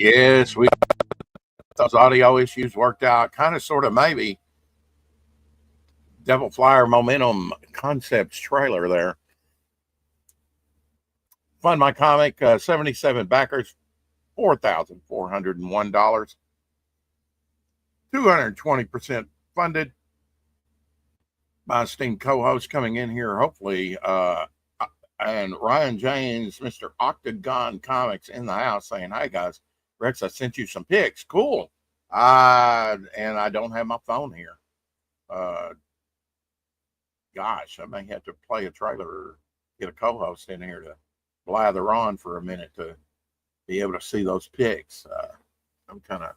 Yes, we those audio issues worked out. Kind of, sort of, maybe. Devil Flyer Momentum Concepts trailer there. Fund My Comic, 77 backers, $4,401. 220% funded. My esteemed co-host coming in here, hopefully, and Ryan James, Mr. Octagon Comics in the house saying, "Hey guys, Rex, I sent you some pics. Cool." And I don't have my phone here. Gosh, I may have to play a trailer or get a co-host in here to blather on for a minute to be able to see those pics. I'm kind of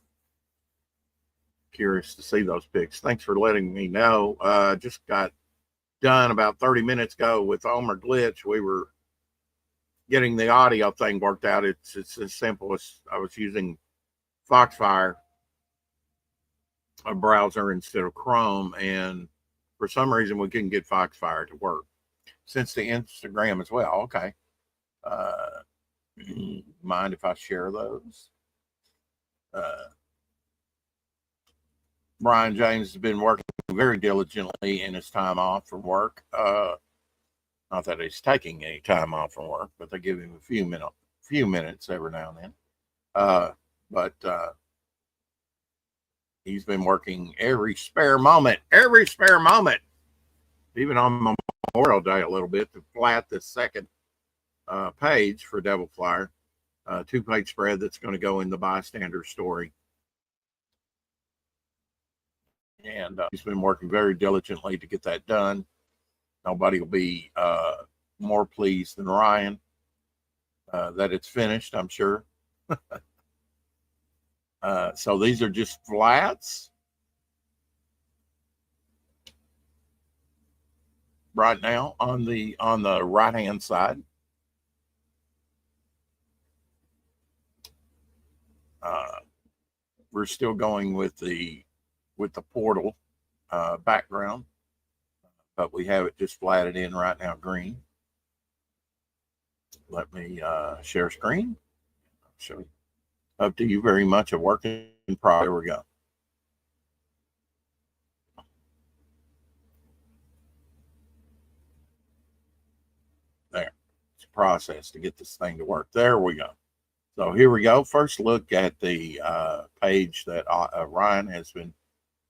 curious to see those pics. Thanks for letting me know. Just got done about 30 minutes ago with Omer Glitch. We were getting the audio thing worked out. It's as simple as I was using Foxfire, a browser, instead of Chrome, and for some reason we couldn't get Foxfire to work. Since the Instagram as well. Okay. Mind if I share those? Brian James has been working very diligently in his time off from work. Not that he's taking any time off from work, but they give him a few minutes every now and then. But he's been working every spare moment, even on Memorial Day a little bit, to flat the second page for Devil Flyer, 2-page spread that's going to go in the bystander story. And he's been working very diligently to get that done. Nobody will be more pleased than Ryan that it's finished, I'm sure. So these are just flats right now on the right hand side. We're still going with the portal background, but we have it just flatted in right now green. Let me share screen. I'll show you. Up to you very much. A work in progress. There we go. There. It's a process to get this thing to work. There we go. So here we go. First look at the page that Ryan has been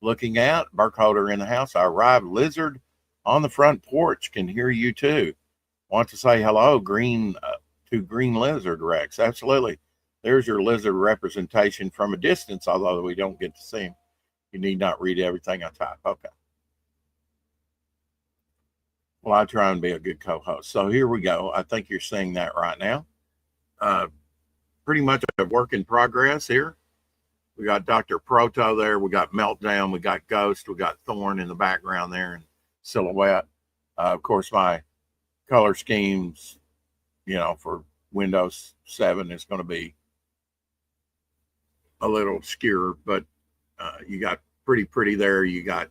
looking at. Burkholder in the house. I arrived. Lizard on the front porch. Can hear you too. Want to say hello, Green to Green Lizard, Rex. Absolutely. There's your lizard representation from a distance, although we don't get to see him. You need not read everything I type. Okay. Well, I try and be a good co-host. So here we go. I think you're seeing that right now. Pretty much a work in progress here. We got Dr. Proto there. We got Meltdown. We got Ghost. We got Thorn in the background there and Silhouette. Of course, my color schemes, for Windows 7 is going to be a little obscure, but you got pretty there. You got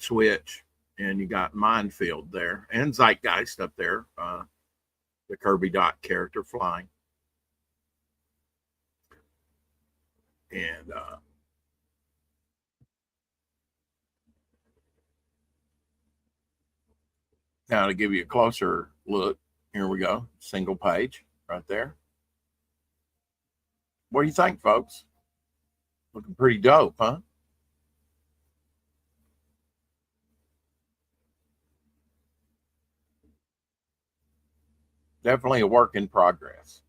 Switch, and you got Minefield there, and Zeitgeist up there, the Kirby Dot character flying. And now to give you a closer look, here we go. Single page right there. What do you think, folks? Looking pretty dope, huh? Definitely a work in progress.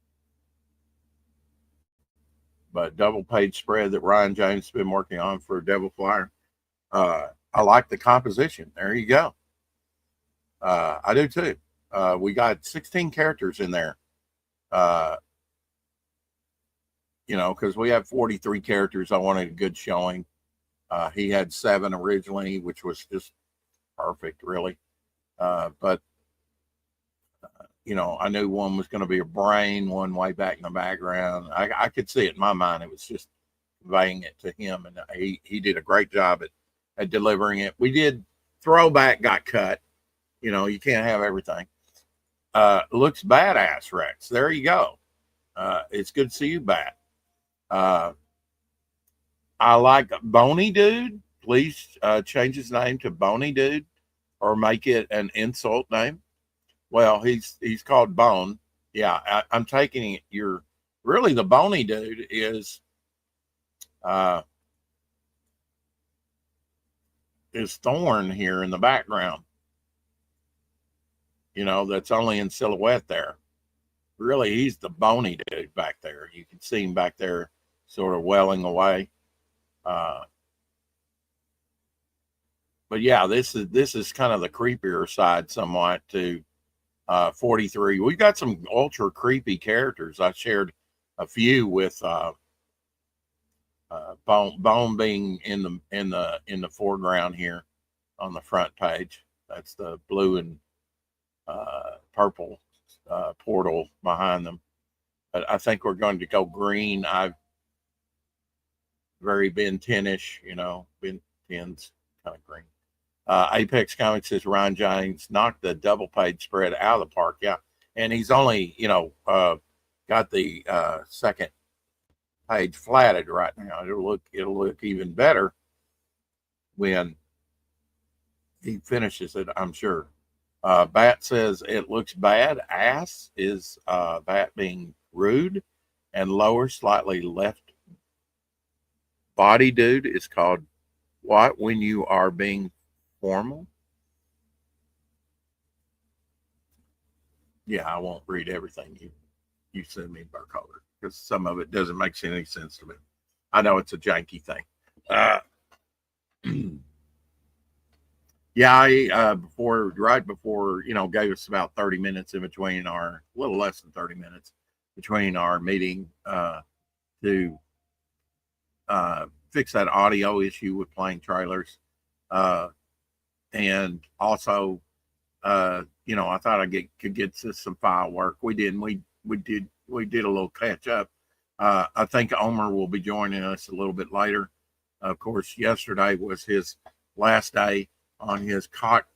But double page spread that Ryan James has been working on for Devil Flyer. I like the composition. There you go. I do too. We got 16 characters in there. Because we have 43 characters. I wanted a good showing. He had 7 originally, which was just perfect, really. But I knew one was going to be a brain, one way back in the background. I could see it in my mind. It was just conveying it to him, and he did a great job at delivering it. We did throwback got cut. You can't have everything. Looks badass, Rex. There you go. It's good to see you back. I like Bony Dude. Please change his name to Bony Dude, or make it an insult name. Well, he's called Bone. Yeah, I'm taking it. You're really the Bony Dude uh, is Thorn here in the background. That's only in silhouette there. Really, he's the Bony Dude back there. You can see him back there, sort of welling away. But yeah, this is kind of the creepier side somewhat to 43. We've got some ultra creepy characters. I shared a few with Bone being in the foreground here on the front page. That's the blue and purple portal behind them. But I think we're going to go green. I've very Ben 10-ish, Ben 10's kind of green. Apex Comics says Ron James knocked the double page spread out of the park. Yeah. And he's only, got the second page flatted right now. It'll look even better when he finishes it, I'm sure. Bat says it looks bad. Ass is Bat being rude, and lower, slightly left body dude is called what when you are being formal. Yeah, I won't read everything you send me by color because some of it doesn't make any sense to me. I know it's a janky thing. Yeah, I right before gave us about 30 minutes in between a little less than 30 minutes between our meeting to fix that audio issue with playing trailers, and also I thought I could get to some file work. We didn't. We did a little catch up. I think Omer will be joining us a little bit later. Of course, yesterday was his last day on his cock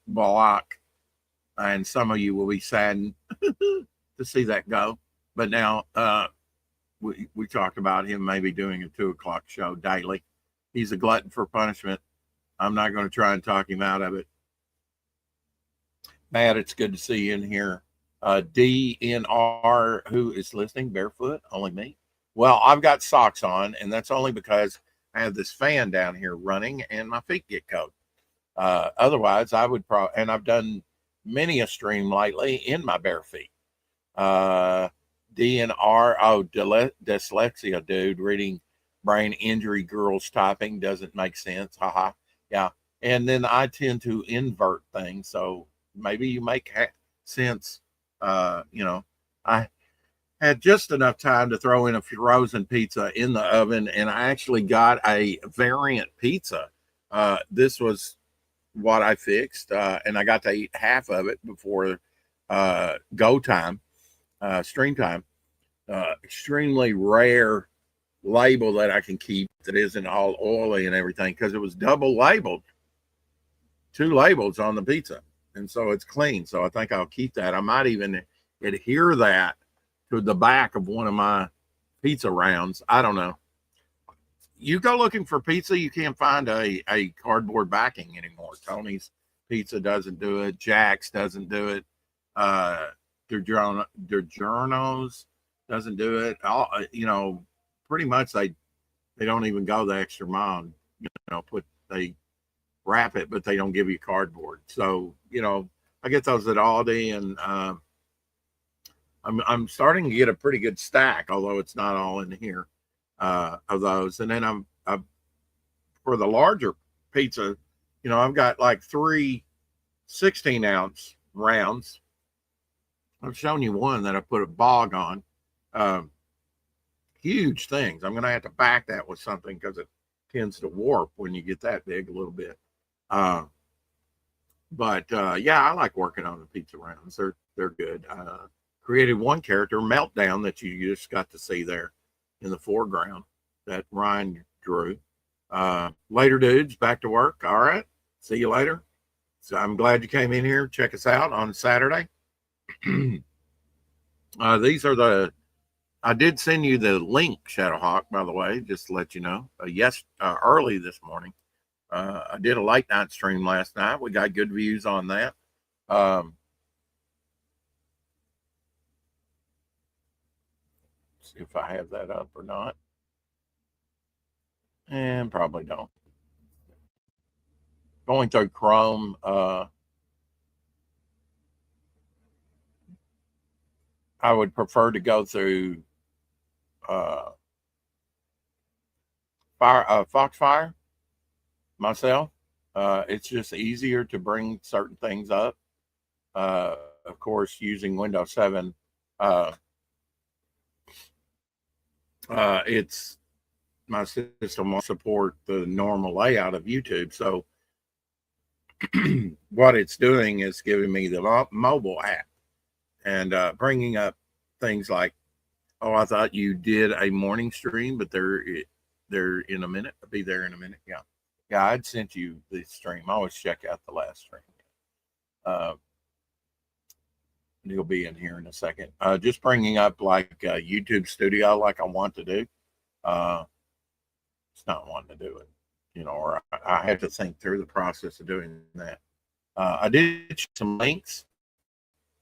block, and some of you will be saddened to see that go. But now we talked about him maybe doing a 2:00 show daily. He's a glutton for punishment. I'm not going to try and talk him out of it. Matt, it's good to see you in here. DNR, who is listening barefoot? Only me. Well, I've got socks on, and that's only because I have this fan down here running and my feet get cold. Otherwise, I would probably, and I've done many a stream lately in my bare feet. DNR, dyslexia, dude, reading brain injury girls typing doesn't make sense. Haha. Yeah. And then I tend to invert things. So maybe you make sense. I had just enough time to throw in a frozen pizza in the oven, and I actually got a variant pizza. This was what I fixed, and I got to eat half of it before go time, stream time. Extremely rare label that I can keep that isn't all oily and everything because it was double labeled, 2 labels on the pizza, and so it's clean. So I think I'll keep that. I might even adhere that to the back of one of my pizza rounds. I don't know. You go looking for pizza, you can't find a cardboard backing anymore. Tony's Pizza doesn't do it. Jack's doesn't do it. DiGiorno's doesn't do it. All pretty much they don't even go the extra mile. They wrap it, but they don't give you cardboard. So I get those at Aldi, and I'm starting to get a pretty good stack, although it's not all in here of those. And then I'm for the larger pizza, I've got like 3 16-ounce rounds. I've shown you one that I put a bog on. Huge things. I'm going to have to back that with something because it tends to warp when you get that big a little bit. But yeah, I like working on the pizza rounds. They're good. Created one character, Meltdown, that you just got to see there in the foreground that Ryan drew. Later, dudes, back to work. All right. See you later. So I'm glad you came in here. Check us out on Saturday. These are the. I did send you the link, Shadowhawk, by the way, just to let you know. Early this morning. I did a late night stream last night. We got good views on that. See if I have that up or not. And probably don't. Going through Chrome. I would prefer to go through Foxfire myself. It's just easier to bring certain things up. Of course, using Windows 7, it's my system will support the normal layout of YouTube. So what it's doing is giving me the mobile app and bringing up things like, oh, I thought you did a morning stream, but they're in a minute. I'll be there in a minute. Yeah, I'd sent you the stream. I always check out the last stream. You'll be in here in a second. Just bringing up like YouTube Studio, like I want to do. It's not wanting to do it, or I have to think through the process of doing that. I did check some links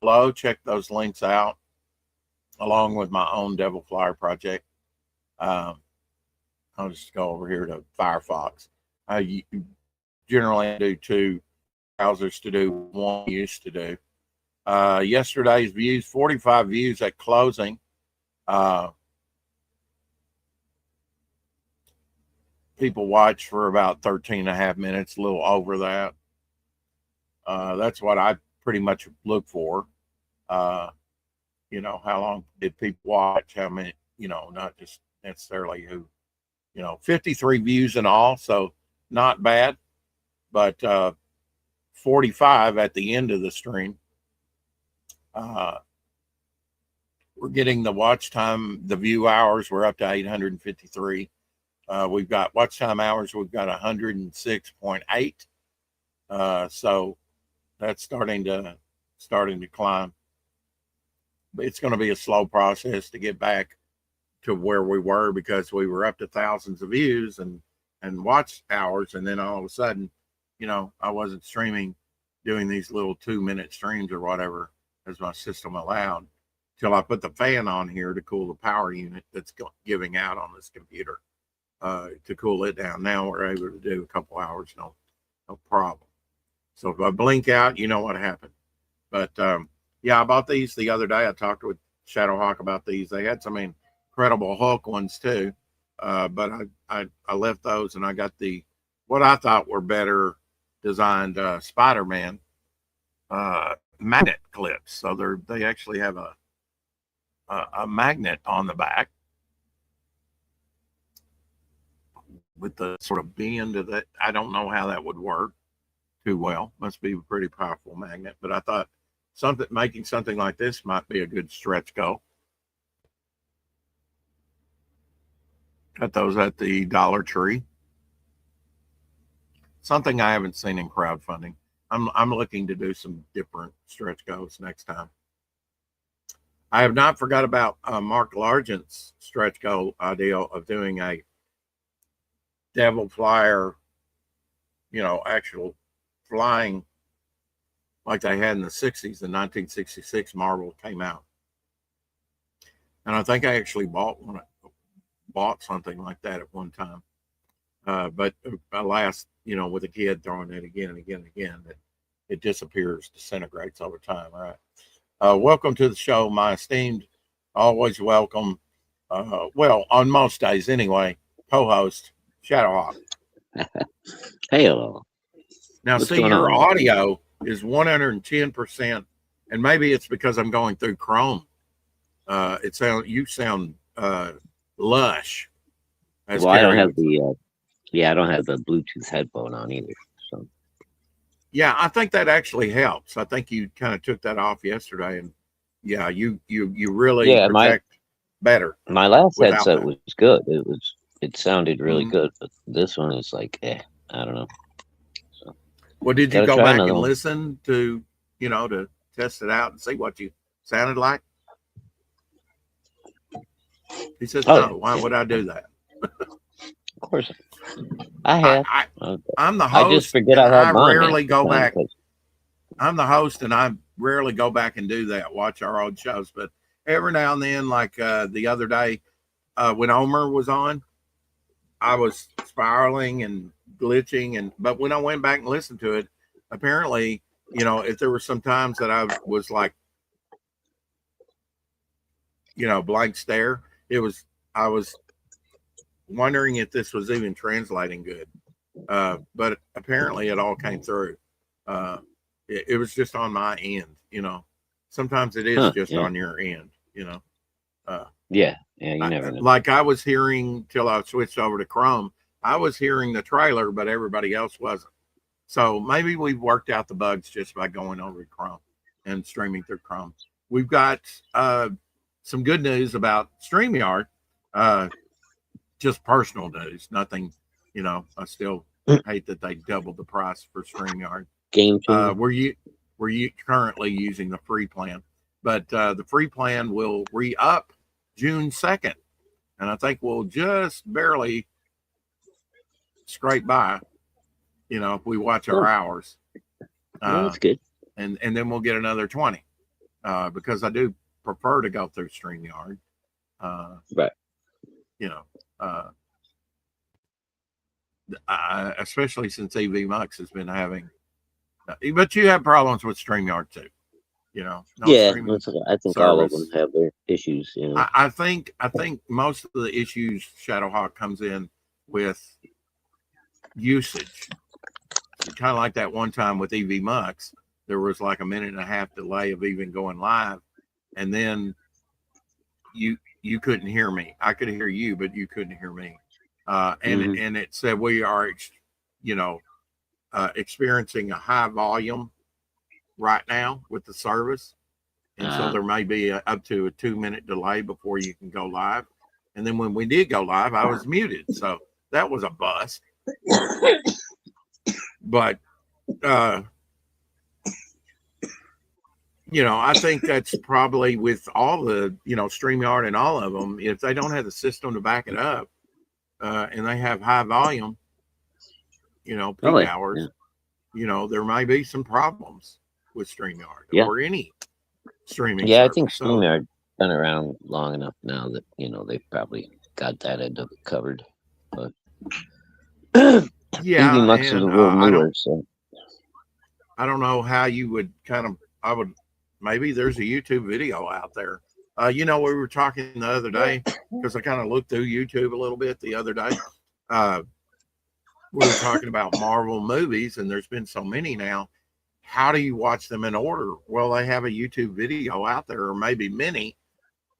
below. Check those links out, along with my own Devil Flyer project. I'll just go over here to Firefox. I generally do two browsers to do one I used to do. Yesterday's views, 45 views at closing. People watch for about 13 and a half minutes, a little over that. That's what I pretty much look for. How long did people watch? How many, not just necessarily who, 53 views in all. So not bad, but 45 at the end of the stream. We're getting the watch time, the view hours. We're up to 853. We've got watch time hours. We've got 106.8. So that's starting to climb. It's going to be a slow process to get back to where we were, because we were up to thousands of views and watch hours, and then all of a sudden, I wasn't streaming, doing these little 2-minute streams or whatever as my system allowed, till I put the fan on here to cool the power unit that's giving out on this computer, to cool it down. Now we're able to do a couple hours, no problem. So if I blink out, you know what happened. But yeah, I bought these the other day. I talked with Shadowhawk about these. They had some incredible Hulk ones too, but I left those, and I got what I thought were better designed Spider-Man magnet clips. So they actually have a magnet on the back with the sort of bend of that. I don't know how that would work too well. Must be a pretty powerful magnet, but I thought making something like this might be a good stretch goal. Got those at the Dollar Tree. Something I haven't seen in crowdfunding. I'm looking to do some different stretch goals next time. I have not forgot about Mark Largent's stretch goal idea of doing a Devil Flyer, actual flying like they had in the 60s. In 1966, Marvel came out. And I think I actually bought something like that at one time. But alas, with a kid throwing it again and again and again, it disappears, disintegrates over time, right? Welcome to the show, my esteemed, always welcome, well, on most days anyway, co-host, Shadowhawk. Hey, hello. Now, see, your audio is 110%, and maybe it's because I'm going through Chrome. You sound lush. Well, I don't have I don't have the Bluetooth headphone on either. So yeah, I think that actually helps. I think you kind of took that off yesterday, and yeah, you really project better. My last headset was good. It sounded really good, but this one is like, I don't know. So, well, did you go back and listen to to test it out and see what you sounded like? He says, Oh, no, why would I do that? of course. I I, have. I Uh, I'm the I just host, forget and I I have mine half rarely the go time. back. I'm the host, and I rarely go back and do that. Watch our old shows, but every now and then, like the other day when Omer was on, I was spiraling and glitching, and but when I went back and listened to it, apparently, if there were some times that I was like, blank stare, it was I was wondering if this was even translating good. But apparently, it all came through. Uh, it was just on my end. Sometimes it is Huh? just Yeah. on your end. Uh, Yeah. Yeah. You never know. like I was hearing till I switched over to Chrome. I was hearing the trailer, but everybody else wasn't. So maybe we've worked out the bugs just by going over to Chrome and streaming through Chrome. We've got some good news about StreamYard. Uh, just personal news, nothing. I still hate that they doubled the price for StreamYard. Game changer. We're currently using the free plan, but the free plan will re-up June 2nd, and I think we'll just barely scrape by. If we watch our Oh, hours, well, that's good. and then we'll get another 20 because I do prefer to go through StreamYard. Right. You know, uh, especially since EV Mux has been having, but you have problems with StreamYard too. No Yeah. streaming I think all of them service. have their issues. I think most of the issues Shadowhawk comes in with usage. Kind of like that one time with EV Mux, there was like a minute and a half delay of even going live, and then you couldn't hear me. I could hear you, but you couldn't hear me. And it said we are, experiencing a high volume right now with the service, and so there may be up to a 2-minute delay before you can go live. And then when we did go live, I was muted, so that was a bust. But I think that's probably with all the StreamYard and all of them. If they don't have the system to back it up, and they have high volume, peak hours, there may be some problems with StreamYard or any streaming Yeah, I service. think So StreamYard been around long enough now that they've probably got that end of it covered. But yeah, EV Mux is a and little newer, so I don't know how you would I would, maybe there's a YouTube video out there. We were talking the other day because I kind of looked through YouTube a little bit the other day. We were talking about Marvel movies, and there's been so many now. How do you watch them in order? Well, they have a YouTube video out there, or maybe many,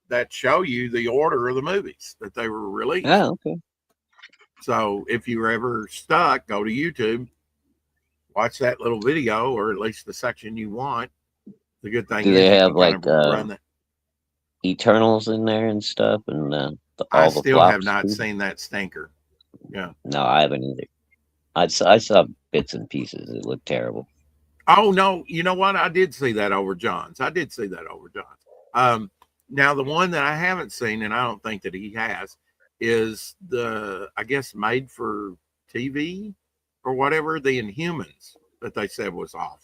that show you the order of the movies that they were released. oh, okay. So if you're ever stuck, go to YouTube, watch that little video, or at least the section you want. The good thing Do is they you have can kind of run that. Eternals in there and stuff, and I all the still have flops not too? seen that stinker. Yeah. No, I haven't either. I saw bits and pieces. It looked terrible. Oh no, you know what? I did see that over John's. Now the one that I haven't seen, and I don't think that he has, is I guess made for TV or whatever, the Inhumans that they said was awful.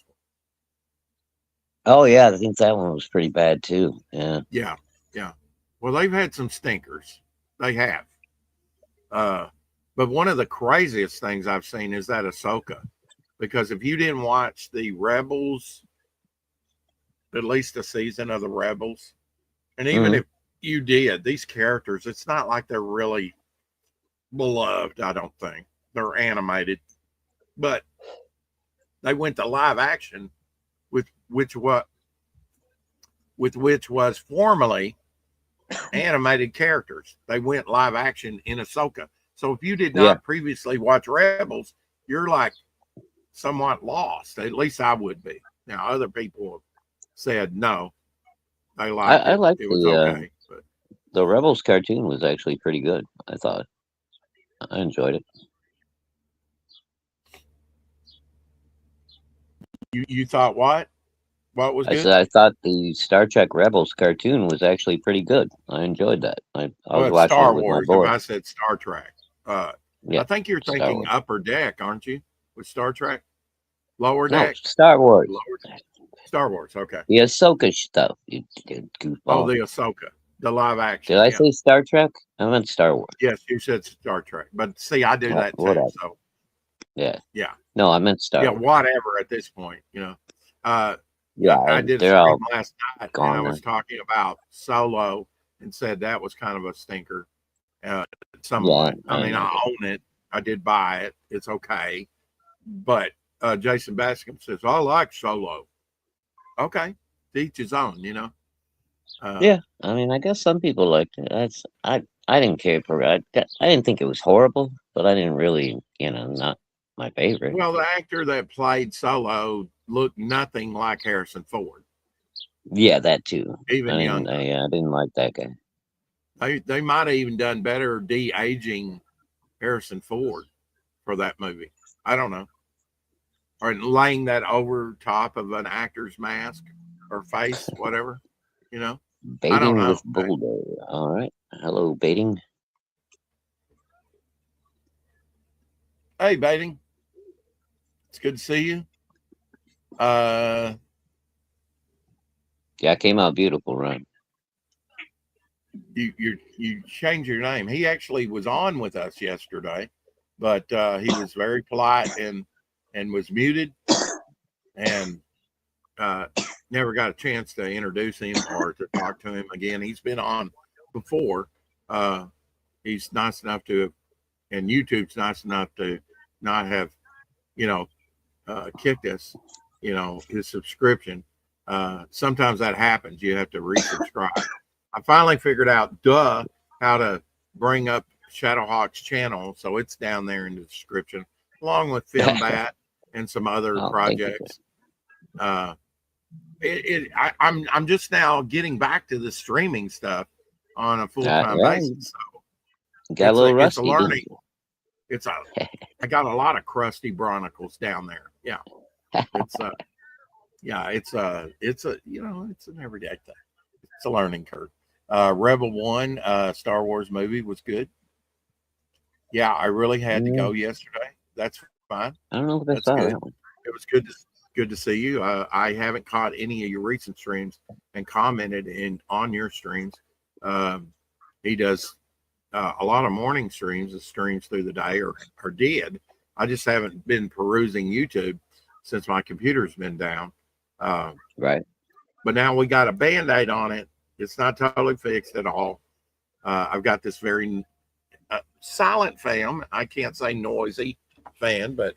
Oh yeah, I think that one was pretty bad too. Yeah. Yeah, yeah. Well, they've had some stinkers. They have. But one of the craziest things I've seen is that Ahsoka. Because if you didn't watch the Rebels, at least a season of the Rebels, and even if you did, these characters, it's not like they're really beloved, I don't think. They're animated. But they went to live action with which was formerly animated characters. They went live action in Ahsoka. So if you did not previously watch Rebels, you're like somewhat lost. At least I would be. Now other people have said no, they liked I it. liked It was okay. But the Rebels cartoon was actually pretty good. I thought I enjoyed it. you thought what? What was I good? said I thought the Star Trek Rebels cartoon was actually pretty good. I enjoyed that. I Well, was it's watching it Star with my Wars. If boy. I said Star Trek, I Yeah, think you're Star thinking Wars. Upper Deck, aren't you? With Star Trek, Lower No, Deck, Star Wars. Lower Star Wars. Okay. The Ahsoka stuff. You Oh, goofball. the Ahsoka, the live Did action. I Yeah. say Star Trek? I meant Star Wars. Yes, you said Star Trek, but see, I do that too. Whatever. So Yeah. yeah, No, I meant Star yeah, Wars. whatever. At this point, uh, Yeah, I did a they're stream all last night, and I gone now. was talking about Solo, and said that was kind of a stinker, uh, Yeah, somewhat. I I mean, know I that. own it. I did buy it. It's okay, but Jason Bascom says I like Solo. Okay, to each his own. Uh, Yeah, I mean, I guess some people liked it. I didn't care for it. I didn't think it was horrible, but I didn't really, not my favorite. well, the actor that played Solo looked nothing like Harrison Ford, Yeah, that too. even younger. I didn't like that guy. They might have even done better de-aging Harrison Ford for that movie. I don't know. Or laying that over top of an actor's mask or face, whatever. You know, I don't Baiting know. with Boulder. All right. Hello, baiting. Hey, Baiting, it's good to see you. Uh, Yeah, it came out beautiful, right? you changed your name. He actually was on with us yesterday, but he was very polite and was muted and uh, never got a chance to introduce him or to talk to him again. He's been on before. Uh, he's nice enough to, and YouTube's nice enough to not have, you know, kicked us, his subscription. Sometimes that happens. You have to resubscribe. I finally figured out, how to bring up Shadowhawk's channel. So it's down there in the description, along with FilmBat and some other Oh, thank you. projects. Uh, I'm just now getting back to the streaming stuff on a full time Yeah, basis. So you got a little it's a rusty, didn't learning. It's a I got a lot of crusty bronicles down there. Yeah, it's it's an everyday thing. It's a learning curve. Rebel One, Star Wars movie was good. Yeah, I really had to you? go yesterday. That's fine. I don't know if I That's saw good. that one. It was good to see you. I haven't caught any of your recent streams and commented on your streams. Um, he does a lot of morning streams and streams through the day, or did. I just haven't been perusing YouTube since my computer's been down. Uh, Right. but now we got a band-aid on it. It's not totally fixed at all. I've got this very silent fan. I can't say noisy fan, but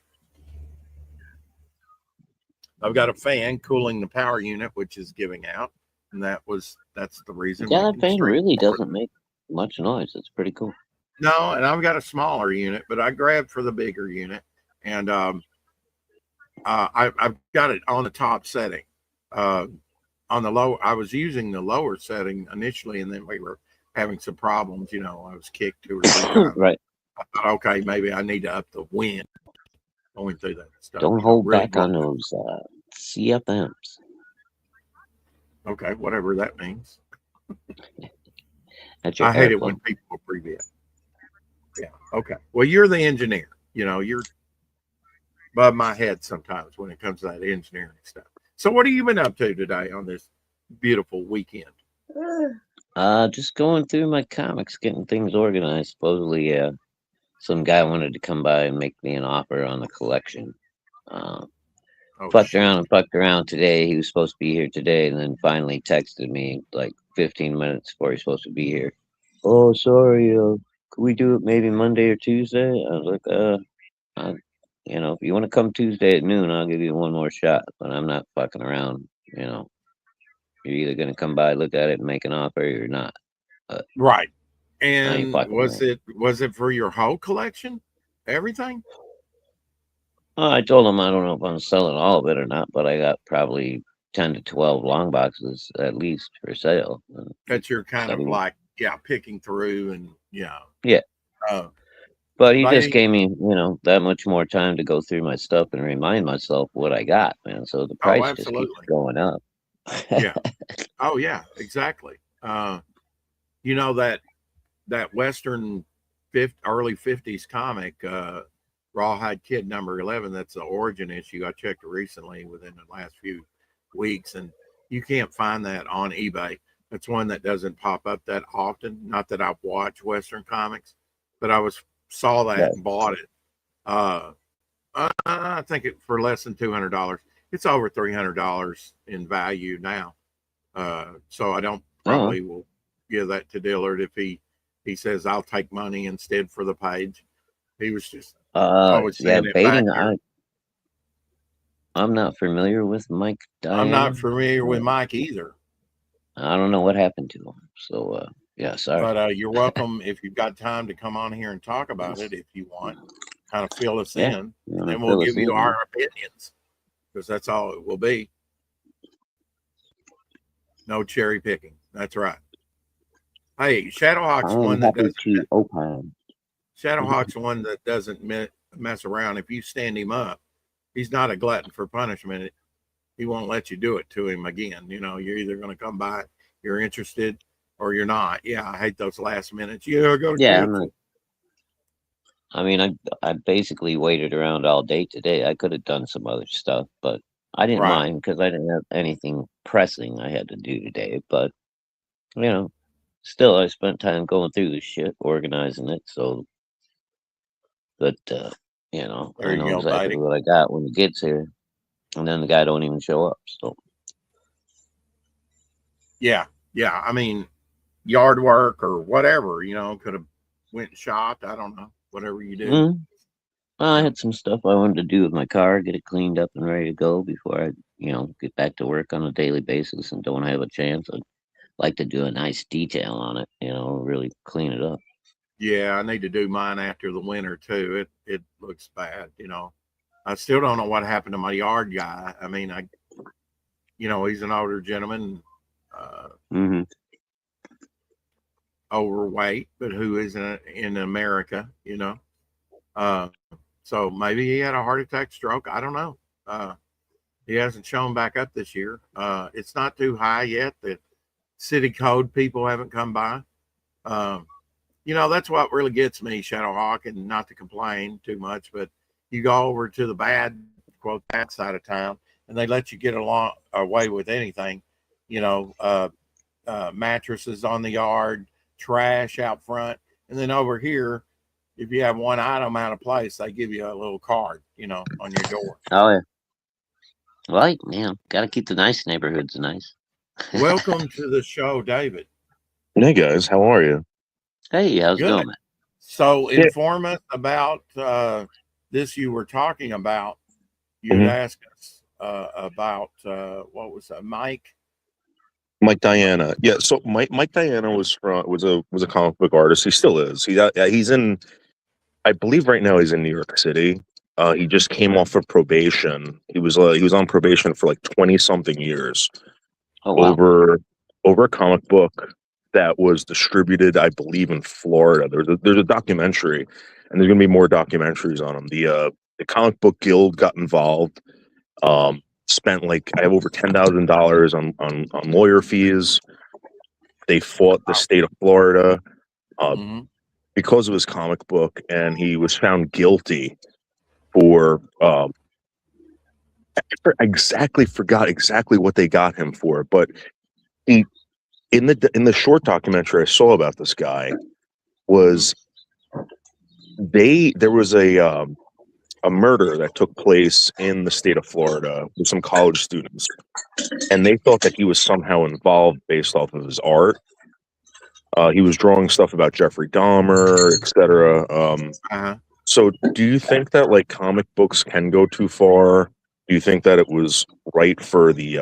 I've got a fan cooling the power unit, which is giving out, and that's the reason Yeah, we that can fan stream. really doesn't make much noise. It's pretty cool. No, and I've got a smaller unit, but I grabbed for the bigger unit, and I've got it on the top setting. Uh, on the low, I was using the lower setting initially, and then we were having some problems. I was kicked 2 or 3 times. Right. I thought, okay, maybe I need to up the wind going through that stuff. Don't hold Really back blow. on those CFMs. Okay, whatever that means. That's your I hate it airflow. when people abbreviate. Yeah. Okay. Well, you're the engineer. You're above my head sometimes when it comes to that engineering stuff. So, what have you been up to today on this beautiful weekend? Just going through my comics, getting things organized. Supposedly, some guy wanted to come by and make me an offer on the collection. Uh, Oh, fucked shit. around and fucked around today. He was supposed to be here today, and then finally texted me like 15 minutes before he's supposed to be here. Oh, sorry. Could we do it maybe Monday or Tuesday? I was like, if you want to come Tuesday at noon, I'll give you one more shot. But I'm not fucking around. You're either gonna come by, look at it, and make an offer, or you're not. But Right. I ain't And fucking around. was it for your whole collection? Everything? I told him I don't know if I'm selling all of it or not, but I got probably 10 to 12 long boxes at least for sale. That you're kind So of like, yeah, picking through and yeah. yeah, Uh, But he just They, gave me, that much more time to go through my stuff and remind myself what I got, man. So the oh, price just keeps absolutely. going up. Yeah. Oh, yeah, exactly. You know that Western early 50s comic, Rawhide Kid number 11, that's the origin issue. I checked it recently within the last few weeks, and you can't find that on eBay. It's one that doesn't pop up that often. Not that I've watched Western comics, but saw that Right. and bought it. Uh, I think it for less than $200. It's over $300 in value now. So I don't Oh, probably will give that to Dillard if he says I'll take money instead for the page. He was just always yeah, saying it back baiting. here. I'm not familiar with Mike I'm not Diana. familiar with Uh, Mike either, I don't know what happened to him. So, yeah, sorry. but you're welcome if you've got time to come on here and talk about it if you want. Kind of fill us Yeah, in, you and want then to we'll fill us give you in, our man? opinions because that's all it will be. No cherry picking. That's right. Hey, Shadowhawk's I'm one that happy doesn't. to opine. Shadowhawk's one that doesn't mess around. If you stand him up, he's not a glutton for punishment. He won't let you do it to him again. You know, you're either going to come by, you're interested, or you're not. Yeah, I hate those last minutes. Yeah, I got to Yeah, I'm not. cancel. I mean, I basically waited around all day today. I could have done some other stuff, but I didn't Right. mind because I didn't have anything pressing I had to do today. But you know, still, I spent time going through this shit, organizing it, so that There I you know go, exactly buddy. what I got when it gets here, and then the guy don't even show up. So, Yeah. Yeah. I mean, yard work or whatever, could have went and shopped. I don't know. Whatever you do. mm, I Yeah. had some stuff I wanted to do with my car, get it cleaned up and ready to go before I, get back to work on a daily basis and don't have a chance. I'd like to do a nice detail on it, really clean it up. Yeah. I need to do mine after the winter too. It looks bad. I still don't know what happened to my yard guy. I mean, he's an older gentleman, uh, Hmm. overweight, but who isn't in America. So maybe he had a heart attack, stroke. I don't know. Uh, he hasn't shown back up this year. It's not too high yet. The city code people haven't come by. Um, that's what really gets me, Shadowhawk, and not to complain too much, but you go over to the quote, bad side of town, and they let you get along away with anything. You know, uh, Mattresses on the yard, trash out front, and then over here, if you have one item out of place, they give you a little card, on your door. Oh yeah. Well, gotta keep the nice neighborhoods nice. Welcome to the show, David. Hey guys, how are you? Hey, how's it Good. going, man? So, Yeah. inform us about this you were talking about. You had hmm asked us about what was that, Mike? Mike Diana. Yeah, so Mike Diana was a comic book artist. He still is. He's in, I believe right now he's in New York City. He just came off of probation. He was on probation for like 20 something years Oh wow. over a comic book that was distributed, I believe, in Florida. There's a documentary, and there's gonna be more documentaries on him. The comic book guild got involved. Spent like I have over $10,000 on lawyer fees. They fought the state of Florida uh, Mm-hmm. because of his comic book, and he was found guilty for forgot exactly what they got him for, but he in the short documentary I saw about this guy Mm-hmm. was there was a murder that took place in the state of Florida with some college students, and they thought that he was somehow involved based off of his art. He was drawing stuff about Jeffrey Dahmer, etc. Uh-huh. So, do you think that like comic books can go too far? Do you think that it was right for the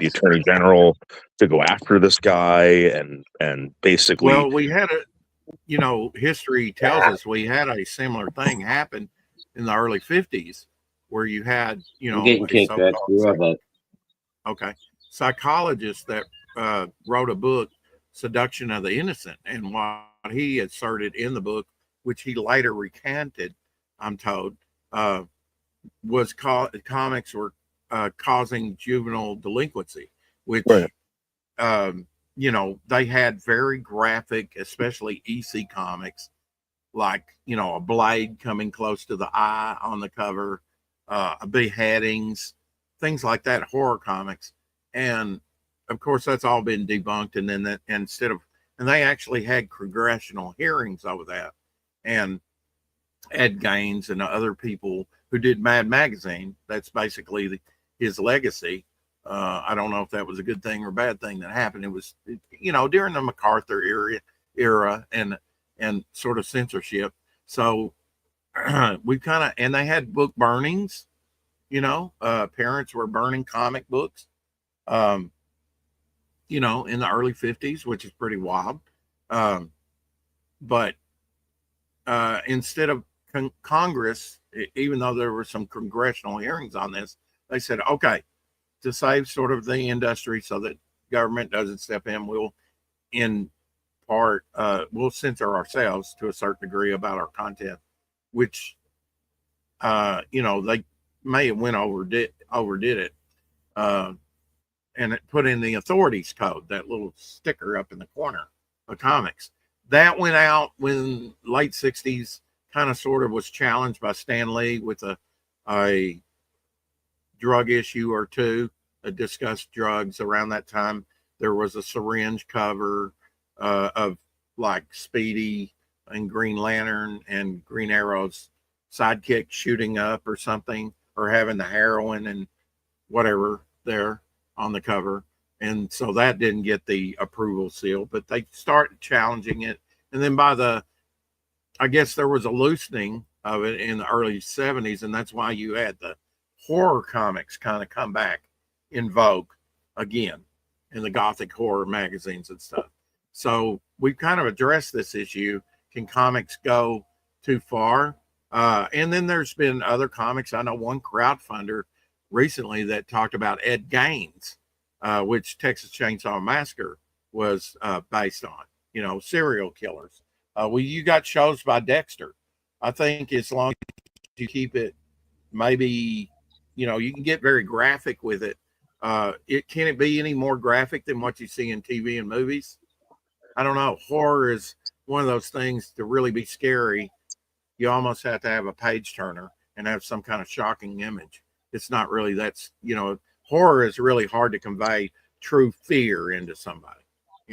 attorney general to go after this guy and basically? Well, we had history tells us we had a similar thing happen in the early 50s where you had, I'm getting a kicked, Rex. so-called Be right back. okay, psychologist that wrote a book, Seduction of the Innocent. And what he asserted in the book, which he later recanted, I'm told, comics were causing juvenile delinquency, which Right. they had very graphic, especially EC comics, like a blade coming close to the eye on the cover, beheadings, things like that, horror comics. And of course that's all been debunked. And then and they actually had congressional hearings over that. And Ed Gaines and other people who did Mad Magazine, that's basically his legacy. I don't know if that was a good thing or a bad thing that happened. It was, during the MacArthur era and sort of censorship. So we kind of, and they had book burnings, parents were burning comic books, in the early 50s, which is pretty wild. But instead of Congress, even though there were some congressional hearings on this, they said, okay, to save sort of the industry so that government doesn't step in, we'll censor ourselves to a certain degree about our content, which, they may have overdid it. And it put in the authorities code, that little sticker up in the corner of comics. That went out when late 60s, kind of sort of was challenged by Stan Lee with a drug issue or two that discussed drugs. Around that time, there was a syringe cover of like Speedy and Green Lantern and Green Arrow's sidekick shooting up or something, or having the heroin and whatever there on the cover. And so that didn't get the approval seal, but they started challenging it. And then I guess there was a loosening of it in the early 70s. And that's why you had the horror comics kind of come back in vogue again in the gothic horror magazines and stuff. So we've kind of addressed this issue. Can comics go too far? And then there's been other comics. I know one crowdfunder recently that talked about Ed Gaines, which Texas Chainsaw Massacre was based on, serial killers. Well, you got shows by Dexter. I think as long as you keep it, maybe, you can get very graphic with it. Can it be any more graphic than what you see in TV and movies? I don't know. Horror is one of those things to really be scary. You almost have to have a page turner and have some kind of shocking image. It's not really, horror is really hard to convey true fear into somebody.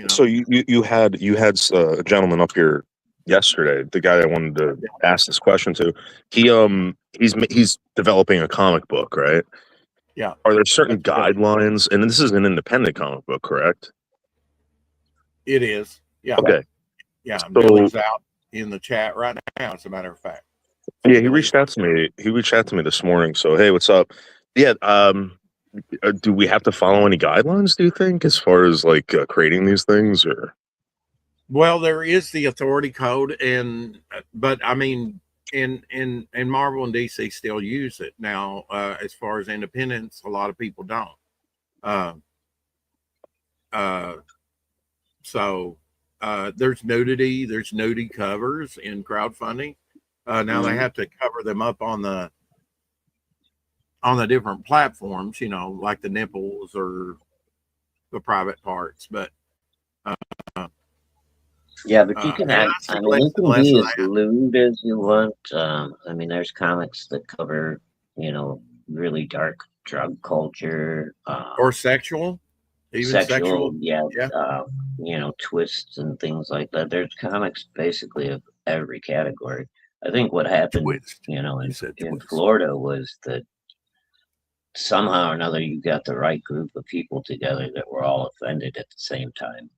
So you had a gentleman up here yesterday, the guy I wanted to ask this question to. He's developing a comic book, right? Yeah. Are there certain guidelines? And this is an independent comic book, correct? It is. Yeah. Okay. Yeah. So, Billy's out in the chat right now, as a matter of fact. Yeah, he reached out to me. He reached out to me this morning. So, hey, what's up? Yeah. Do we have to follow any guidelines, do you think, as far as like creating these things, or? Well, there is the authority code, but I mean, in Marvel and DC still use it now. As far as independence, a lot of people don't. So there's nudity. There's nudie covers in crowdfunding. Now they have to cover them up on the different platforms, like the nipples or the private parts. But yeah, but you can have, you can be as lewd as you want. There's comics that cover, really dark drug culture. Or sexual. Even sexual. Yeah. Twists and things like that. There's comics basically of every category. I think what happened, in Florida was that somehow or another you got the right group of people together that were all offended at the same time.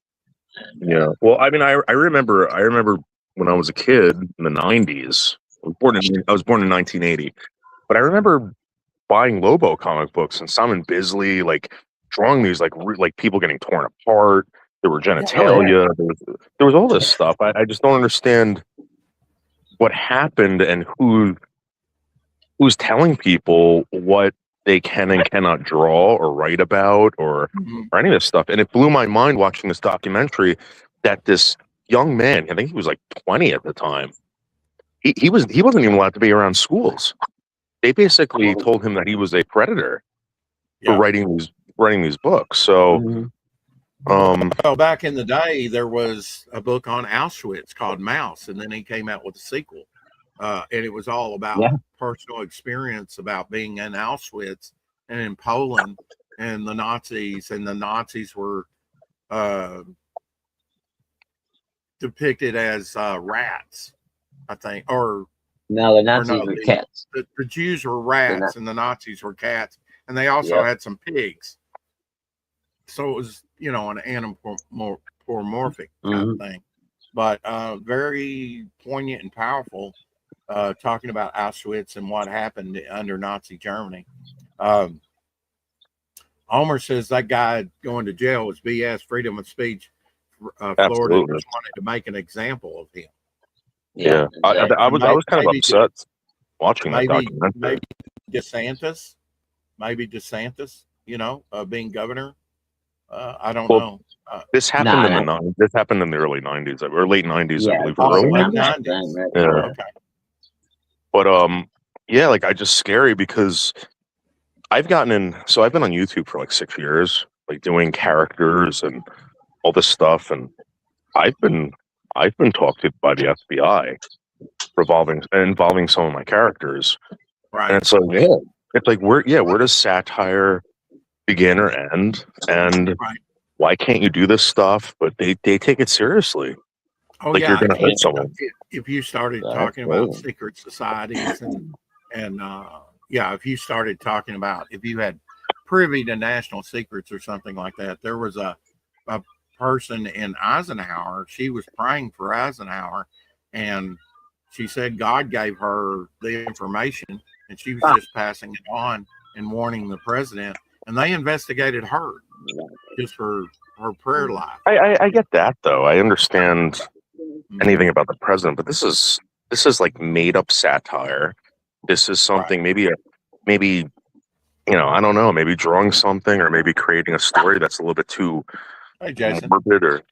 And, well, I remember when I was a kid in the 90s. I was born in 1980, but I remember buying Lobo comic books and Simon Bisley, like drawing these like people getting torn apart. There were genitalia. There was all this stuff. I just don't understand what happened and who's telling people what they can and cannot draw or write about or any of this stuff. And it blew my mind watching this documentary that this young man, I think he was like 20 at the time, he wasn't even allowed to be around schools. They basically told him that he was a predator for Yeah. writing these books. So, Mhm. Well, back in the day, there was a book on Auschwitz called Mouse, and then he came out with a sequel, and it was all about Yeah. personal experience about being in Auschwitz and in Poland and the Nazis, and the Nazis were uh, depicted as rats, I think, No, the or Nazis no, were cats. the Jews were They're not. rats and the Nazis were cats, and they also Yep. had some pigs. So it was, an anthropomorphic type Mhm. thing, but very poignant and powerful, talking about Auschwitz and what happened under Nazi Germany. Um, Homer says that guy going to jail was BS, freedom of speech. Florida absolutely, just wanted to make an example of him. Yeah, yeah. I exactly. was kind of Maybe, upset watching that maybe, documentary. maybe DeSantis, being governor. I don't Well, know. this happened Nah, in the nah. '90s. This happened in the early '90s or late '90s, I Yeah, believe, or Oh, early late around '90s. that time, 90s. right? Yeah. Okay. But yeah, like I just scary because I've gotten in. So I've been on YouTube for like 6 years, like doing characters and all this stuff, and I've been I've been talked to by the FBI involving some of my characters, and Right. it's like where does satire begin or end, and Right. why can't you do this stuff? But they take it seriously, Oh like you're yeah. gonna hurt someone. If you started That's talking about crazy. secret societies and yeah, if you started talking about if you had privy to national secrets or something like that, there was a person in Eisenhower. She was praying for Eisenhower, and she said God gave her the information, and she was Ah, just passing it on and warning the president. And they investigated her just for her prayer life. I get that though. I understand Mhm. anything about the president, but this is like made up satire. This is Right. something maybe I don't know, maybe drawing something or maybe creating a story that's a little bit too Hey, Jason. morbid or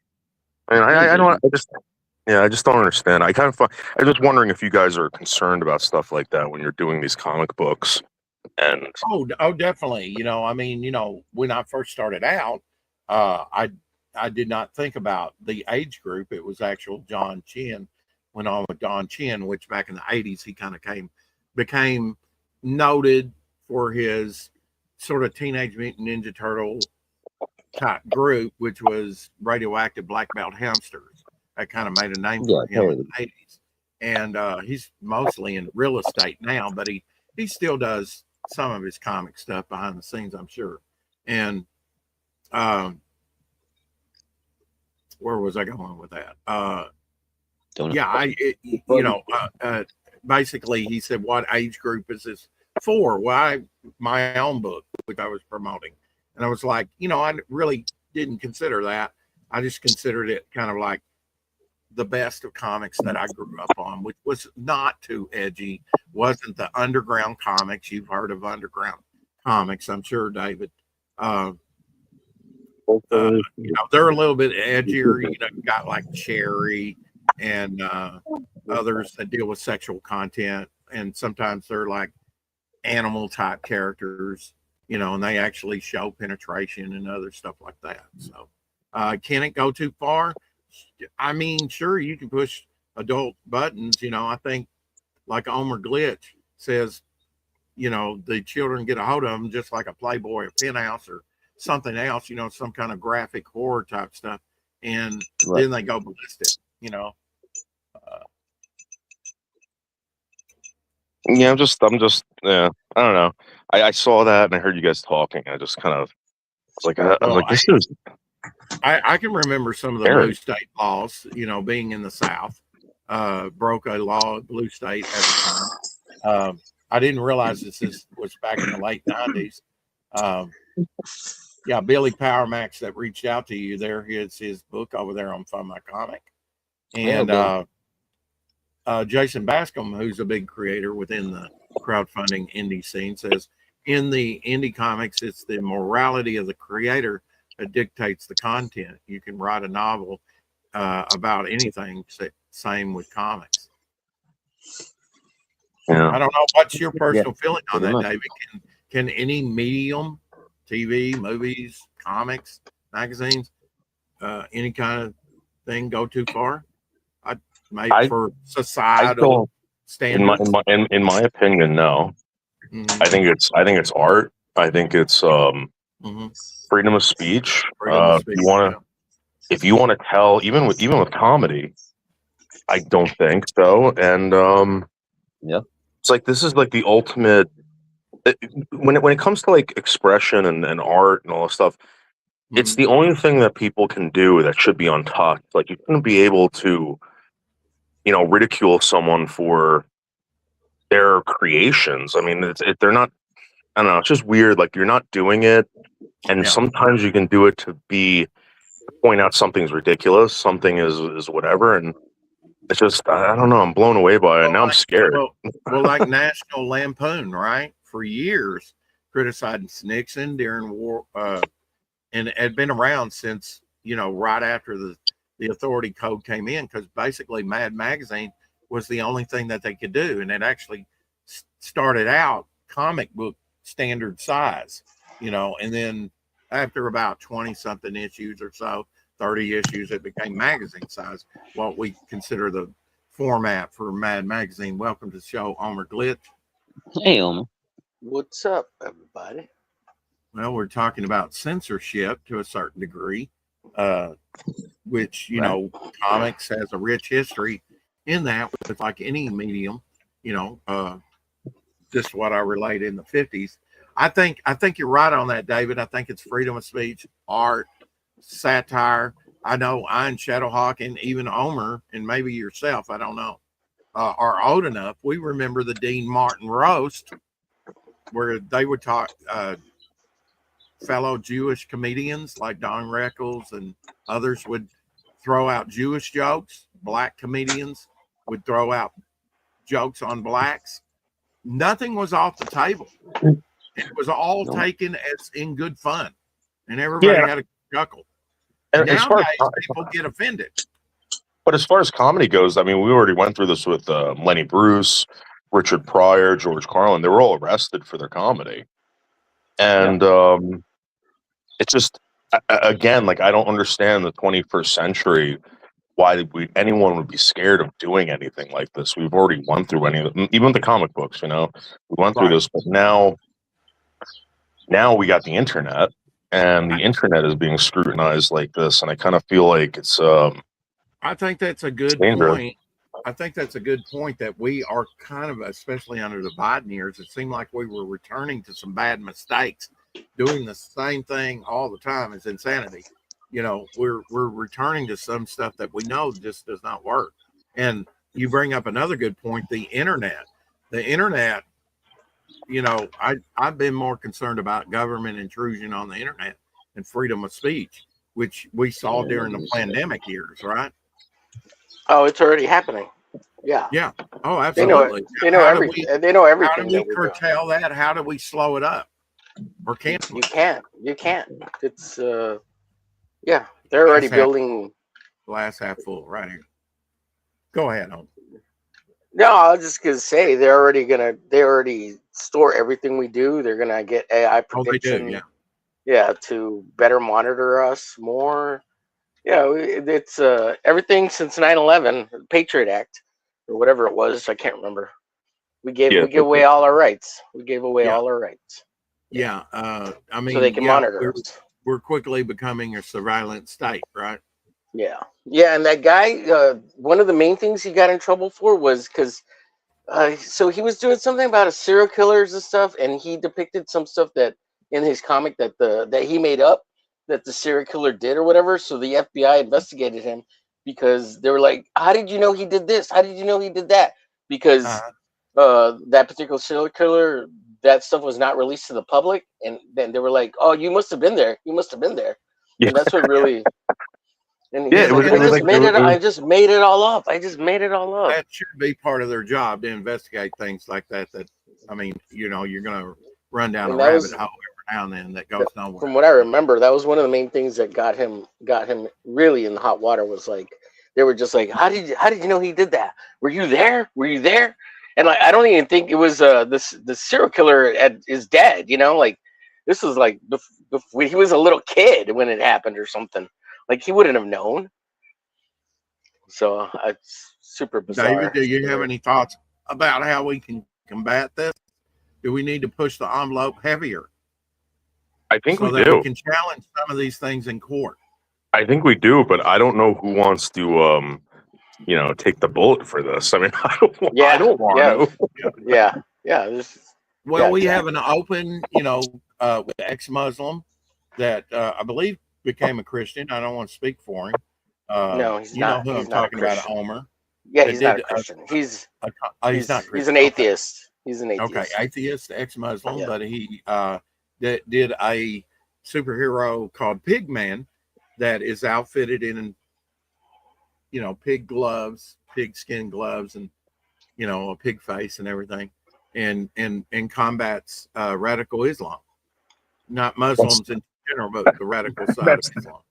hey, I don't Jason. I just don't understand. I was just wondering if you guys are concerned about stuff like that when you're doing these comic books and Oh, definitely. I mean, when I first started out, I did not think about the age group. It was actual John Chin went on with Don Chin, which back in the '80s he kind of became noted for his sort of Teenage Mutant Ninja Turtle type group, which was radioactive black belt hamsters. That kind of made a name Yeah, for him in totally. the '80s, and he's mostly in real estate now, but he still does some of his comic stuff behind the scenes, I'm sure. And um, where was I going with that? Don't know. Yeah, basically he said, "What age group is this for?" Well, my own book, which I was promoting, and I was like, I really didn't consider that. I just considered it kind of like the best of comics that I grew up on, which was not too edgy, wasn't the underground comics. You've heard of underground comics, I'm sure, David. Uh, they're a little bit edgier. You got like Cherry and others that deal with sexual content, and sometimes they're like animal type characters, and they actually show penetration and other stuff like that. So, can it go too far? I mean, sure, you can push adult buttons. I think like Omer Glitch says, the children get a hold of them just like a Playboy or Penthouse or something else, some kind of graphic horror type stuff. And Right. then they go ballistic. Uh, yeah, yeah, I don't know. I saw that and I heard you guys talking. I just kind of I was well, like, this is I can remember some of the blue scary. state laws, being in the South, broke a law, blue state at the time. I didn't realize this was back in the late 90s. Um, yeah, Billy Power Max that reached out to you there. Here's his book over there on Fund My Comic. Yeah, And Billy. Jason Bascom, who's a big creator within the crowdfunding indie scene, says in the indie comics, it's the morality of the creator that dictates the content. You can write a novel about anything. Same with comics. Yeah. I don't know. What's your Yeah, personal feeling on pretty that, much. David? Can any medium, TV, movies, comics, magazines, any kind of thing go too far? I I for I societal don't standards. in my opinion, no. Hmm. I think it's art. I think it's Hmm. freedom of speech. Freedom of If speech. you want Yeah. to tell, even with comedy, I don't think so. And Yeah. it's like this is like the ultimate when it comes to like expression and art and all this stuff. It's Mhm. the only thing that people can do that should be untouched. Like you shouldn't be able to, ridicule someone for their creations. I mean, they're not. I don't know. It's just weird. Like you're not doing it, and Yeah. sometimes you can do it to point out something's ridiculous, something is whatever, and it's just I don't know. I'm blown away by it. Well, Now I'm scared. like National Lampoon, right? For years, criticizing Nixon during war, and it had been around since right after the Authority Code came in, because basically Mad Magazine was the only thing that they could do, and it actually started out comic book standard size, and then after about 20 something issues or so, 30 issues, it became magazine size, what we consider the format for Mad Magazine. Welcome to the show, Omer Glitch. Hey, Omer. What's up, everybody? Well, we're talking about censorship to a certain degree, which, Right. comics has a rich history in that, with like any medium, just what I relate in the 50s. I think you're right on that, David. I think it's freedom of speech, art, satire. I know I and Shadowhawk and even Omer and maybe yourself, I don't know, are old enough. We remember the Dean Martin roast where they would talk fellow Jewish comedians like Don Rickles and others would throw out Jewish jokes. Black comedians would throw out jokes on blacks. Nothing was off the table. It was all No. taken as in good fun, and everybody Yeah, had a chuckle. and Nowadays, people get offended. but as far as comedy goes, I mean, we already went through this with Lenny Bruce, Richard Pryor, George Carlin. They were all arrested for their comedy, and it's just again, like I don't understand the 21st century why anyone would be scared of doing anything like this. We've already went through any of it, even with the comic books. We went through Right. this, but now we got the internet, and the internet is being scrutinized like this, and I kind of feel like it's I think that's a good dangerous. point. I think that's a good point that we are kind of, especially under the Biden years, it seemed like we were returning to some bad mistakes, doing the same thing all the time is insanity. We're returning to some stuff that we know just does not work. And you bring up another good point, the internet. The internet, I've been more concerned about government intrusion on the internet and freedom of speech, which we saw during the pandemic years, right? Oh, it's already happening. Yeah, Yeah. Oh, they know it. absolutely. They know everything. They know How do everything we that we're doing. curtail that? How do we slow it up or cancel You it? can't. You can't. It's yeah. They're already building. Glass half full, right here. Go ahead, home. No, I was just gonna say they already store everything we do. They're gonna get AI Oh, they do. prediction. Yeah. Yeah, to better monitor us more. Yeah, it's everything since 9/11, Patriot Act, or whatever it was. I can't remember. We give away all our rights. We gave away Yeah. all our rights. Yeah. I mean, So they can monitor us. We're quickly becoming a surveillance state, right? Yeah, yeah. And that guy, one of the main things he got in trouble for was because, so he was doing something about a serial killers and stuff, and he depicted some stuff that in his comic that he made up that the serial killer did or whatever. So the FBI investigated him because they were like, "How did you know he did this? How did you know he did that?" Because that particular serial killer, that stuff was not released to the public, and then they were like, "Oh, you must have been there. You must have been there." Yeah. And that's what really. And Yeah, he's like, I just made it all up. I just made it all up. That should be part of their job to investigate things like that. I mean, you're going to run down a rabbit hole every now and then that goes nowhere. From what I remember, that was one of the main things that got him really in the hot water. Was like They were just like, how did you know he did that? Were you there? Were you there? And like, I don't even think it was the serial killer is dead. You know, like this was like when he was a little kid when it happened or something. Like he wouldn't have known. So it's super bizarre. David, do you have any thoughts about how we can combat this? Do we need to push the envelope heavier I think so we that do. we can challenge some of these things in court? I think we do, but I don't know who wants to, take the bullet for this. I mean, I don't want to. Well, we have an open, ex-Muslim that I believe became a Christian. I don't want to speak for him. No, he's you not. know who He's I'm not talking a about, Christian. Omer. Yeah, that he's not did a Christian. He's not Christian. He's an atheist. He's an atheist. Okay, atheist, ex-Muslim, Yeah. but he did a superhero called Pigman that is outfitted in, pig gloves, pig skin gloves, and a pig face and everything, and combats radical Islam, not Muslims in general, but the radical side of Islam.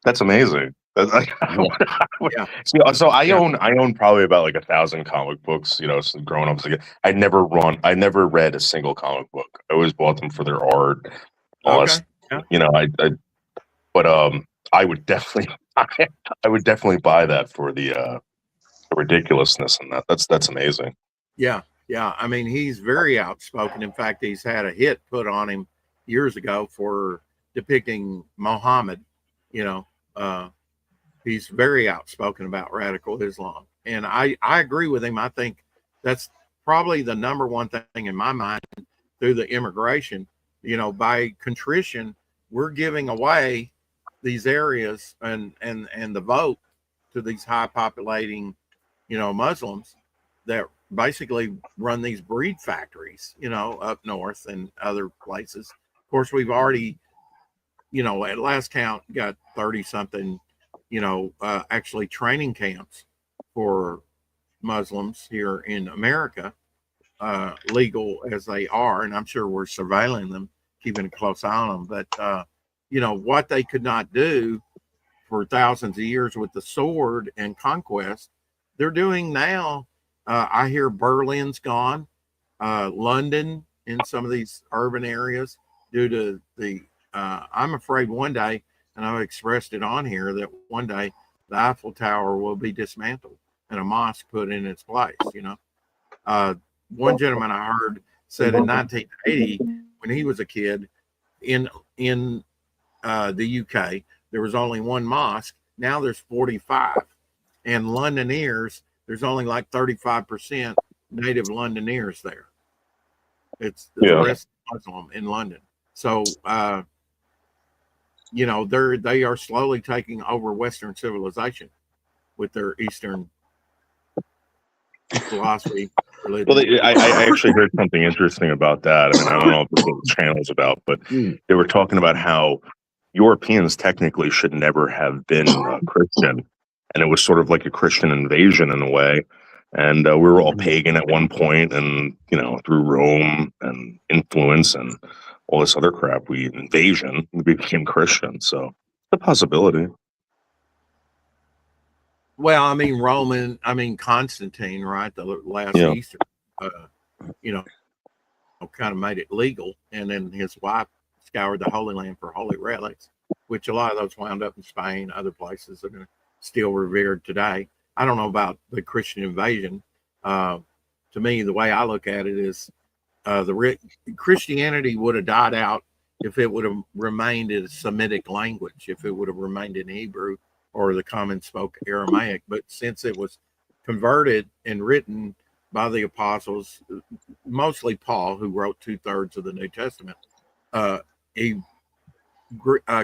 That's amazing. Yeah. So I own probably about like 1,000 comic books. Since growing up as a kid. I never read a single comic book. I always bought them for their art. Okay. Yeah. But I would definitely buy that for the ridiculousness and that. That's amazing. Yeah. I mean, he's very outspoken. In fact, he's had a hit put on him years ago for depicting Muhammad. He's very outspoken about radical Islam, and I agree with him. I think that's probably the number one thing in my mind through the immigration. By contrition, we're giving away these areas and the vote to these high populating, Muslims that basically run these breed factories, up north and other places. Of course, we've already, at last count, got 30 something, actually training camps for Muslims here in America, legal as they are. And I'm sure we're surveilling them, keeping a close eye on them. But, what they could not do for thousands of years with the sword and conquest, they're doing now. I hear Berlin's gone, London in some of these urban areas due to the, I'm afraid one day, and I've expressed it on here, that one day the Eiffel Tower will be dismantled and a mosque put in its place. One gentleman I heard said in 1980, when he was a kid in the UK, there was only one mosque. Now there's 45. And Londoners, there's only like 35% native Londoners there. It's the rest Muslim in London. So, they are slowly taking over Western civilization with their Eastern philosophy, religion. Well, I actually heard something interesting about that. I mean, I don't know what the channel's about, but they were talking about how Europeans technically should never have been Christian, and it was sort of like a Christian invasion in a way. And we were all pagan at one point, and through Rome and influence and all this other crap, we became Christian. So it's a possibility. Well, I mean, Constantine, right? The last Easter, kind of made it legal. And then his wife scoured the Holy Land for holy relics, which a lot of those wound up in Spain, other places that are still revered today. I don't know about the Christian invasion. To me, the way I look at it is Christianity would have died out if it would have remained in a Semitic language, if it would have remained in Hebrew or the common spoke Aramaic. But since it was converted and written by the apostles, mostly Paul, who wrote 2/3 of the New Testament,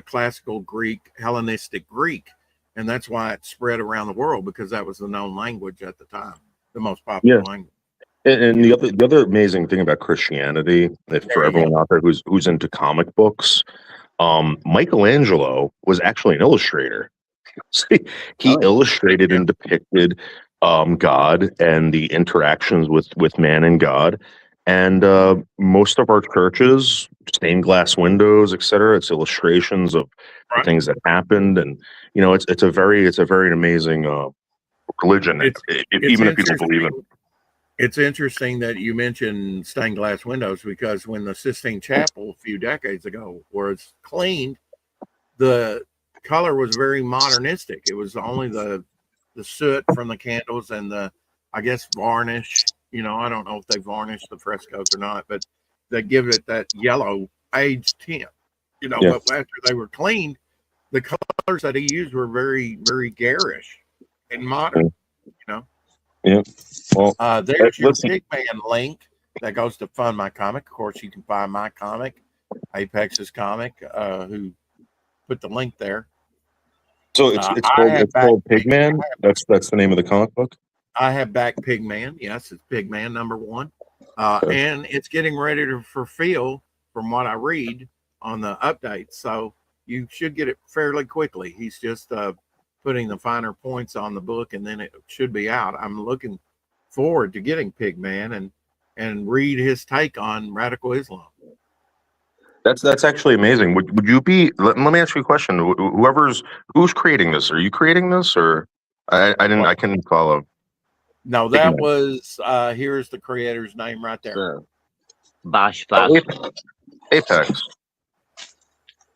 classical Greek, Hellenistic Greek. And that's why it spread around the world, because that was the known language at the time, the most popular language. And the other amazing thing about Christianity, for everyone out there who's into comic books, Michelangelo was actually an illustrator. He illustrated and depicted God and the interactions with man and God. And most of our churches, stained glass windows, etc. It's illustrations of the Right. things that happened, and it's a very amazing religion. It's Even if you don't believe in. interesting. It's interesting that you mentioned stained glass windows, because when the Sistine Chapel a few decades ago was cleaned, the color was very modernistic. It was only the soot from the candles and the, I guess, varnish. I don't know if they varnished the frescoes or not, but they give it that yellow aged tint. Yeah. But after they were cleaned, the colors that he used were very, very garish and modern. Yeah. Well, There's your listen. Pigman link that goes to Fund My Comic. Of course, you can find my comic, Apex's comic, who put the link there. So it's called Pigman. That's the name of the comic book. I have back Pigman. Yes, it's Pigman #1, Okay. and it's getting ready to fulfill, from what I read on the updates. So you should get it fairly quickly. He's just putting the finer points on the book, and then it should be out. I'm looking forward to getting Pigman and read his take on radical Islam. That's actually amazing. Would you be? Let me ask you a question. Who's creating this? Are you creating this, or I couldn't follow. No, that was here's the creator's name right there. So, Bosch.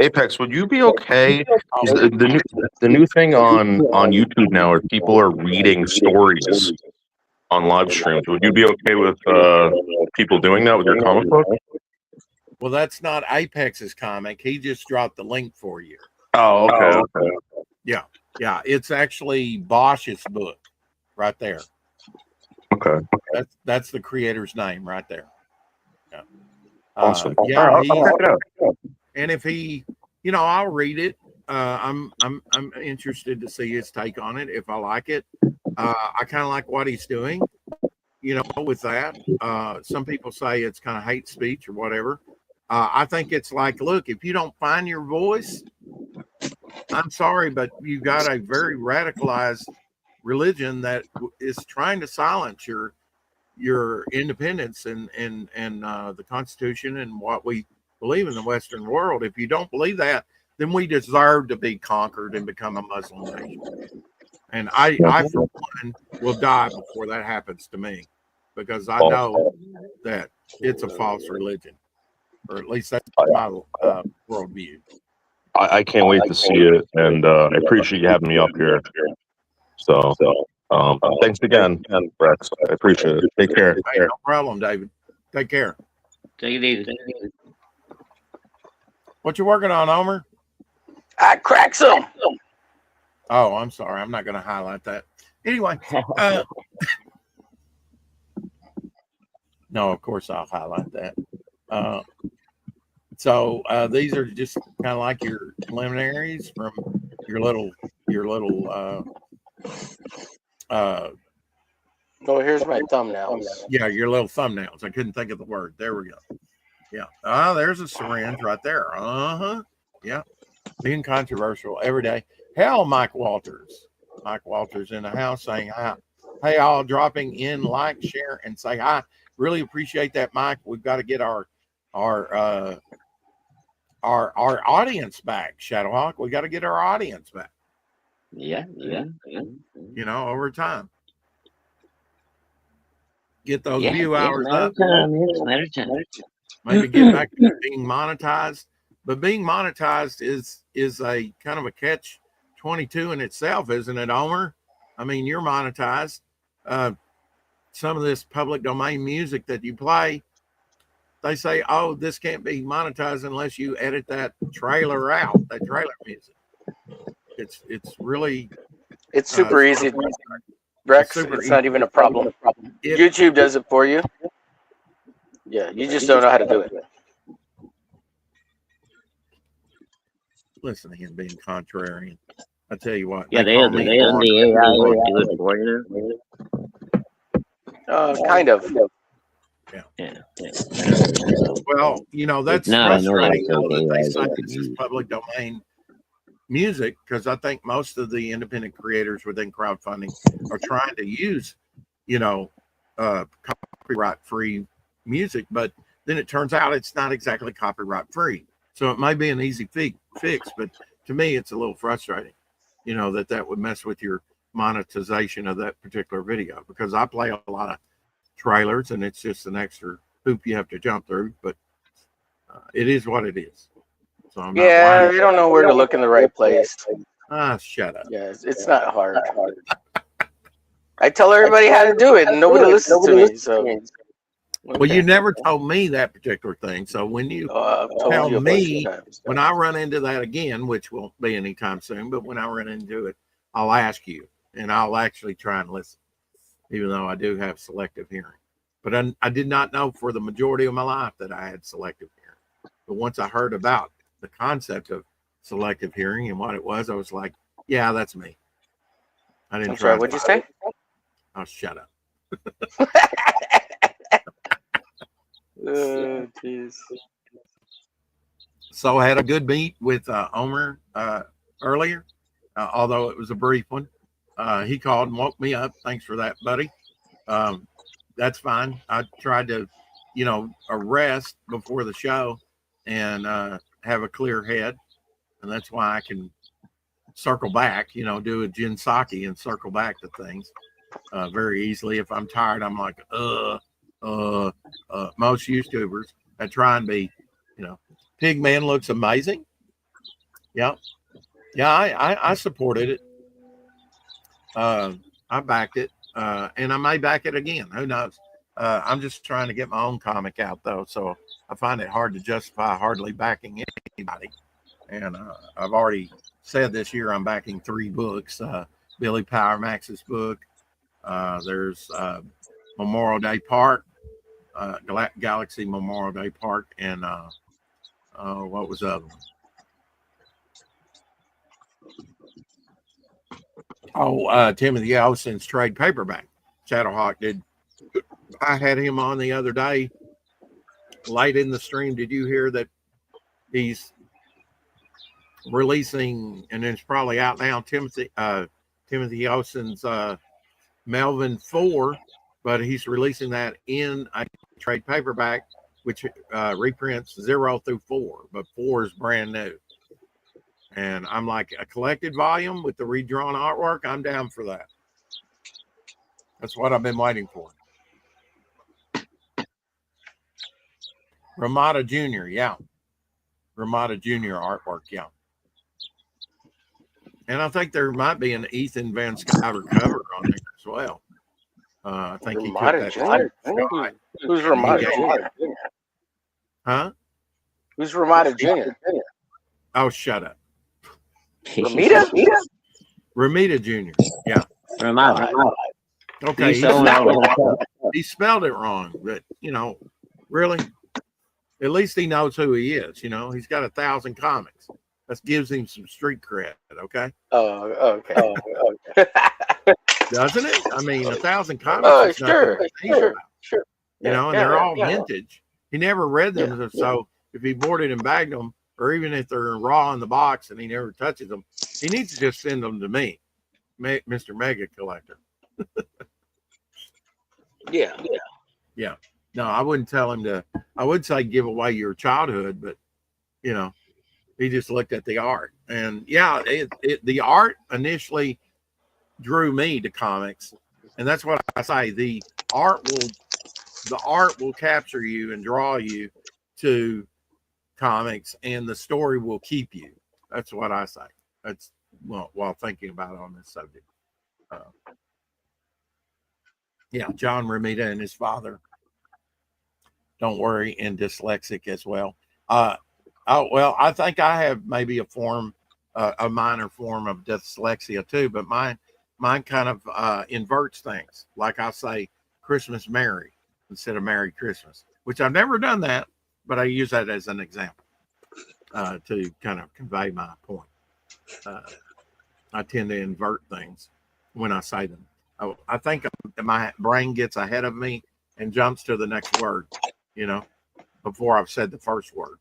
Apex, would you be okay? The new thing on YouTube now is people are reading stories on live streams. Would you be okay with people doing that with your comic book? Well, that's not Apex's comic. He just dropped the link for you. Oh, okay. Yeah, it's actually Bosch's book right there. Okay. That's the creator's name right there. Yeah. Awesome. Yeah, I'll check it out. and if he, I'll read it. I'm interested to see his take on it. If I like it, I kind of like what he's doing. With that, some people say it's kind of hate speech or whatever. I think it's like, look, if you don't find your voice, I'm sorry, but you got a very radicalized religion that is trying to silence your independence and the Constitution and what we believe in the Western world. If you don't believe that, then we deserve to be conquered and become a Muslim nation. And I for one, will die before that happens to me, because I know that it's a false religion, or at least that's my worldview. I can't wait to see it, and I appreciate you having me up here. So, thanks again, Rex. I appreciate it. Take care. Hey, no problem, David. Take care. Take it easy. What you working on, Homer? I crack some. Oh, I'm sorry. I'm not going to highlight that. Anyway. No, of course I'll highlight that. So these are just kind of like your preliminaries from your little Oh, here's my thumbnails. yeah, your little thumbnails. I couldn't think of the word. There we go. Yeah. There's a syringe right there. Yeah. Being controversial every day. Hell, Mike Walters. Mike Walters in the house saying hi. Hey, all, dropping in, like, share, and say hi. Really appreciate that, Mike. We've got to get our audience back, Shadowhawk. We got to get our audience back. Yeah. Over time. Get those view hours up. Matter time. Maybe get back to being monetized. But being monetized is a kind of a catch-22 in itself, isn't it, Homer? I mean, you're monetized. Some of this public domain music that you play, they say, oh, this can't be monetized unless you edit that trailer out, that trailer music. It's really... It's super easy, Rex. It's not even a problem. YouTube does it for you. Yeah, you just don't know how to do it. Listen to him being contrarian. I tell you what. Yeah, the AI will do it for you. Kind of. Yeah. Well, that's frustrating that they say this is public domain music, because I think most of the independent creators within crowdfunding are trying to use, copyright-free music, but then it turns out it's not exactly copyright free. So it may be an easy fix, but to me, it's a little frustrating, that would mess with your monetization of that particular video, because I play a lot of trailers and it's just an extra hoop you have to jump through, but it is what it is. So I'm not they don't know where to look in the right place. Shut up. Yeah, it's not hard. I tell everybody how to do it, and nobody listens to me. So, well, you never told me that particular thing. So when you tell me, when I run into that again, which won't be anytime soon, but when I run into it, I'll ask you, and I'll actually try and listen, even though I do have selective hearing. But I did not know for the majority of my life that I had selective hearing. But once I heard about the concept of selective hearing and what it was, I was like, yeah, that's me. I didn't try. What'd you say? Oh, shut up. Jeez. So I had a good meet with Omer earlier, although it was a brief one. He called and woke me up. Thanks for that, buddy. That's fine. I tried to, rest before the show and have a clear head. And that's why I can circle back, do a gin sake and circle back to things very easily. If I'm tired, I'm like, most YouTubers that try and be, Pigman looks amazing. Yeah. Yeah, I supported it. I backed it. And I may back it again. Who knows? I'm just trying to get my own comic out, though. So I find it hard to justify hardly backing anybody. And I've already said this year I'm backing 3 books. Billy Power Max's book. There's Memorial Day Park, Galaxy Memorial Day Park, and what was the other one? Timothy Olsen's trade paperback. Shadowhawk did. I had him on the other day, late in the stream. Did you hear that he's releasing, and it's probably out now, Timothy Olsen's Melvin 4, but he's releasing that in a trade paperback, which reprints 0 through 4, but 4 is brand new. And I'm like, a collected volume with the redrawn artwork, I'm down for that. That's what I've been waiting for. Ramada Jr., yeah. Ramada Jr. artwork, yeah. And I think there might be an Ethan Van Sciver cover on there as well. I think Ramada he took that. Who's Ramada Jr.? Huh? Who's Ramada Jr.? Oh, shut up. Ramita? Ramita Jr., yeah. Ramada. Okay, he spelled it wrong, but, really, at least he knows who he is. He's got 1,000 comics. That gives him some street cred, okay? Oh, okay. Doesn't it? I mean, 1,000 comics. Oh, sure. And they're all vintage. He never read them, so if he boarded and bagged them, or even if they're raw in the box and he never touches them, he needs to just send them to me, Mr. Mega Collector. Yeah. No, I wouldn't tell him to. I would say give away your childhood, but he just looked at the art, and the art initially drew me to comics, and that's what I say. The art will capture you and draw you to comics, and the story will keep you. That's what I say. That's while thinking about it on this subject. John Romita and his father. Don't worry, and dyslexic as well. I think I have maybe a minor form of dyslexia too, but mine kind of inverts things. Like I say Christmas Merry instead of Merry Christmas, which I've never done that, but I use that as an example to kind of convey my point. I tend to invert things when I say them. I think my brain gets ahead of me and jumps to the next word, before I've said the first word.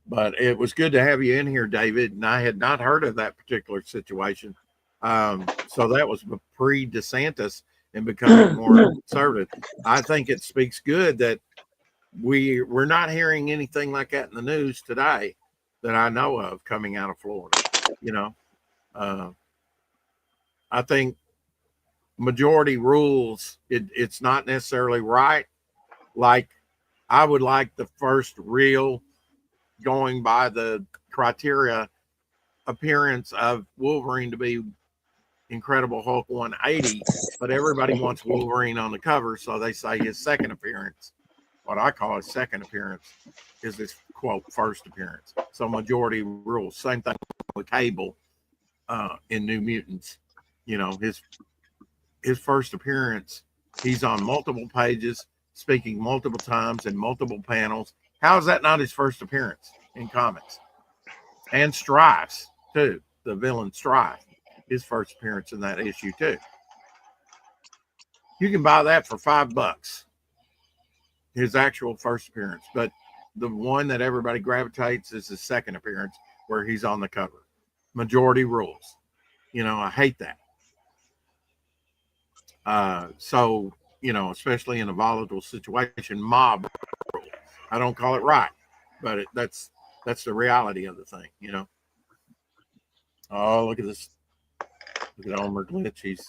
But it was good to have you in here, David. And I had not heard of that particular situation. So that was pre-DeSantis and becoming more conservative. I think it speaks good that we're not hearing anything like that in the news today that I know of coming out of Florida. You know, I think majority rules. It's not necessarily right. Like I would like the first real, going by the criteria, appearance of Wolverine to be Incredible Hulk 180, but everybody wants Wolverine on the cover, so they say his second appearance. What I call his second appearance is his quote first appearance. So majority rules. Same thing with Cable in New Mutants. You know, his first appearance, he's on multiple pages, speaking multiple times in multiple panels. How is that not his first appearance in comics? And Strife's too, the villain Strife, his first appearance in that issue too. You can buy that for $5, his actual first appearance. But the one that everybody gravitates is his second appearance, where he's on the cover. Majority rules. You know, I hate that. So, you know, especially in a volatile situation, mob rule. I don't call it right, but that's the reality of the thing, you know. Oh, look at this. Look at Elmer Glitch.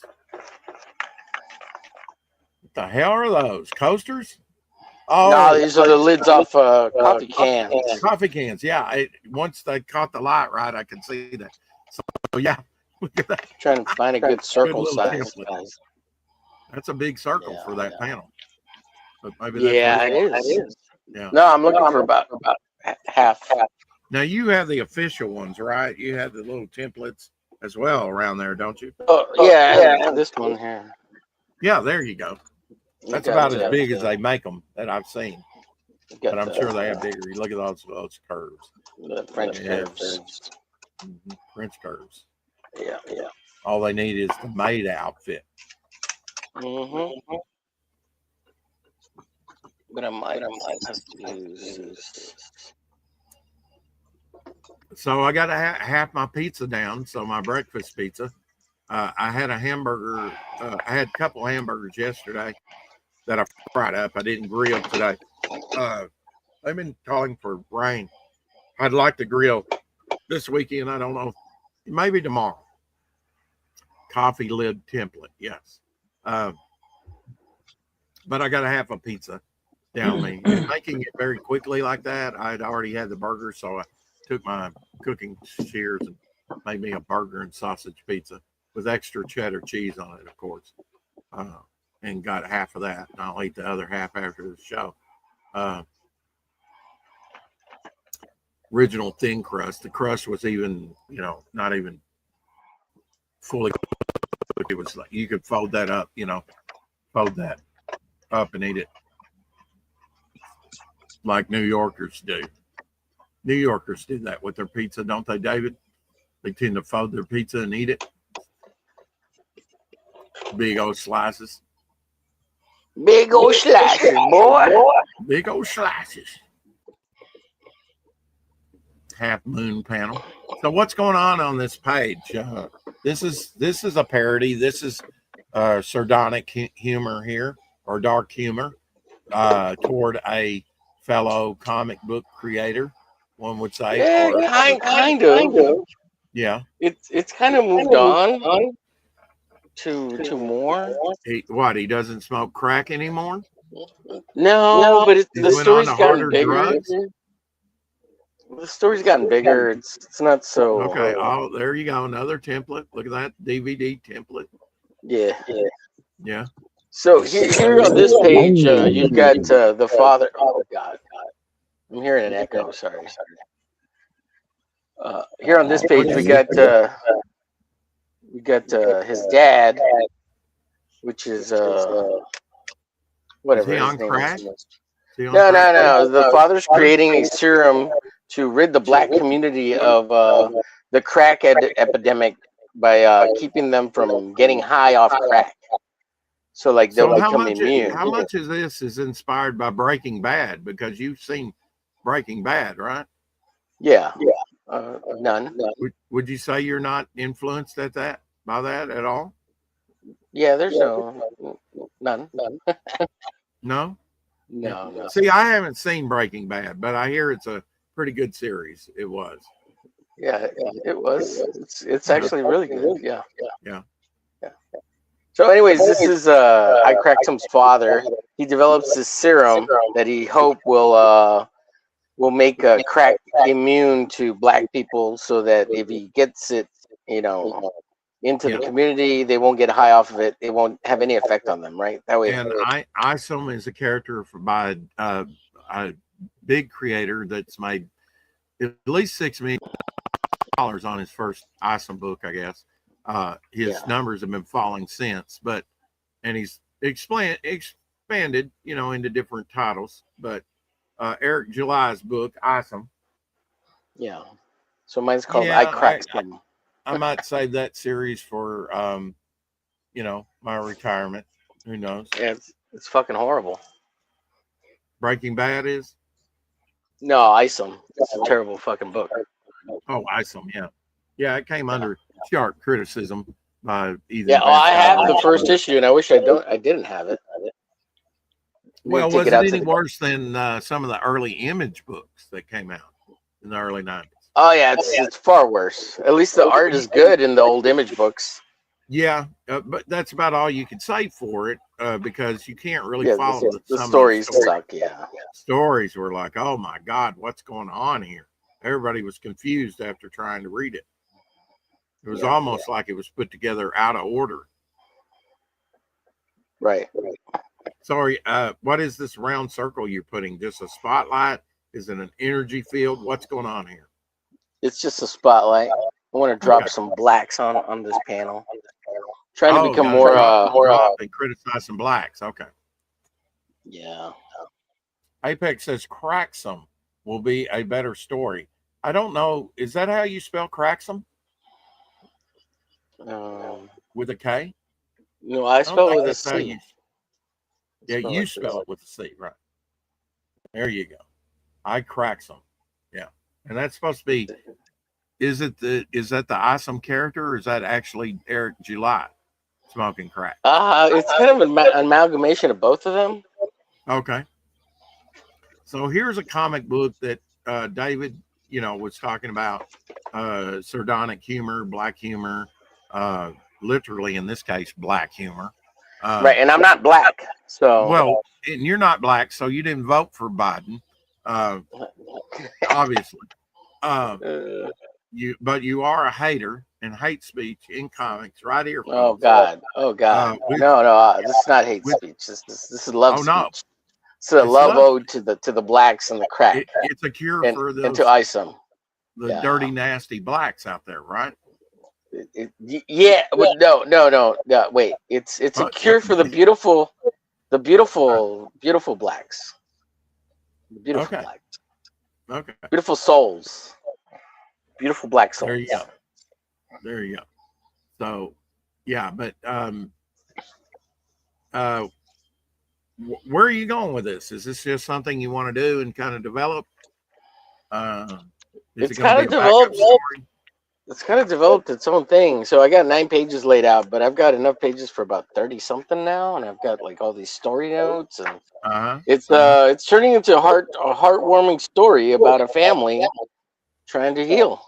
What the hell are those? Coasters? Oh, no, these are the lids off coffee cans. Coffee cans, yeah. Once they caught the light right, I could see that. So, yeah. Look at that. Trying to find a good circle Good size. That's a big circle for that panel. But maybe Yeah, that's it is. Yeah. No, I'm looking for about half. Now you have the official ones, right? You have the little templates as well around there, don't you? Oh, yeah, this one here. Yeah, there you go. That's about as big as they make them that I've seen. But I'm sure they have bigger. You look at those curves. The French curves. Mm-hmm. French curves. Yeah. All they need is the maid outfit. Mm-hmm. But I might have to use. So I got to half my pizza down. So my breakfast pizza. I had a hamburger. I had a couple hamburgers yesterday that I fried up. I didn't grill today. I've been calling for rain. I'd like to grill this weekend. I don't know. Maybe tomorrow. Coffee lid template. Yes. But I got to have a pizza down me. And making it very quickly like that, I'd already had the burger, so I took my cooking shears and made me a burger and sausage pizza with extra cheddar cheese on it, of course, and got half of that. And I'll eat the other half after the show. Original thin crust. The crust was even, not even fully. It was like you could fold that up, fold that up and eat it like New Yorkers do. New Yorkers do that with their pizza, don't they, David? They tend to fold their pizza and eat it. Big old slices. Big old slices, boy. Big old slices. Half moon panel. So what's going on this page? This is a parody. This is sardonic humor here, or dark humor, toward a fellow comic book creator, one would say. Yeah, kind of. Yeah. It's kind of moved on to more. He doesn't smoke crack anymore? No, but the story's gotten bigger. Drugs? The story's gotten bigger. It's not so. Okay. Oh, there you go. Another template. Look at that DVD template. Yeah. So here on this page, you've got the father. Oh God, I'm hearing an echo. Sorry. Here on this page, we got his dad, which is whatever. Is he on crack? No. The father's creating a serum to rid the black community of the crack epidemic by keeping them from getting high off crack. So they'll become immune. How much of this is inspired by Breaking Bad? Because you've seen Breaking Bad, right? Yeah. None. Would you say you're not influenced at that by that at all? Yeah, there's none. No. No. See, I haven't seen Breaking Bad, but I hear it's a pretty good series. It was. Yeah, it was. It's actually really good. Yeah. Yeah. So, anyways, this is I Cracksum's father. He develops this serum that he hope will make crack immune to black people, so that if he gets it, into the community, they won't get high off of it. It won't have any effect on them, right? That way. And Isom is a character by a big creator that's made at least $6 million on his first Isom book, I guess. His numbers have been falling since, and he's expanded, into different titles. But Eric July's book, Isom. Yeah. So mine's called I Cracked Some. I might save that series for my retirement. Who knows? Yeah, it's fucking horrible. Breaking Bad is? No, Isom. It's a terrible fucking book. Oh, Isom, yeah. Yeah, it came under sharp criticism by either. Yeah, I have the first issue, and I wish I didn't have it. Well, was it any worse than some of the early Image books that came out in the early 90s? Oh yeah, it's far worse. At least the art is good in the old Image books. Yeah, but that's about all you can say for it, because you can't really follow the stories. Suck. Yeah, stories were like, oh my God, what's going on here? Everybody was confused after trying to read it. It was almost like it was put together out of order. Right. Sorry, what is this round circle you're putting? Just a spotlight? Is it an energy field? What's going on here? It's just a spotlight. I want to drop some blacks on this panel. Trying to become more and criticize some blacks. Okay. Yeah. Apex says Cracksum will be a better story. I don't know. Is that how you spell Cracksum? With a K? No, I spell it with a C. You spell it with a C, right? There you go. I Cracksum. Yeah. And that's supposed to be, is that the Isom character, or is that actually Eric July smoking crack? It's kind of an amalgamation of both of them. Okay. So here's a comic book that David, was talking about, sardonic humor, black humor, literally in this case, black humor. Right, and I'm not black, so. Well, and you're not black, so you didn't vote for Biden, obviously. You are a hater, and hate speech in comics right here. Folks. Oh God. No, this is not hate speech. This is love speech. No. It's a love ode to the blacks and the crack. It's a cure for those, and to Isom. The dirty, nasty blacks out there, right? But no. Wait, it's a cure for the beautiful blacks. The beautiful blacks. Okay. Beautiful souls. Beautiful black souls. There you go. So, yeah, but where are you going with this? Is this just something you want to do and kind of develop? It's kind of developed. It's kind of developed its own thing. So I got 9 pages laid out, but I've got enough pages for about 30 something now, and I've got like all these story notes, and it's turning into a heartwarming story about a family trying to heal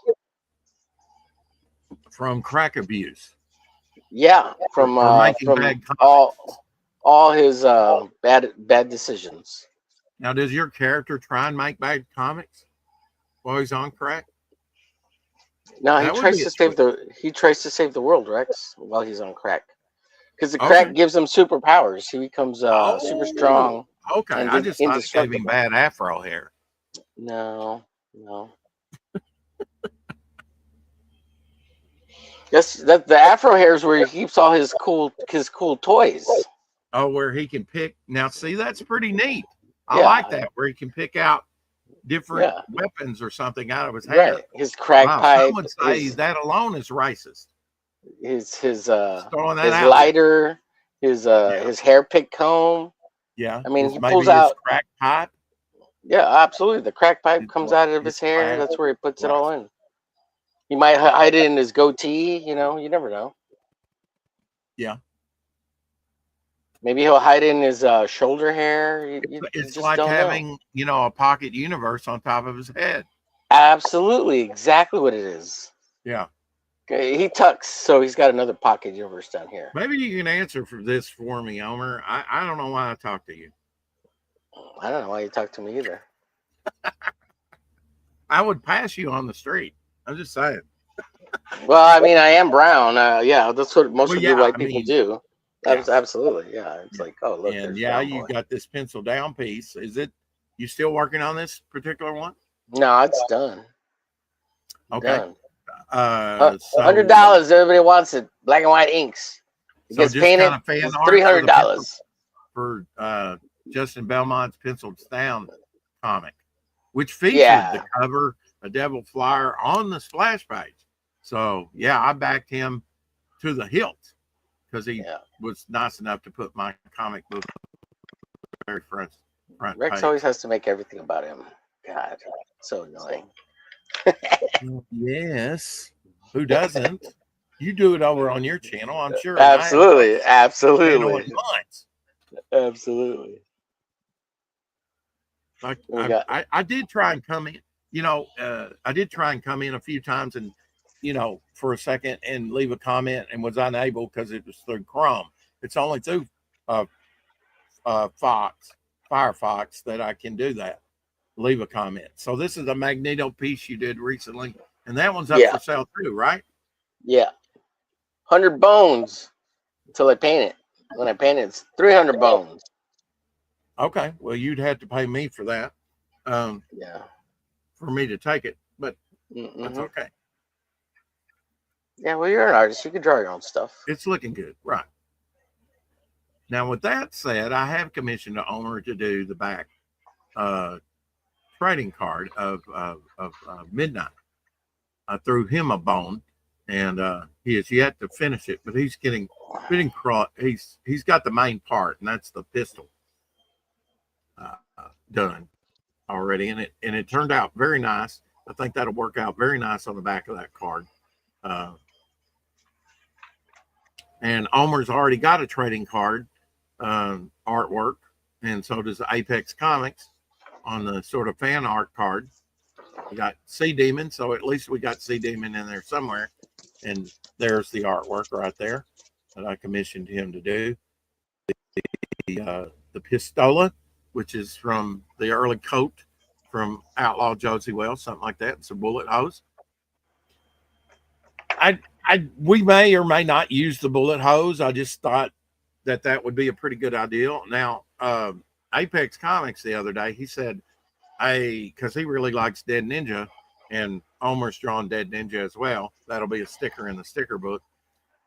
from crack abuse. Yeah, from all his bad decisions. Now, does your character try and make bad comics while he's on crack? No, he tries to save the world, Rex, while he's on crack. Because the crack gives him superpowers. He becomes super strong. Okay, I just thought it gave him bad afro hair. No. Yes, the afro hair is where he keeps all his cool toys. Oh, where he can pick. Now, see, that's pretty neat. I like that, where he can pick out different weapons or something out of his hair. Right. His crack pipe. Some would say that alone is racist. His lighter, his hair pick comb. Yeah. I mean, he pulls out crack pipe. Yeah, absolutely. The crack pipe comes out of his hair. That's where he puts it all in. He might hide it in his goatee. You never know. Yeah. Maybe he'll hide in his shoulder hair. You It's just like don't know. having, you know, a pocket universe on top of his head. Absolutely, exactly what it is. Yeah. Okay, he tucks, so he's got another pocket universe down here. Maybe you can answer for this for me, Omer. I don't know why I talk to you. I don't know why you talk to me either. I would pass you on the street. I'm just saying. Well, I mean, I am brown. Yeah, that's what most Well, of yeah, you white I people mean, do. yeah. Absolutely, yeah. It's Yeah. like, oh, look, And there's yeah, brown you boy. got this pencil down piece. Is it you still working on this particular one? No, it's done. Okay. Done. So $100. Everybody wants it. Black and white inks. It so gets just painted. kind of fan It's art for the pencil, $300. for Justin Belmont's Penciled Down comic, which featured Yeah. the cover, a devil flyer on the splash page. So yeah, I backed him to the hilt because he was nice enough to put my comic book very front Rex page. always has to make everything about him. God, so annoying. Yes, who doesn't? You do it over on your channel, I'm sure. Absolutely, absolutely, absolutely. absolutely. I did try and come in, you know, I did try and come in a few times and, you know, for a second and leave a comment and was unable because it was through Chrome. It's only through Firefox that I can do that. Leave a comment. So this is a Magneto piece you did recently, and that one's up for sale too, right? Yeah. 100 bones until I paint it. When I paint it, it's 300 bones. Okay. Well, you'd have to pay me for that. Yeah. For me to take it, but that's okay. Yeah, well, you're an artist. You can draw your own stuff. It's looking good, right? Now, with that said, I have commissioned the owner to do the back trading card of Midnight. I threw him a bone, and he has yet to finish it, but he's getting he's got the main part, and that's the pistol done already, and it turned out very nice. I think that'll work out very nice on the back of that card. And Omer's already got a trading card artwork, and so does Apex Comics on the sort of fan art card. We got Sea Demon, so at least we got Sea Demon in there somewhere. And there's the artwork right there that I commissioned him to do. The Pistola, which is from the early coat from Outlaw Josie Wells, something like that. It's a bullet hose. We may or may not use the bullet hose. I just thought that would be a pretty good idea. Now, Apex Comics the other day, he said, because he really likes Dead Ninja, and Omer's drawn Dead Ninja as well. That'll be a sticker in the sticker book.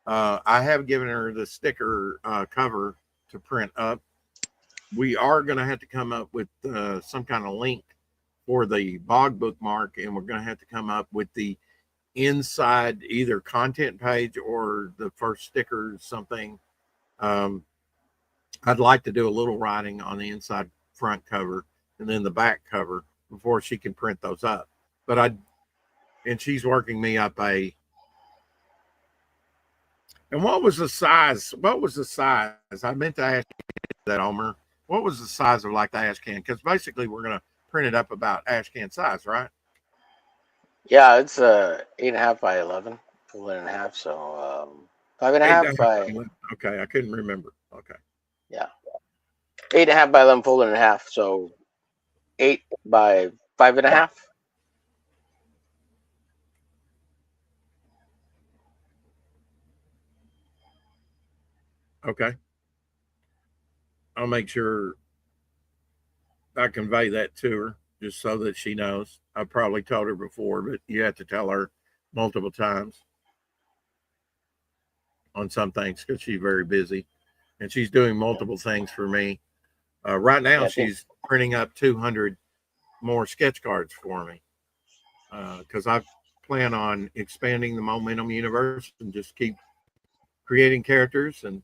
I have given her the sticker cover to print up. We are going to have to come up with some kind of link for the bog bookmark, and we're going to have to come up with the inside either content page or the first sticker, something. I'd like to do a little writing on the inside front cover and then the back cover before she can print those up. But and she's working me up and what was the size? What was the size? I meant to ask you that, Omer. What was the size of like the ash can? Because basically we're going to print it up about ash can size, right? Yeah, it's 8.5 by 11, full 1.5. So 5.5 by. Okay, I couldn't remember. Okay. Yeah, 8.5 by 11, full 1.5. So 8 by 5.5. Okay. I'll make sure I convey that to her just so that she knows. I probably told her before, but you have to tell her multiple times on some things because she's very busy and she's doing multiple things for me. Right now, she's printing up 200 more sketch cards for me because I plan on expanding the Momentum universe and just keep creating characters. And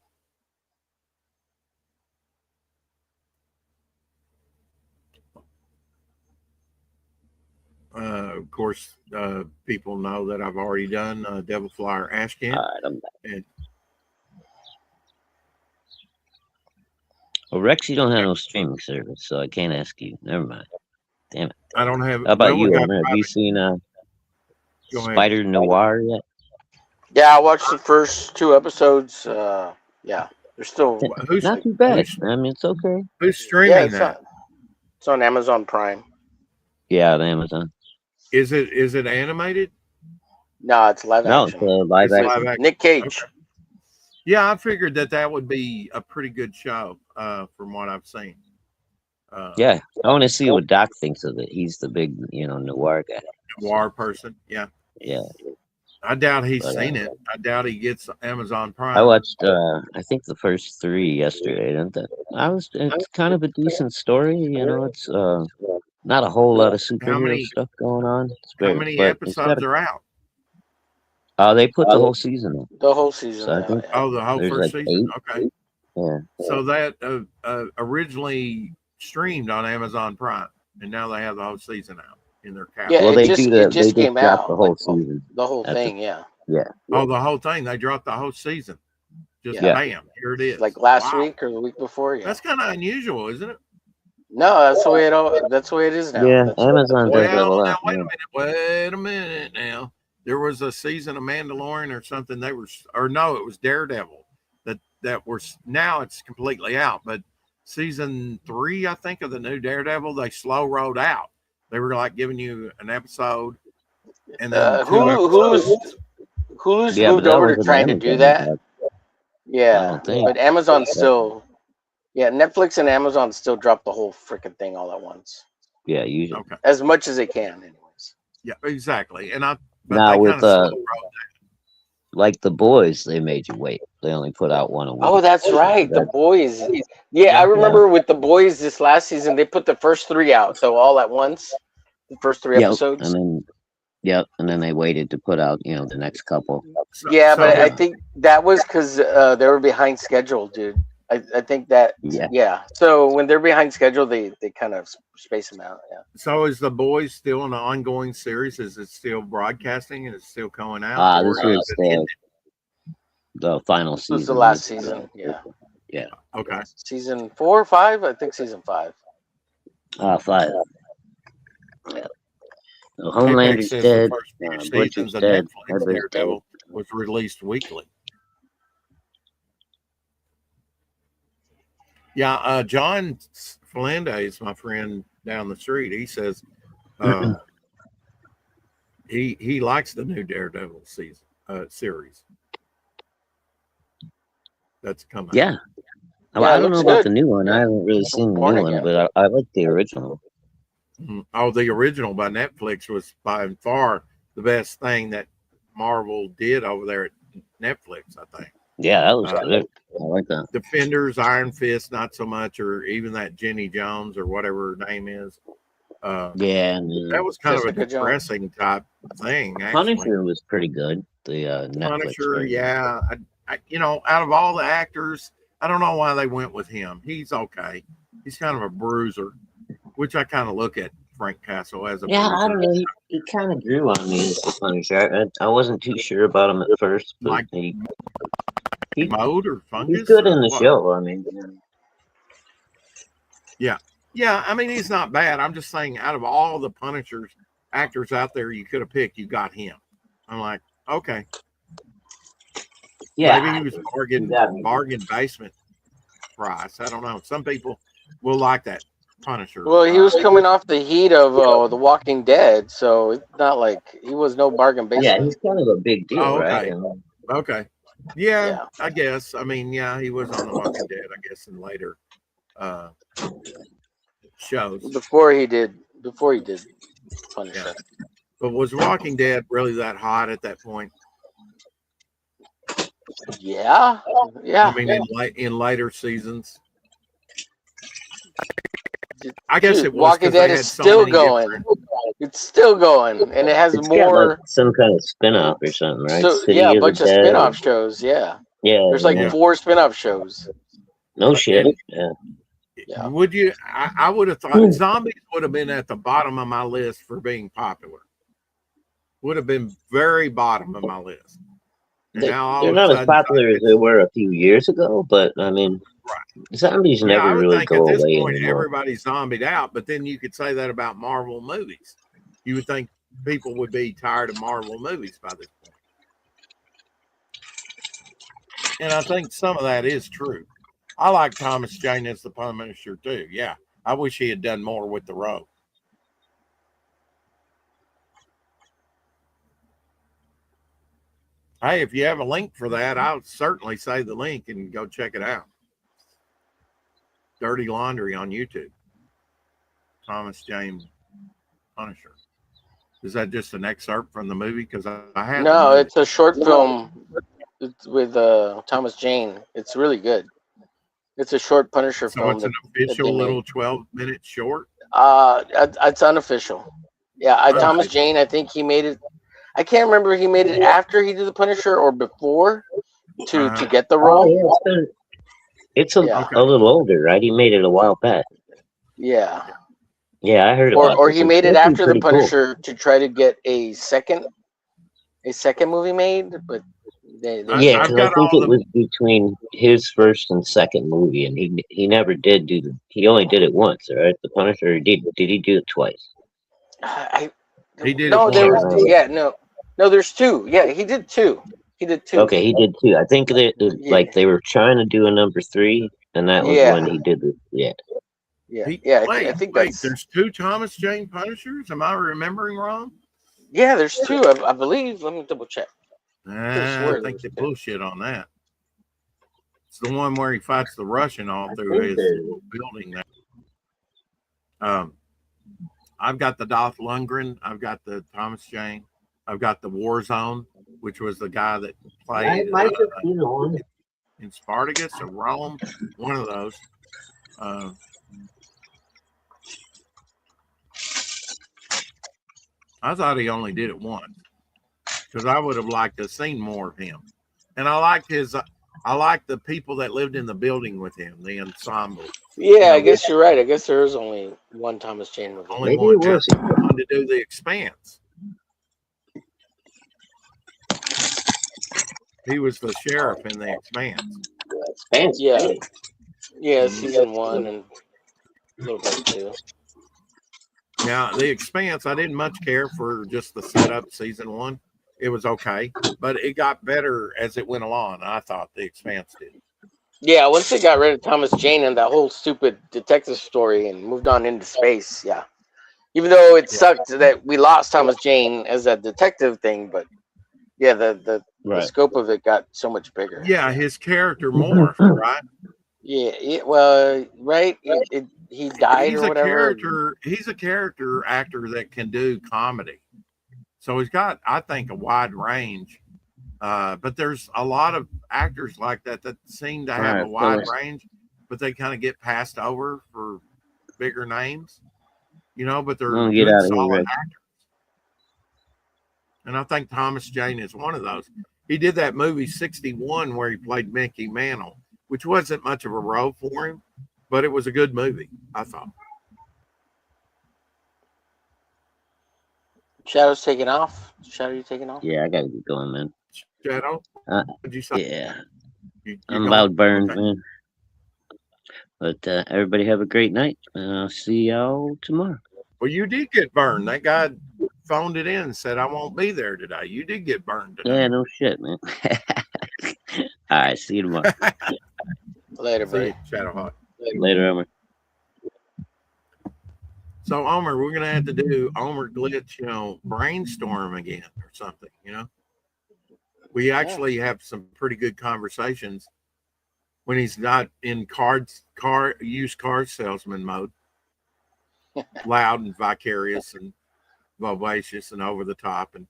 of course, people know that I've already done Devil Flyer Ashcan. All right, I'm back. And Well, Rex, you don't have no streaming service, so I can't ask you. Never mind. Damn it. I don't have. How about Well, we you, got Owner? Have you seen Go ahead. Spider Noir yet? Yeah, I watched the first 2 episodes. Yeah, they're still Who's Not too bad. who's, I mean, it's okay. who's yeah. streaming that? It's on Amazon Prime. Yeah, on Amazon. Is it animated? No, it's live No, it's action. live It's action. live action. Nick Cage. Okay. Yeah, I figured that would be a pretty good show, from what I've seen. Yeah, I want to see what Doc thinks of it. He's the big, noir guy. Noir person. Yeah. Yeah, I doubt he's But, seen it. I doubt he gets Amazon Prime. I watched. I think the first 3 yesterday. And it's kind of a decent story. It's not a whole lot of superhero many- stuff going on. How many episodes are out? They put the whole season in. The whole season. So I think- yeah. Oh, the whole There's first like season. 8. Okay. Yeah. So that originally streamed on Amazon Prime, and now they have the whole season out in their catalog. Yeah, Well, it they just- do it that. just They came just dropped out, the whole like, season. The whole That's thing, yeah. Yeah. Oh, the whole thing. They dropped the whole season. Just Yeah. bam, here it is. Like last Wow. week or the week before, yeah. That's kind of unusual, isn't it? No, that's the way it is now. Yeah, That's- Amazon does that a Well, lot. now wait yeah. a minute. Wait a minute now. There was a season of Mandalorian or something. It was Daredevil. That was now it's completely out. But season 3, I think, of the new Daredevil, they slow rolled out. They were like giving you an episode, and then 2 episodes. Hulu's Yeah, but moved that over was to an trying to do Amazon that. job. I Yeah, don't think. but Amazon still. Yeah, Netflix and Amazon still drop the whole freaking thing all at once, Yeah, usually. Okay. as much as they can, anyways. Yeah, exactly. And but Now they with, kind of slow rolled. Like The Boys, they made you wait. They only put out one a week. Oh, that's right. The Boys. Yeah, I remember with The Boys this last season, they put the first 3 out, so all at once. The first 3 Yep, episodes. and then they waited to put out, the next couple. Yeah, So- but I think that was because they were behind schedule, dude. I think that. Yeah. Yeah. So when they're behind schedule, they kind of space them out. Yeah. So is The Boys still an ongoing series? Is it still broadcasting and it's still going out? This or was is it ended? the final This season. was the last season. Yeah. Okay. Season 4 or 5? I think season 5. 5. Yeah. So Homelander's Apex says dead. the first few Butcher's seasons of dead. Netflix Everybody's Daredevil was released weekly. Yeah, John Fernandez, my friend down the street, he says he likes the new Daredevil series that's coming. Yeah. Yeah, I it don't know looks about good. the new one. I haven't really seen the Born new one, Again. but I like the original. Oh, the original by Netflix was by far the best thing that Marvel did over there at Netflix, I think. Yeah, that was Uh, good. I like that. Defenders, Iron Fist, not so much, or even that Jenny Jones or whatever her name is. Yeah, and That was kind of Jessica a depressing type thing. Actually. Punisher was pretty good. The Netflix Punisher, version. yeah. I, out of all the actors, I don't know why they went with him. He's okay. He's kind of a bruiser, which I kind of look at Frank Castle as a Yeah, I bruiser. don't know. He kind of grew on me as the Punisher. I wasn't too sure about him at first, but Like he, Mode or fungus? he's good or in the what? show. I mean, Yeah, I mean, he's not bad. I'm just saying, out of all the Punishers actors out there you could have picked, you got him. I'm like, okay. yeah, Maybe he was bargain basement price. I don't know. Some people will like that Punisher. Well, he was coming off the heat of The Walking Dead, so it's not like he was no bargain basement. yeah, he's kind of a big deal, Oh, right? okay. And, Okay. Yeah, Yeah. I guess. I mean, yeah, he was on The Walking Dead, I guess, in later shows. Before he did Punisher. Yeah. But was Walking Dead really that hot at that point? Yeah. Yeah. I mean, in later seasons. I guess Dude, it was Walking 'cause they Dead had is so still many going. different- It's still going, and it has it's got more. like some kind of spin-off or something, right? So City yeah, a the bunch of Dead. spin-off shows. Yeah, Yeah, there's like Yeah. 4 spin-off shows. no shit. Yeah. Yeah. Would you? I would have thought zombies would have been at the bottom of my list for being popular. Would have been very bottom of my list. And now all They're of a not as sudden, popular as they were a few years ago, but I mean, Zombies Yeah, I never would really think at go this away point anymore. everybody's zombied out, but then you could say that about Marvel movies. You would think people would be tired of Marvel movies by this point. And I think some of that is true. I like Thomas Jane as the Punisher too. Yeah. I wish he had done more with the role. Hey, if you have a link for that, I'll certainly say the link and go check it out. Dirty Laundry on YouTube. Thomas Jane Punisher. Is that just an excerpt from the movie? Because I had the No, movie. it's a short film. It's with Thomas Jane. It's really good. It's a short Punisher So film it's an that they official made. little 12-minute short. It's unofficial. Yeah, Thomas Okay. Jane. I think he made it. I can't remember if he made it after he did the Punisher or before to get the Oh role. yeah, it's a Yeah. little older, right? He made it a while back. Yeah. Yeah, I heard about Or this. he It's made it supposed to be after the pretty cool. Punisher to try to get a second movie made, but they Yeah, I've because I got think all it the was between his first and second movie, and he never did do he only did it once, right? The Punisher, or did he do it twice? He did no, it there once. was no, there's two. Yeah, he did two. Okay, he did too. I think Yeah, like they were trying to do a number 3, and that was when yeah, he did it. Yeah. yeah. I think Wait, that's there's two Thomas Jane Punishers? Am I remembering wrong? yeah. There's two, I believe. Let me double check. I I swear there think was they two. bullshit on that. It's the one where he fights the Russian all through think his there's- building there. I've got the Dolph Lundgren. I've got the Thomas Jane. I've got the Warzone, which was the guy that played in Spartacus or Rome, one of those. I thought he only did it once because I would have liked to have seen more of him. And I liked the people that lived in the building with him, the ensemble. Yeah, I guess you're right. I guess there is only one Thomas Jane movie. Only Maybe one. it was. Yeah, he wanted to do The Expanse. He was the sheriff in The Expanse. Yeah, yeah. Season 1 and a little bit 2. Now, The Expanse, I didn't much care for just the setup season 1. It was okay, but it got better as it went along. I thought The Expanse did. Yeah, once they got rid of Thomas Jane and that whole stupid detective story and moved on into space, yeah. Even though it sucked that we lost Thomas Jane as a detective thing, but yeah, the scope of it got so much bigger. Yeah, his character morphed, right? Yeah, well, right? He died or whatever. He's a character actor that can do comedy. So he's got, I think, a wide range. But there's a lot of actors like that seem to have a wide range, but they kind of get passed over for bigger names, but they're good, solid actors. And I think Thomas Jane is one of those. He did that movie 61 where he played Mickey Mantle, which wasn't much of a role for him, but it was a good movie, I thought. Shadow's taking off. Shadow, you taking off? Yeah, I gotta get going, man. Shadow? What'd you say? Yeah. You I'm going? about burned, Okay. man. But everybody have a great night. I'll see y'all tomorrow. Well, you did get burned. That guy phoned it in and said, I won't be there today. You did get burned today. Yeah, no shit, man. All right, see you tomorrow. Later, buddy. Shadow Hawk. Later, Elmer. So, Omer, we're going to have to do Omer Glitch, brainstorm again or something, We actually have some pretty good conversations when he's not in used car salesman mode. Loud and vicarious and vivacious and over the top and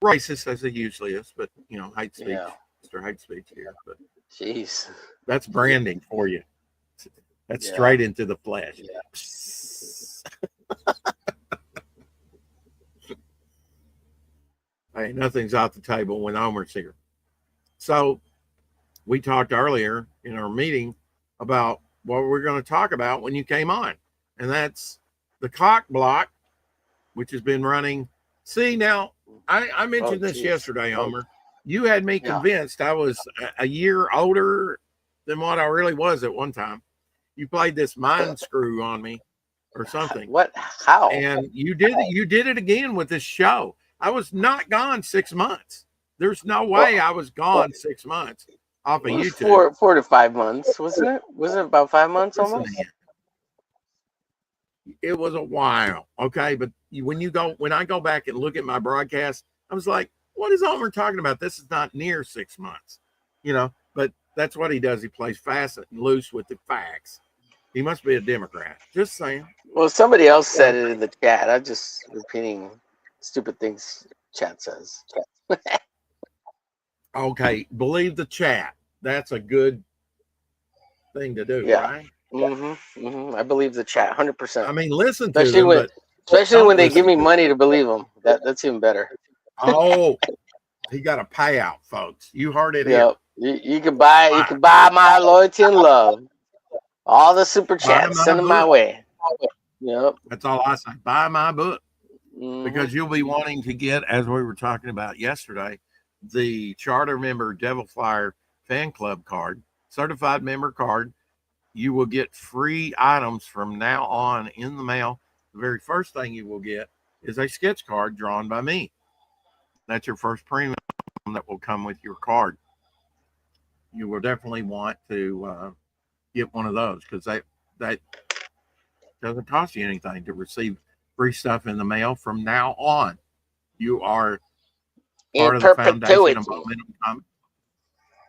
racist as he usually is, but, hate speech. Yeah. Mr. Hate Speech here. But jeez. That's branding for you. That's straight into the flesh. Yeah. Hey, nothing's off the table when Omer's here. So we talked earlier in our meeting about what we're going to talk about when you came on. And that's the cock block, which has been running. See, now, I mentioned this yesterday, Omer. You had me convinced I was a year older than what I really was at one time. You played this mind screw on me or something. What? How? And you did it again with this show. I was not gone 6 months. There's no way I was gone 6 months off of It was YouTube. 4 to 5 months, wasn't it? Wasn't it about 5 months Listen almost? to him. It was a while, okay. But when I go back and look at my broadcast, I was like, "What is Homer talking about? This is not near 6 months," you know. But that's what he does. He plays fast and loose with the facts. He must be a Democrat. Just saying. Well, somebody else said it in the chat. I'm just repeating stupid things chat says. Okay, believe the chat. That's a good thing to do, Yeah. right? I believe the chat 100%. I mean, listen to Especially them, when, but especially don't when they listen give me to money to believe them. That's even better. Oh, he got a payout, folks. You heard it here. Yep. You can buy my loyalty and love. All the super chats, my send them my book. way. Yep. That's all I say. Buy my book. Mhm. Because you'll be wanting to get, as we were talking about yesterday, the charter member Devil Flyer fan club card, certified member card. You will get free items from now on in the mail. The very first thing you will get is a sketch card drawn by me. That's your first premium that will come with your card. You will definitely want to get one of those because that doesn't cost you anything to receive free stuff in the mail from now on. You are part In of the foundation of perpetuity. Momentum Comics.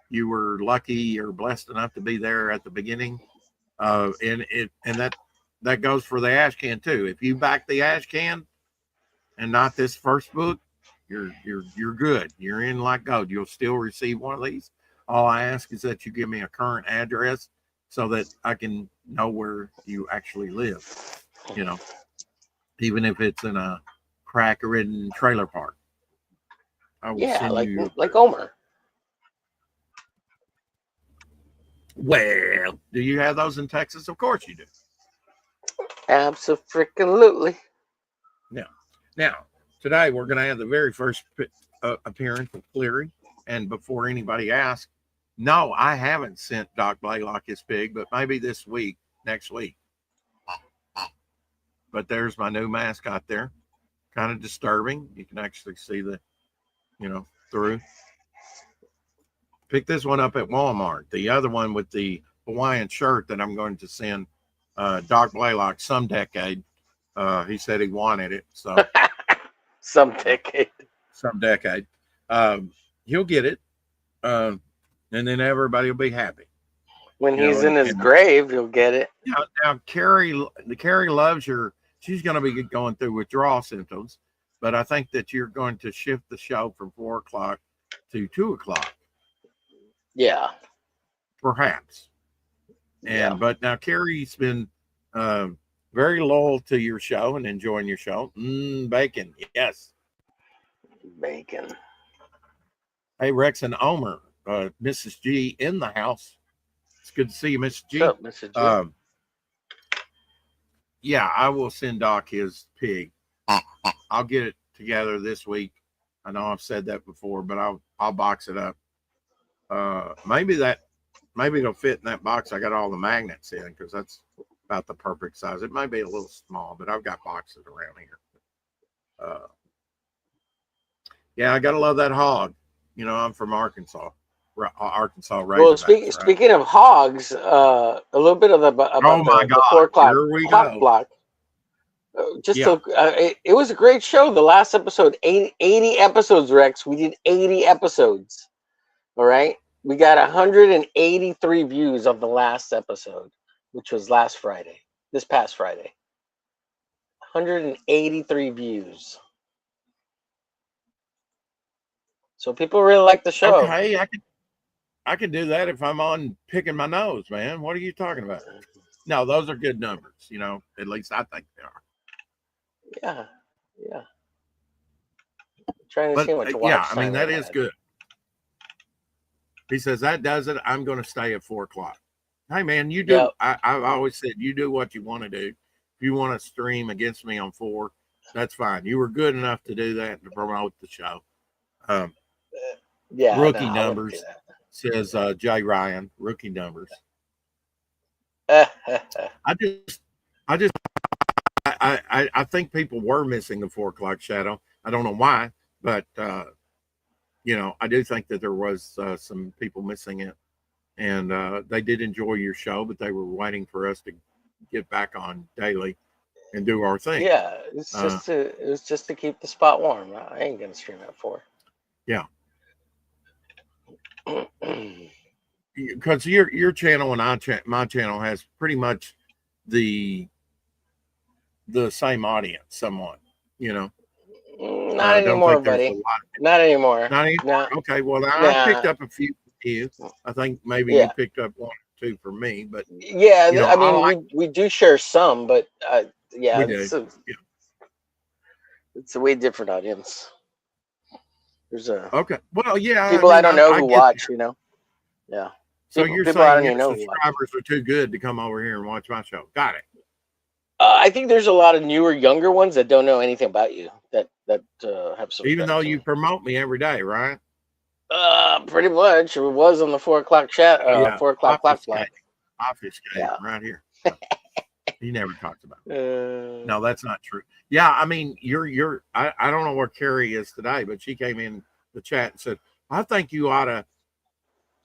You were lucky or blessed enough to be there at the beginning, and that goes for the ash can too. If you back the ash can and not this first book, you're good. You're in like gold. You'll still receive one of these. All I ask is that you give me a current address so that I can know where you actually live. You know, even if it's in a crack-ridden trailer park. I will Yeah, send you like Homer. Well, do you have those in Texas? Of course you do. Absolutely. Now, today we're going to have the very first appearance of Cleary. And before anybody asks, no, I haven't sent Doc Blaylock his pig, but maybe this week, next week. But there's my new mascot there. Kind of disturbing. You can actually see through. Pick this one up at Walmart. The other one with the Hawaiian shirt that I'm going to send Doc Blaylock some decade. He said he wanted it. So some decade. He'll get it. And then everybody will be happy. When he's in his grave, he'll get it. Now Carrie loves she's going to be going through withdrawal symptoms, but I think that you're going to shift the show from 4 o'clock to 2 o'clock. Yeah. Perhaps. But now Carrie's been very loyal to your show and enjoying your show. Bacon. Yes. Bacon. Hey, Rex and Omer, Mrs. G in the house. It's good to see you, Mrs. G. What's up, Mrs. G? Yeah, I will send Doc his pig. I'll get it together this week. I know I've said that before, but I'll box it up. Maybe it'll fit in that box. I got all the magnets in because that's about the perfect size. It might be a little small, but I've got boxes around here. Yeah, I gotta love that hog. You know, I'm from Arkansas. Arkansas Razorbacks. Well, speaking of hogs, a little bit of about the 4 o'clock clock block. It was a great show. The last episode, 80 episodes, Rex. We did 80 episodes. All right. We got 183 views of the last episode, which was this past Friday. 183 views. So people really like the show. Okay, I can do that if I'm on picking my nose, man. What are you talking about? No, those are good numbers. You know, at least I think they are. Yeah. Trying to see what to watch. Yeah, I mean that is good. He says that does it. I'm going to stay at 4 o'clock. Hey man, you do. Yep. I've always said you do what you want to do. If you want to stream against me on 4, that's fine. You were good enough to do that to promote the show. Rookie numbers. says Jay Ryan, rookie numbers. I I think people were missing the 4 o'clock shadow. I don't know why, but I do think that there was some people missing it, and they did enjoy your show, but they were waiting for us to get back on daily and do our thing. Yeah, it was just to keep the spot warm. I ain't gonna stream at 4. Yeah, because your channel and my channel has pretty much the same audience, somewhat. Not I don't anymore, think there's a buddy. lot. Not anymore. Not anymore. No. Okay, well, I Nah. picked up a few from you. I think maybe Yeah. you picked up 1 or 2 from me, but Yeah, I mean, like, we do share some, but yeah, we do. It's a way different audience. There's Okay. Well, yeah. people I don't know who watch, that. Yeah. So People you're I saying don't your even know who subscribers are too good to come over here and watch my show. Got it. I think there's a lot of newer, younger ones that don't know anything about you that have subscribed. Even though to you me. promote me every day, right? Pretty much. It was on the 4 o'clock chat. 4 o'clock clock flag. Obfuscate right here. He never talks about it. No, that's not true. Yeah, I mean, I don't know where Carrie is today, but she came in the chat and said, I think you ought to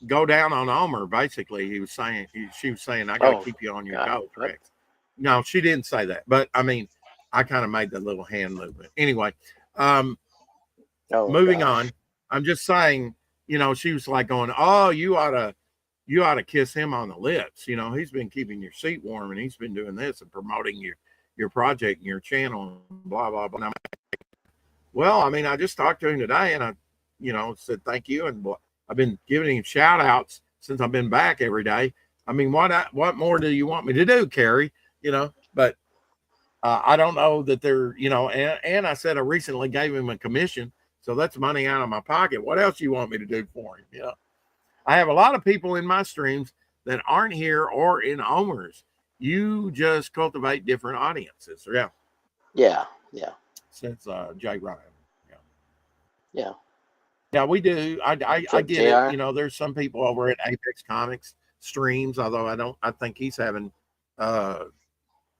go down on Omer. Basically, she was saying, I got to keep you on your toes, Rex. No, she didn't say that, but I mean, I kind of made the little hand movement. Anyway, moving on. I'm just saying, she was like going, oh, you ought to kiss him on the lips. He's been keeping your seat warm, and he's been doing this and promoting your project and your channel, and blah, blah, blah. Well, I mean, I just talked to him today, and I, said thank you, and I've been giving him shout outs since I've been back every day. I mean, what more do you want me to do, Carrie? But I don't know that they're, and I said I recently gave him a commission, so that's money out of my pocket. What else you want me to do for him? I have a lot of people in my streams that aren't here or in Omer's. You just cultivate different audiences. Yeah. Since Jay Ryan. Yeah, we do. I get JR? it. There's some people over at Apex Comics streams, although I think he's having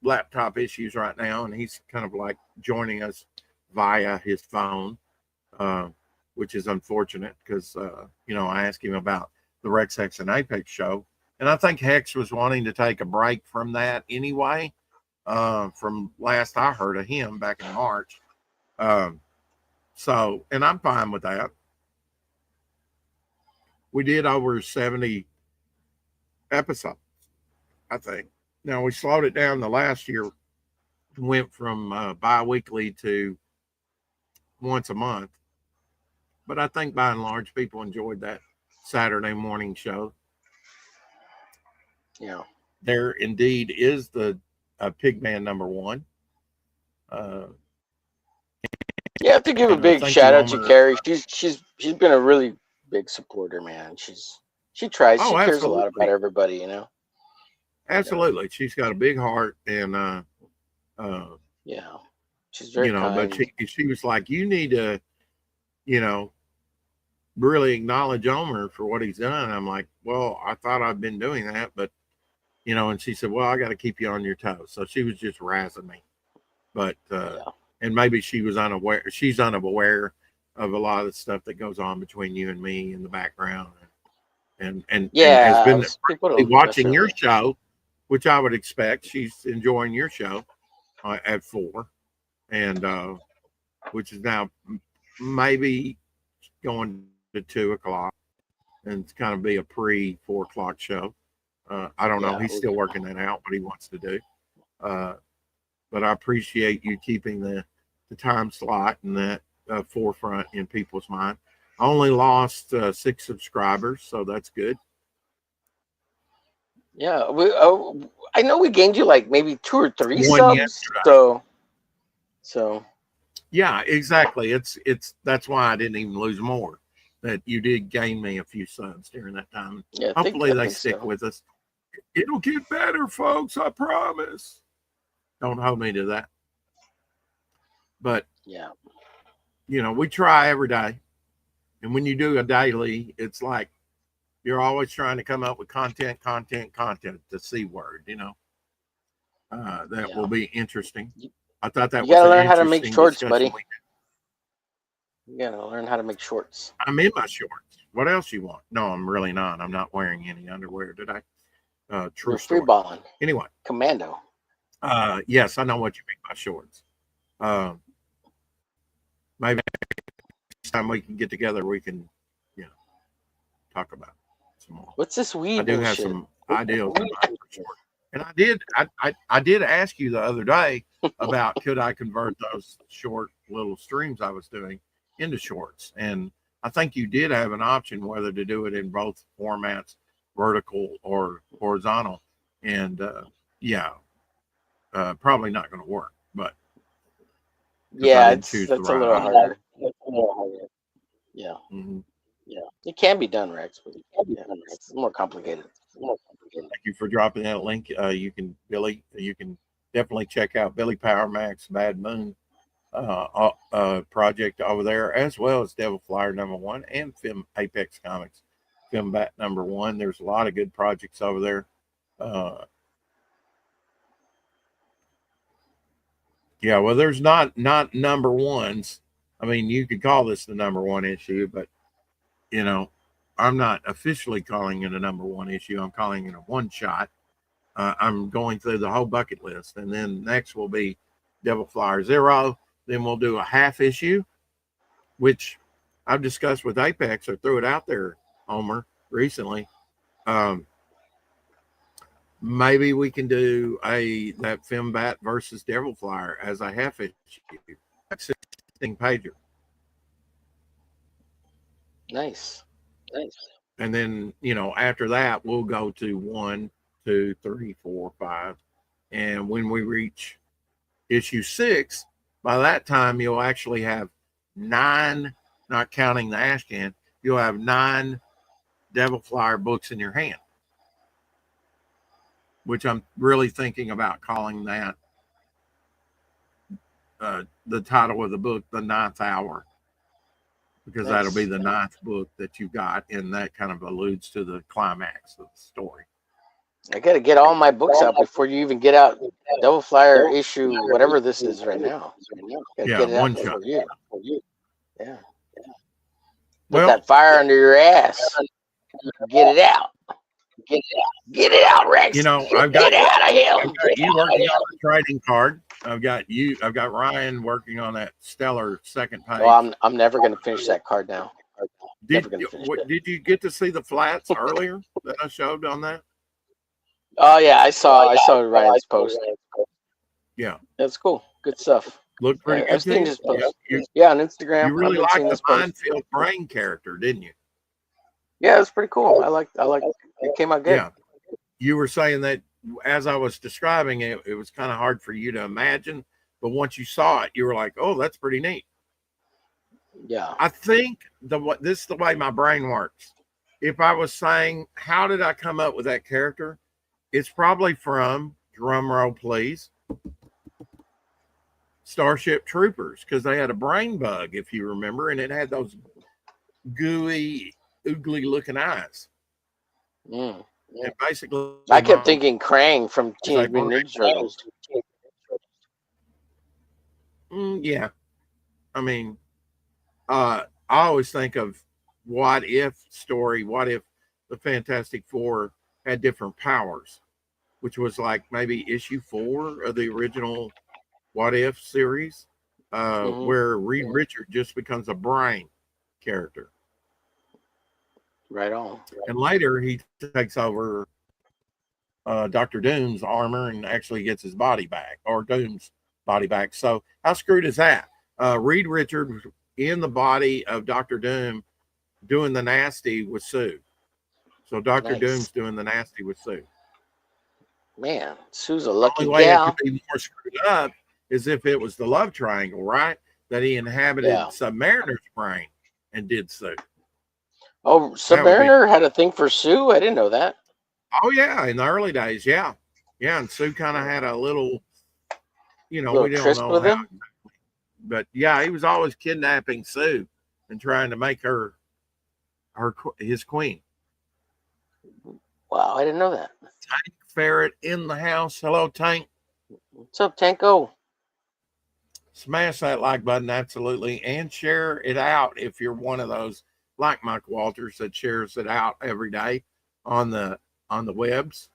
laptop issues right now, and he's kind of like joining us via his phone, which is unfortunate because I asked him about the Rex Hex and Apex show, and I think Hex was wanting to take a break from that anyway, from last I heard of him back in March. So, and I'm fine with that. We did over 70 episodes, I think. Now, we slowed it down the last year, went from bi-weekly to once a month. But I think by and large, people enjoyed that Saturday morning show. Yeah. There indeed is the Pigman #1. You have to give a big shout out to Carrie. She's been a really big supporter, man. She tries. She cares a lot about everybody, Absolutely. She's got a big heart, and yeah, she's very kind. But she was like, you need to, really acknowledge Omer for what he's done. And I'm like, well, I thought I'd been doing that, but and she said, well, I got to keep you on your toes. So she was just razzing me, but and maybe she was unaware. She's unaware of a lot of the stuff that goes on between you and me in the background, and has been watching your show, which I would expect. She's enjoying your show at 4, and which is now maybe going to 2 o'clock, and it's kind of be a pre-4 o'clock show. I don't know. He's still working that out, what he wants to do. But I appreciate you keeping the time slot and that forefront in people's mind. I only lost 6 subscribers, so that's good. Yeah, I know we gained you like maybe 2 or 3 subs. Yesterday. So. Yeah, exactly. That's why I didn't even lose more. That you did gain me a few subs during that time. Yeah, hopefully they stick with us. It'll get better, folks. I promise. Don't hold me to that. But yeah, we try every day, and when you do a daily, it's like You're always trying to come up with content, the C word, you know. That Yeah. will be interesting. You- I thought that You was gotta an learn how to make interesting shorts, discussion. buddy. You gotta learn how to make shorts. I'm in my shorts. What else you want? No, I'm really not. I'm not wearing any underwear today. True You're story. free balling. Anyway, Commando. yes, I know what you mean by shorts. Maybe next time we can get together, we can, you know, talk about it some more. What's this weed I do bullshit? have some ideas in mind for short. And I did ask you the other day about could I convert those short little streams I was doing into shorts. And I think you did have an option whether to do it in both formats, vertical or horizontal. And probably not going to work, but Yeah, didn't choose that's the a right little option. harder. Yeah. Mm-hmm. Yeah. It can be done, Rex, but it's more complicated. Thank you for dropping that link. You can definitely check out Billy Power Max Bad Moon project over there, as well as Devil Flyer #1 and Film Apex Comics Film Bat #1. There's a lot of good projects over there. Yeah, well, there's not #1s. I mean, you could call this the #1 issue, but you know, I'm not officially calling it a #1 issue. I'm calling it a one shot. I'm going through the whole bucket list, and then next will be Devil Flyer 0. Then we'll do a half issue, which I've discussed with Apex. I threw it out there, Homer, recently. Maybe we can do that Fembat versus Devil Flyer as a half issue, 16 pager. Nice. And then, after that, we'll go to 1, 2, 3, 4, 5. And when we reach issue 6, by that time, you'll actually have 9, not counting the Ashcan, you'll have 9 Devil Flyer books in your hand, which I'm really thinking about calling that the title of the book, The Ninth Hour, because that'll be the 9th book that you got, and that kind of alludes to the climax of the story. I got to get all my books out before you even get out Devil Flyer issue, whatever this is right now. Gotta get it one out shot. for you. Yeah. Well, put that fire under your ass. Get it out. Get it out, Rex. I've got Get out of here. I've got you working on the trading card. I've got Ryan working on that stellar second page. Well, I'm never gonna finish that card now. Did you get to see the flats earlier that I showed on that? Oh yeah, I saw Ryan's post. Yeah, that's cool. Good stuff. Looked pretty good. I've seen his post. Yeah, yeah, on Instagram. You really liked the Minefield Brain character, didn't you? Yeah, it was pretty cool. I like it came out good. Yeah. You were saying that as I was describing it, it was kind of hard for you to imagine, but once you saw it, you were like, "Oh, that's pretty neat." Yeah. I think this is the way my brain works. If I was saying, how did I come up with that character? It's probably from, drum roll please, Starship Troopers, because they had a brain bug, if you remember, and it had those gooey, oogly looking eyes. Mm. And basically, I kept thinking Krang from Teenage Mutant Ninja Turtles. Yeah. I mean, I always think of what if the Fantastic Four had different powers, which was like maybe issue 4 of the original What If series, where Reed Richard just becomes a brain character. Right on. And later he takes over Dr. Doom's armor and actually gets his body back, or Doom's body back. So how screwed is that? Reed Richard was in the body of Dr. Doom doing the nasty with Sue. So Dr. Doom's doing the nasty with Sue. Man, Sue's a lucky gal. The only way it could be more screwed up is if it was the love triangle, right? That he inhabited Submariner's brain and did Sue. Oh, Submariner had a thing for Sue? I didn't know that. Oh, yeah, in the early days, yeah. Yeah, and Sue kind of had a little, we don't know with him? But, yeah, he was always kidnapping Sue and trying to make her his queen. Wow, I didn't know that. Tank Ferret in the house. Hello, Tank. What's up, Tanko? Smash that like button, absolutely, and share it out if you're one of those like Mike Walters that shares it out every day on the webs,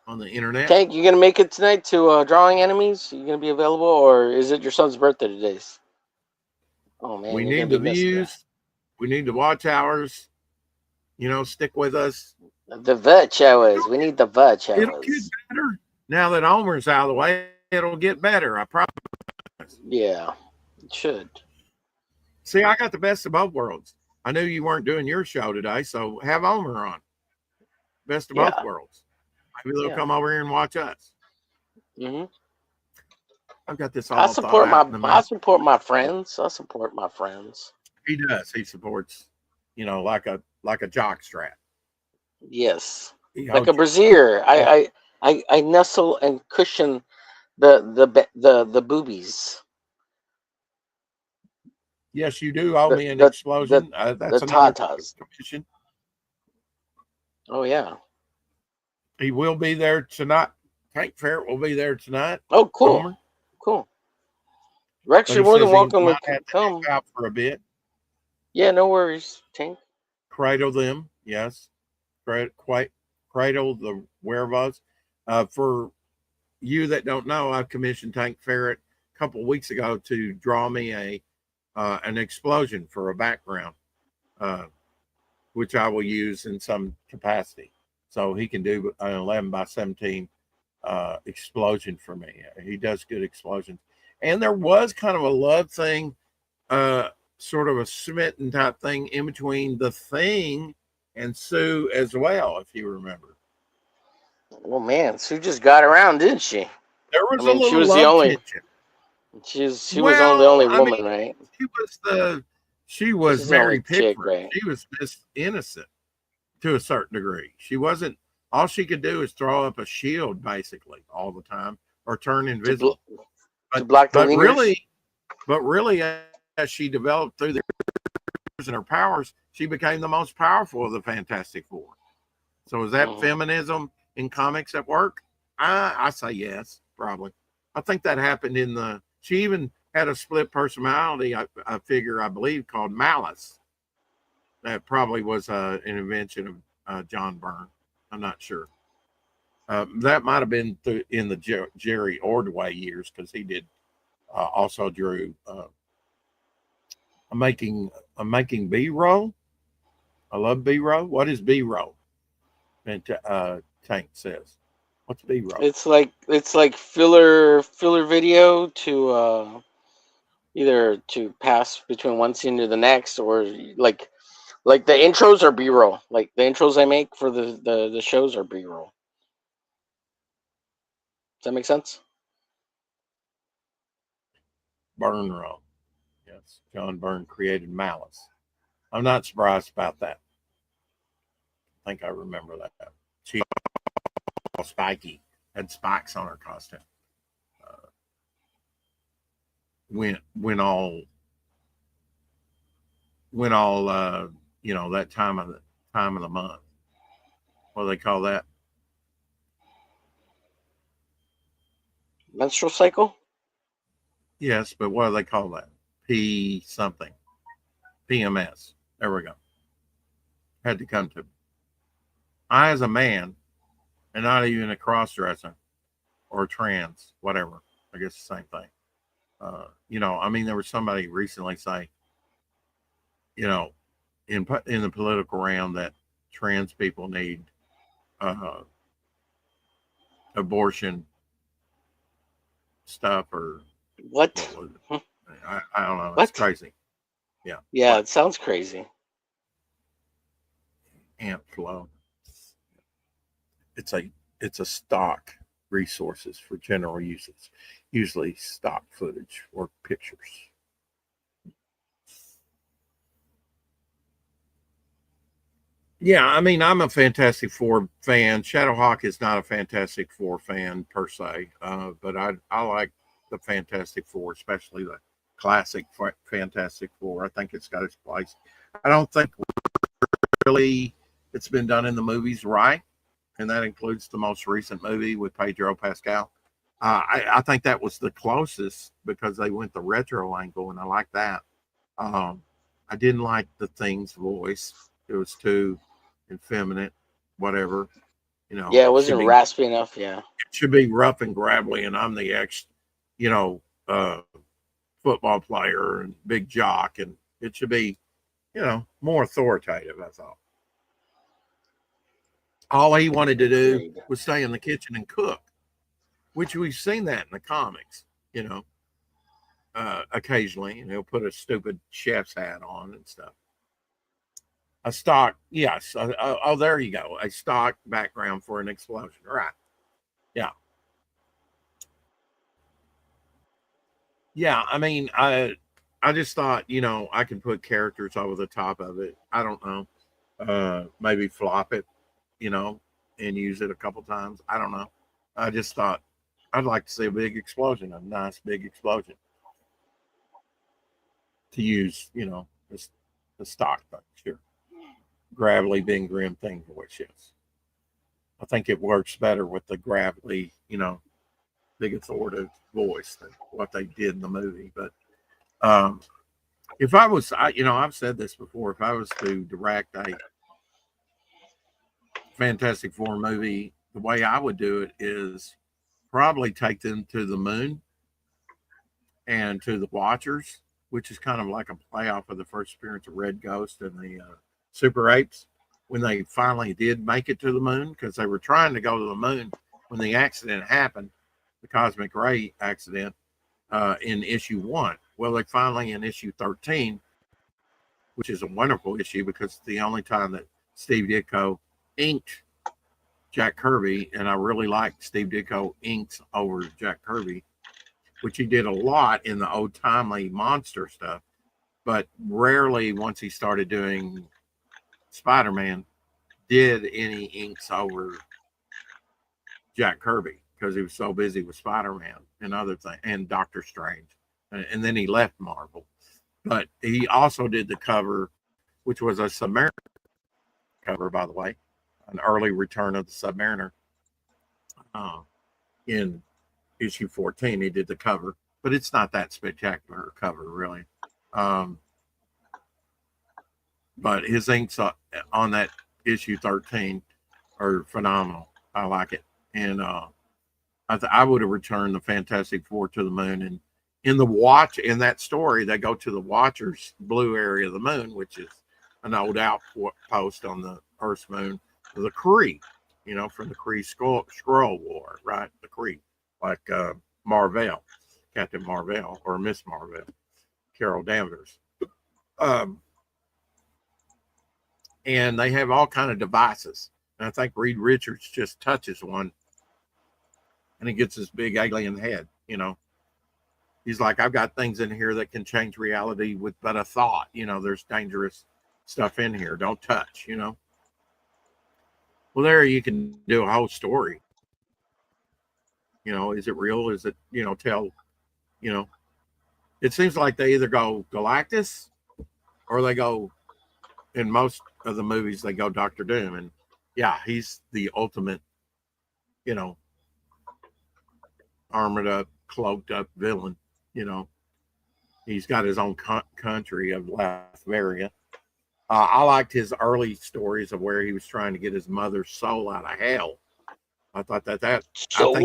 on the internet. Tank, you gonna make it tonight to drawing enemies? You gonna be available, or is it your son's birthday today? Oh man, We you're need gonna the be missing that. views. We need the watch hours. You know, stick with us. The watch hours. We need the watch It'll get hours. better now that Homer's out of the way. It'll get better. I promise. Yeah, it should. See, I got the best of both worlds. I knew you weren't doing your show today, so have Homer on. Best of both Yeah. worlds. Maybe they'll Yeah. come over here and watch us. hmm I've got this I all thought support out in the I support my friends. I support my friends. He does. He supports, you know, like a jock strap. Yes, He like a holds brassiere. Yeah. I nestle and cushion the boobies. Yes, you do owe The me an the the explosion. That's the another tatas. commission. Oh yeah. He will be there tonight. Tank Ferret will be there tonight. Oh cool. Homer. Cool. Rex, But you're he more than says he welcome might to have to come. dip out for a bit. Yeah, no worries, Tank. Cradle them, yes. Cradle the werewolves. For you that don't know, I commissioned Tank Ferret a couple of weeks ago to draw me an explosion for a background, which I will use in some capacity. So he can do an 11 by 17 explosion for me. He does good explosions. And there was kind of a love thing, sort of a smitten type thing in between the Thing and Sue as well, if you remember. Oh man, Sue just got around, didn't she? There was I a mean, she little was the love only. tension. She was the Well, only I mean, woman, right? she was She's the Mary only chick, Pickford. right? She was Miss Innocent to a certain degree. She wasn't. All she could do is throw up a shield basically all the time, or turn To bl- invisible. to But block the but wieners. really, as she developed through the years and her powers, she became the most powerful of the Fantastic Four. So is that Mhm. feminism in comics at work? I say yes, probably. I think that happened in the. She even had a split personality. I figure, I believe, called Malice. That probably was an invention of John Byrne. I'm not sure. That might have been in the Jerry Ordway years because he did also drew. I'm making B-roll. I love B-roll. What is B-roll? And Tank says, "What's B-roll?" It's like filler video to either to pass between one scene to the next, or like the intros are B-roll. Like the intros I make for the shows are B-roll. Does that make sense? Byrne roll. Yes, John Byrne created Malice. I'm not surprised about that. I think I remember that. She was spiky, had spikes on her costume. When all you know, that time of the month. What do they call that? Menstrual cycle. Yes, but what do they call that? P something. PMS. There we go. Had to come to me. I, as a man, and not even a cross dresser or trans, whatever. I guess the same thing. You know, I mean, there was somebody recently say, you know, in the political realm that trans people need uh, abortion stuff or What? what was it? I don't know. It's What? crazy. Yeah. Yeah, What? it sounds crazy. Ant flow. It's a stock resources for general uses, usually stock footage or pictures. Yeah, I mean, I'm a Fantastic Four fan. Shadowhawk is not a Fantastic Four fan per se, but I like the Fantastic Four, especially the classic Fantastic Four. I think it's got its place. I don't think really it's been done in the movies right, and that includes the most recent movie with Pedro Pascal. I think that was the closest because they went the retro angle, and I like that. Um, I didn't like the Thing's voice; it was too effeminate, whatever. Yeah, it It should wasn't be raspy enough. Yeah. rough and gravelly, and I'm the you know, uh, football player and big jock, and it should be, more authoritative. I thought all he wanted to do Agreed. was stay in the kitchen and cook, which we've seen that in the comics. Occasionally, and he'll put a stupid chef's hat on and stuff. A stock, yes. Oh, there you go. A stock background for an explosion, right? Yeah, yeah. I mean, I just thought, I can put characters over the top of it. I don't know. Maybe flop it, you know, and use it a couple times. I don't know. I just thought I'd like to see a big explosion, a nice big explosion to use, the stock thing. Sure. Gravelly being grim thing, which is. I think it works better with the gravelly, big authoritative voice than what they did in the movie. But if I was, I've said this before, if I was to direct a Fantastic Four movie, the way I would do it is probably take them to the moon and to the Watchers, which is kind of like a play off of the first appearance of Red Ghost and the Super Apes when they finally did make it to the moon, because they were trying to go to the moon when the accident happened, the cosmic ray accident in issue 1. Well, they finally in issue 13, which is a wonderful issue because it's the only time that Steve Ditko inked Jack Kirby, and I really like Steve Ditko inks over Jack Kirby, which he did a lot in the old timely monster stuff, but rarely once he started doing Spider-Man did any inks over Jack Kirby because he was so busy with Spider-Man and other things and Doctor Strange, and then he left Marvel. But he also did the cover, which was a Submariner cover, by the way, an early return of the Submariner in issue 14. He did the cover, but it's not that spectacular cover, really. But his inks on that issue 13 are phenomenal. I like it. And I would have returned the Fantastic Four to the moon. And in that story, they go to the Watchers blue area of the moon, which is an old outpost on the Earth's moon, the Kree, from the Kree Skrull War, right? The Kree, like Marvel, Captain Marvel, or Miss Marvel, Carol Danvers. And they have all kind of devices. And I think Reed Richards just touches one, and he gets this big alien head. He's like, I've got things in here that can change reality with but a thought. There's dangerous stuff in here. Don't touch. Well, there you can do a whole story. Is it real? Is it, tell, it seems like they either go Galactus or they go, in most of the movies, they go Doctor Doom. And yeah, he's the ultimate, armored up, cloaked up villain. He's got his own country of Latveria. I liked his early stories of where he was trying to get his mother's soul out of hell. I thought that I think that should be,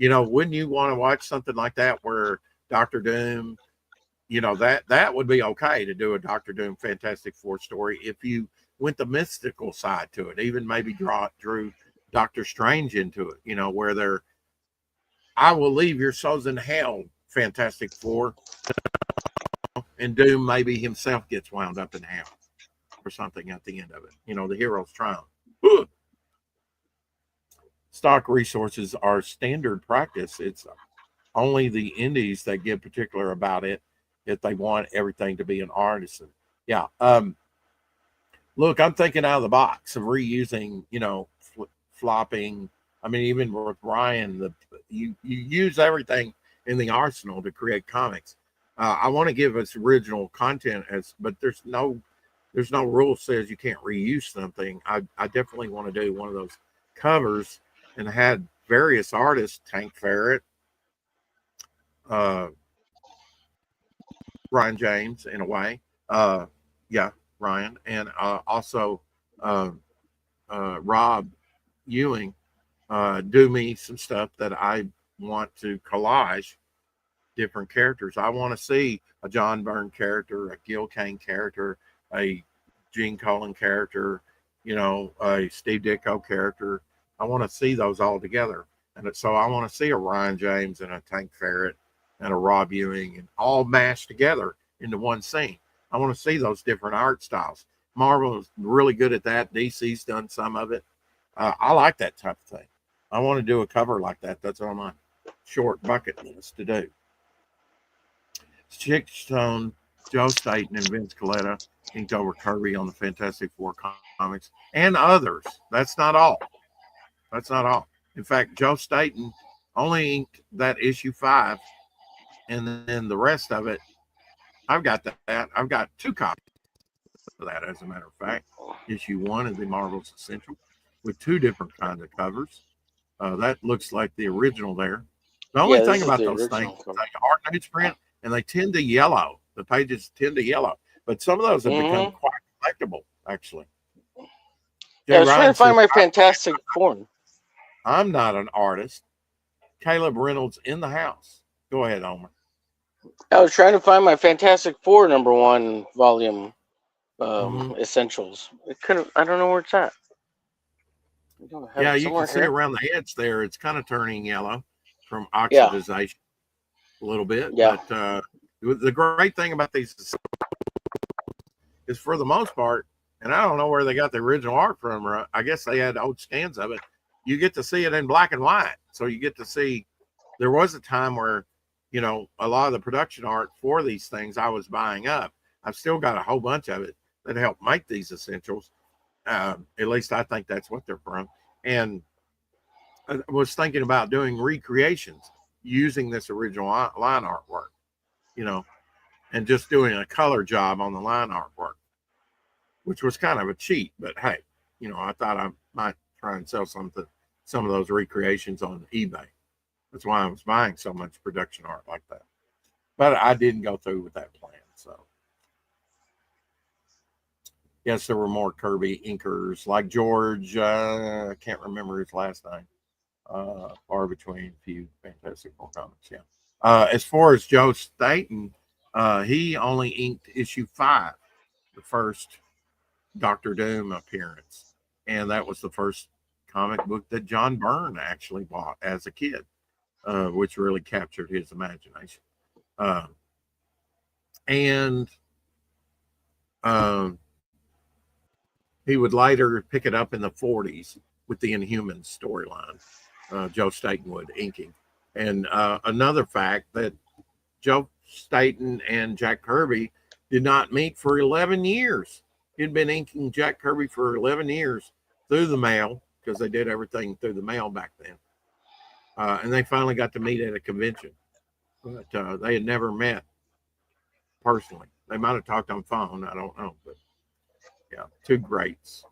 wouldn't you want to watch something like that where Doctor Doom, that would be okay to do a Doctor Doom Fantastic Four story if you went the mystical side to it, even maybe drew Doctor Strange into it, where I will leave your souls in hell, Fantastic Four, and Doom maybe himself gets wound up in hell or something at the end of it. The hero's triumph. Stock resources are standard practice. It's only the indies that get particular about it if they want everything to be an artisan. Yeah. Look, I'm thinking out of the box of reusing, flopping. I mean, even with Ryan, you use everything in the arsenal to create comics. I want to give us original content, but there's no there's no rule says you can't reuse something. I definitely want to do one of those covers, and had various artists, Tank Ferret, uh, Ryan James, in a way, yeah, Ryan, and also uh, Rob Ewing, do me some stuff that I want to collage different characters. I want to see a John Byrne character, a Gil Kane character, a Gene Colan character, a Steve Ditko character. I want to see those all together. And so I want to see a Ryan James and a Tank Ferret and a Rob Ewing and all mashed together into one scene. I want to see those different art styles. Marvel is really good at that. DC's done some of it. I like that type of thing. I want to do a cover like that. That's on my short bucket list to do. Chick Stone, Joe Staton, and Vince Coletta inked over Kirby on the Fantastic Four comics, and others. That's not all. That's not all. In fact, Joe Staton only inked that issue 5, and then the rest of it, I've got that. I've got 2 copies of that, as a matter of fact. Issue 1 is the Marvel's Essential with 2 different kinds of covers. That looks like the original there. The only thing about those things is they are newsprint, and they tend to yellow. The pages tend to yellow, but some of those have become quite collectible, actually. Yeah, I was trying to find my Fantastic Four. I'm not an artist. Caleb Reynolds in the house. Go ahead, Homer. I was trying to find my Fantastic Four #1 volume essentials. It could have. I don't know where it's at. Yeah, you can see around the edge there. It's kind of turning yellow from oxidization a little bit. Yeah. But the great thing about these is, for the most part, and I don't know where they got the original art from, or I guess they had old scans of it, you get to see it in black and white. So you get to see, there was a time where, a lot of the production art for these things I was buying up. I've still got a whole bunch of it that helped make these essentials. At least I think that's what they're from. And I was thinking about doing recreations using this original line artwork, and just doing a color job on the line artwork, which was kind of a cheat. But hey, I thought I might try and sell some of those recreations on eBay. That's why I was buying so much production art like that. But I didn't go through with that plan. So yes, there were more Kirby inkers like George. I can't remember his last name. Far between, few Fantastic Four comics. Yeah. As far as Joe Staton, he only inked issue 5, the first Doctor Doom appearance, and that was the first comic book that John Byrne actually bought as a kid, which really captured his imagination. And he would later pick it up in the 40s with the Inhumans storyline. Joe Staton would inking. And another fact that Joe Staton and Jack Kirby did not meet for 11 years. He'd been inking Jack Kirby for 11 years through the mail, because they did everything through the mail back then. And they finally got to meet at a convention. But they had never met personally. They might have talked on phone. I don't know. But yeah, 2 greats.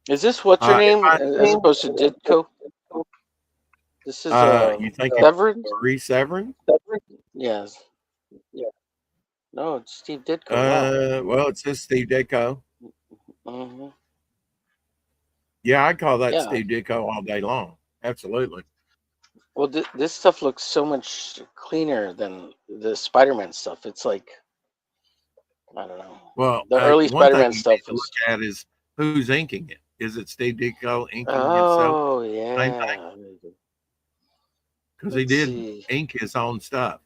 Is this what's her name as opposed to Ditko? This is you think Severin? Marie Severin? Yes. Yeah. No, it's Steve Ditko. Wow. Well, it says Steve Ditko. Mm-hmm. Yeah, I'd call that Steve Ditko all day long. Absolutely. Well, this stuff looks so much cleaner than the Spider-Man stuff. It's like, I don't know. Well, the early Spider-Man stuff to look at is who's inking it. Is it Steve Ditko inking himself? Oh, yeah. Because he did ink his own stuff.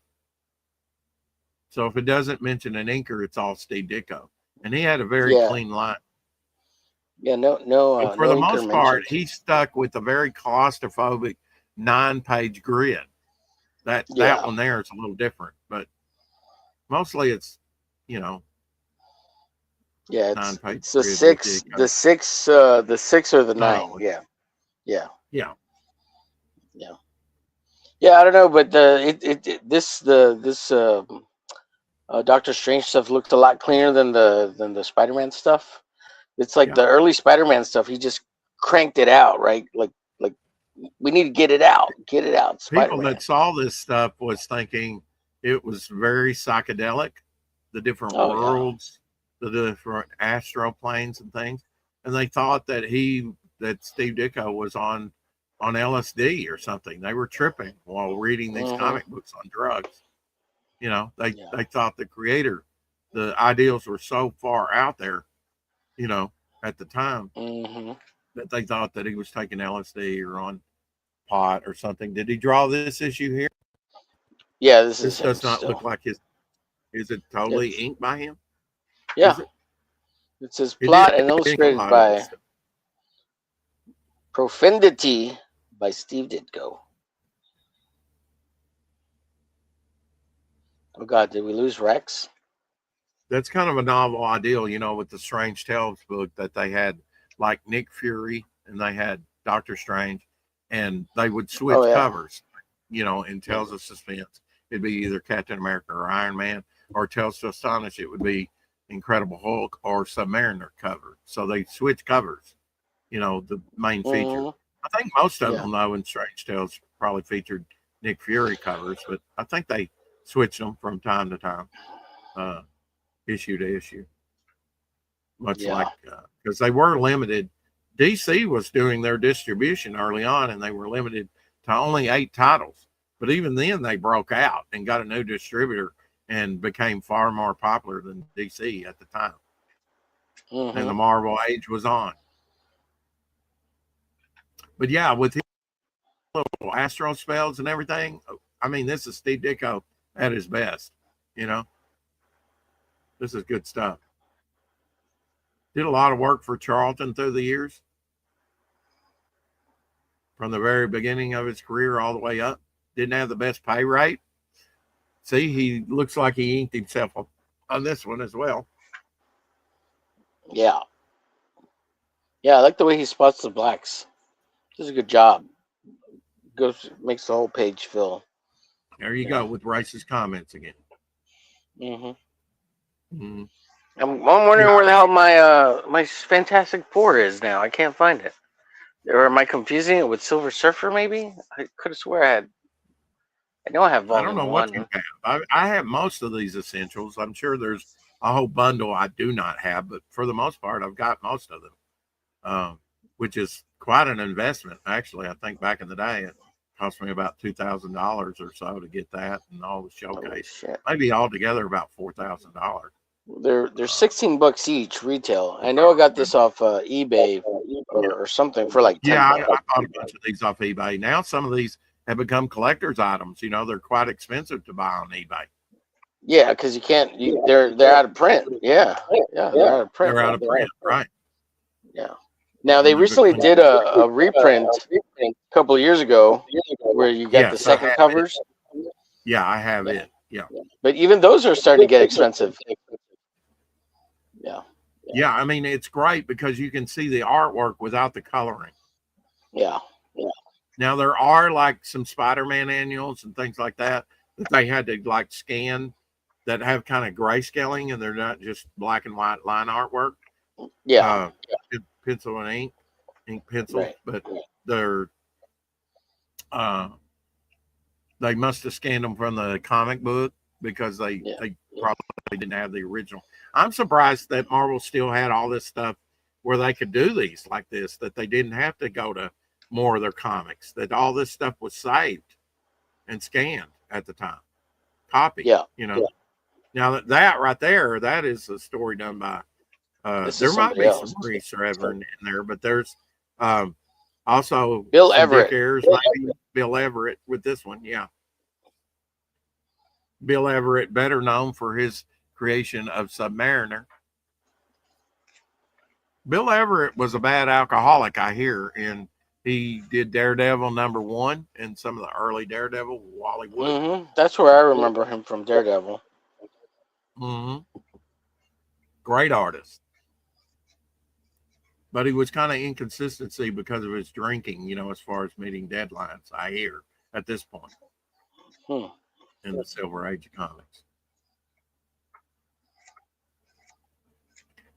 So if it doesn't mention an inker, it's all Steve Ditko. And he had a very clean line. Yeah, no. For the most part, he stuck with a very claustrophobic 9-page grid. That one there is a little different, but mostly it's, yeah, it's the 6, the 6 or the 9. Yeah. I don't know, but this Doctor Strange stuff looked a lot cleaner than the Spider-Man stuff. It's like Yeah. the early Spider-Man stuff. He just cranked it out, right? Like we need to get it out, People Spider-Man. that saw this stuff was thinking it was very psychedelic, the different Oh yeah. worlds, the different astral planes and things, and they thought that Steve Ditko was on LSD or something. They were tripping while reading these Mm-hmm. comic books on drugs. They Yeah. thought the creator, the ideals were so far out there, at the time Mm-hmm. that they thought that he was taking LSD or on pot or something. Did he draw this issue here? Yeah, this This is him does not still. look like his. Is it totally It's, inked by him? yeah. Is it? It says It plot did and ink a illustrated lot of this by stuff. Profundity by Steve Ditko. Oh God, did we lose Rex? That's kind of a novel ideal, with the Strange Tales book that they had, like Nick Fury and they had Doctor Strange, and they would switch Oh yeah. covers, in Tales of Suspense. It'd be either Captain America or Iron Man, or Tales to Astonish, it would be Incredible Hulk or Submariner cover. So they switch covers, the main feature. Mm-hmm. I think most of Yeah. them, though, in Strange Tales probably featured Nick Fury covers, but I think they switched them from time to time, issue to issue. Much Yeah. like, because they were limited. DC was doing their distribution early on, and they were limited to only 8 titles. But even then, they broke out and got a new distributor and became far more popular than DC at the time. Mm-hmm. And the Marvel age was on. But yeah, with his little astro spells and everything, I mean, this is Steve Ditko at his best. This is good stuff. Did a lot of work for Charlton through the years, from the very beginning of his career all the way up. Didn't have the best pay rate. See, he looks like he inked himself on this one as well. Yeah. Yeah, I like the way he spots the blacks. Does a good job. Makes the whole page fill. There you go with racist comments again. Mm-hmm. Mm-hmm. I'm wondering where the hell my Fantastic Four is now. I can't find it. Or am I confusing it with Silver Surfer? Maybe I could have swear I know I have I don't Volume know what you 1. have. I have most of these essentials. I'm sure there's a whole bundle I do not have, but for the most part, I've got most of them, which is quite an investment. Actually, I think back in the day, it cost me about $2,000 or so to get that and all the showcase. Shit. Maybe altogether about $4,000. They're $16 each retail. I know I got this off eBay or something for like $10. Yeah, I bought a bunch of these off eBay. Now some of these have become collector's items. They're quite expensive to buy on eBay. Yeah, because you can't. They're out of print. Yeah, they're out of print. They're out of print, right? Yeah. Now they recently did a reprint a couple of years ago where you got the second covers. Yeah, I have it. Yeah. But even those are starting to get expensive. Yeah. Yeah, I mean it's great because you can see the artwork without the coloring. Yeah. Now there are like some Spider-Man annuals and things like that they had to like scan that have kind of grayscaling and they're not just black and white line artwork. Yeah. Pencil and ink pencils, Right. but they're they must have scanned them from the comic book because they probably didn't have the original. I'm surprised that Marvel still had all this stuff where they could do these like this, that they didn't have to go to more of their comics, that all this stuff was saved and scanned at the time. Copied. Yeah. Now that right there, that is a story done by there might be some Maurice Reverend in there, but there's also Bill Everett. Dick Ayers, maybe Bill Everett with this one, yeah. Bill Everett, better known for his creation of Submariner. Bill Everett was a bad alcoholic, I hear, and he did Daredevil #1 and some of the early Daredevil, Wally Wood. Mm-hmm. That's where I remember him from, Daredevil. Mm-hmm. Great artist. But he was kind of inconsistency because of his drinking, as far as meeting deadlines, I hear, at this point in the Silver Age of comics.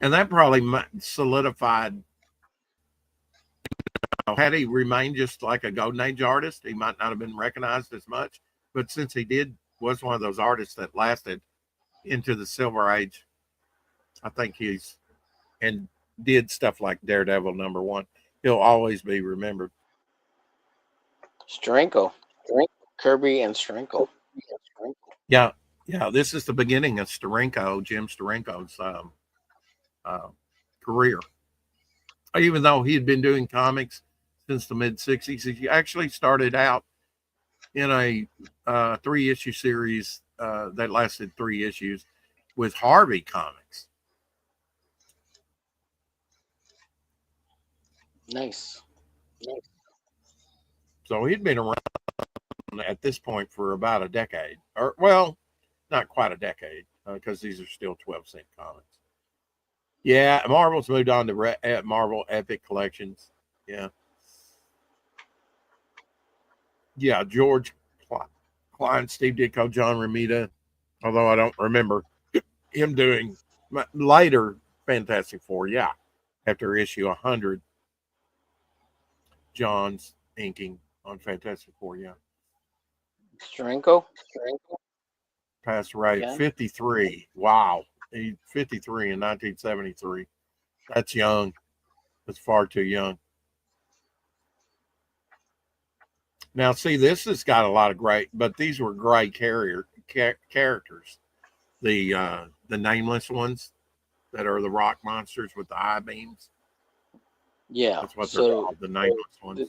And that probably solidified. Had he remained just like a Golden Age artist, he might not have been recognized as much. But since he was one of those artists that lasted into the Silver Age, I think and did stuff like Daredevil #1. He'll always be remembered. Steranko. Kirby and Steranko. Yeah, yeah. This is the beginning of Jim Steranko's career. Even though he had been doing comics since the mid '60s, he actually started out in a 3-issue series that lasted 3 issues with Harvey Comics. Nice. So he'd been around at this point for about a decade, or well, not quite a decade, because these are still 12-cent comics. Yeah, Marvel's moved on to Marvel Epic Collections. Yeah. Yeah, George Klein, Steve Ditko, John Romita, although I don't remember him doing later Fantastic Four. Yeah, after issue 100, John's inking on Fantastic Four. Yeah. Steranko. Passed away at 53. Wow. He's 53 in 1973. That's young. That's far too young. Now, see, this has got a lot of great, but these were gray characters. The nameless ones that are the rock monsters with the eye beams. Yeah. That's what they're called, the nameless ones.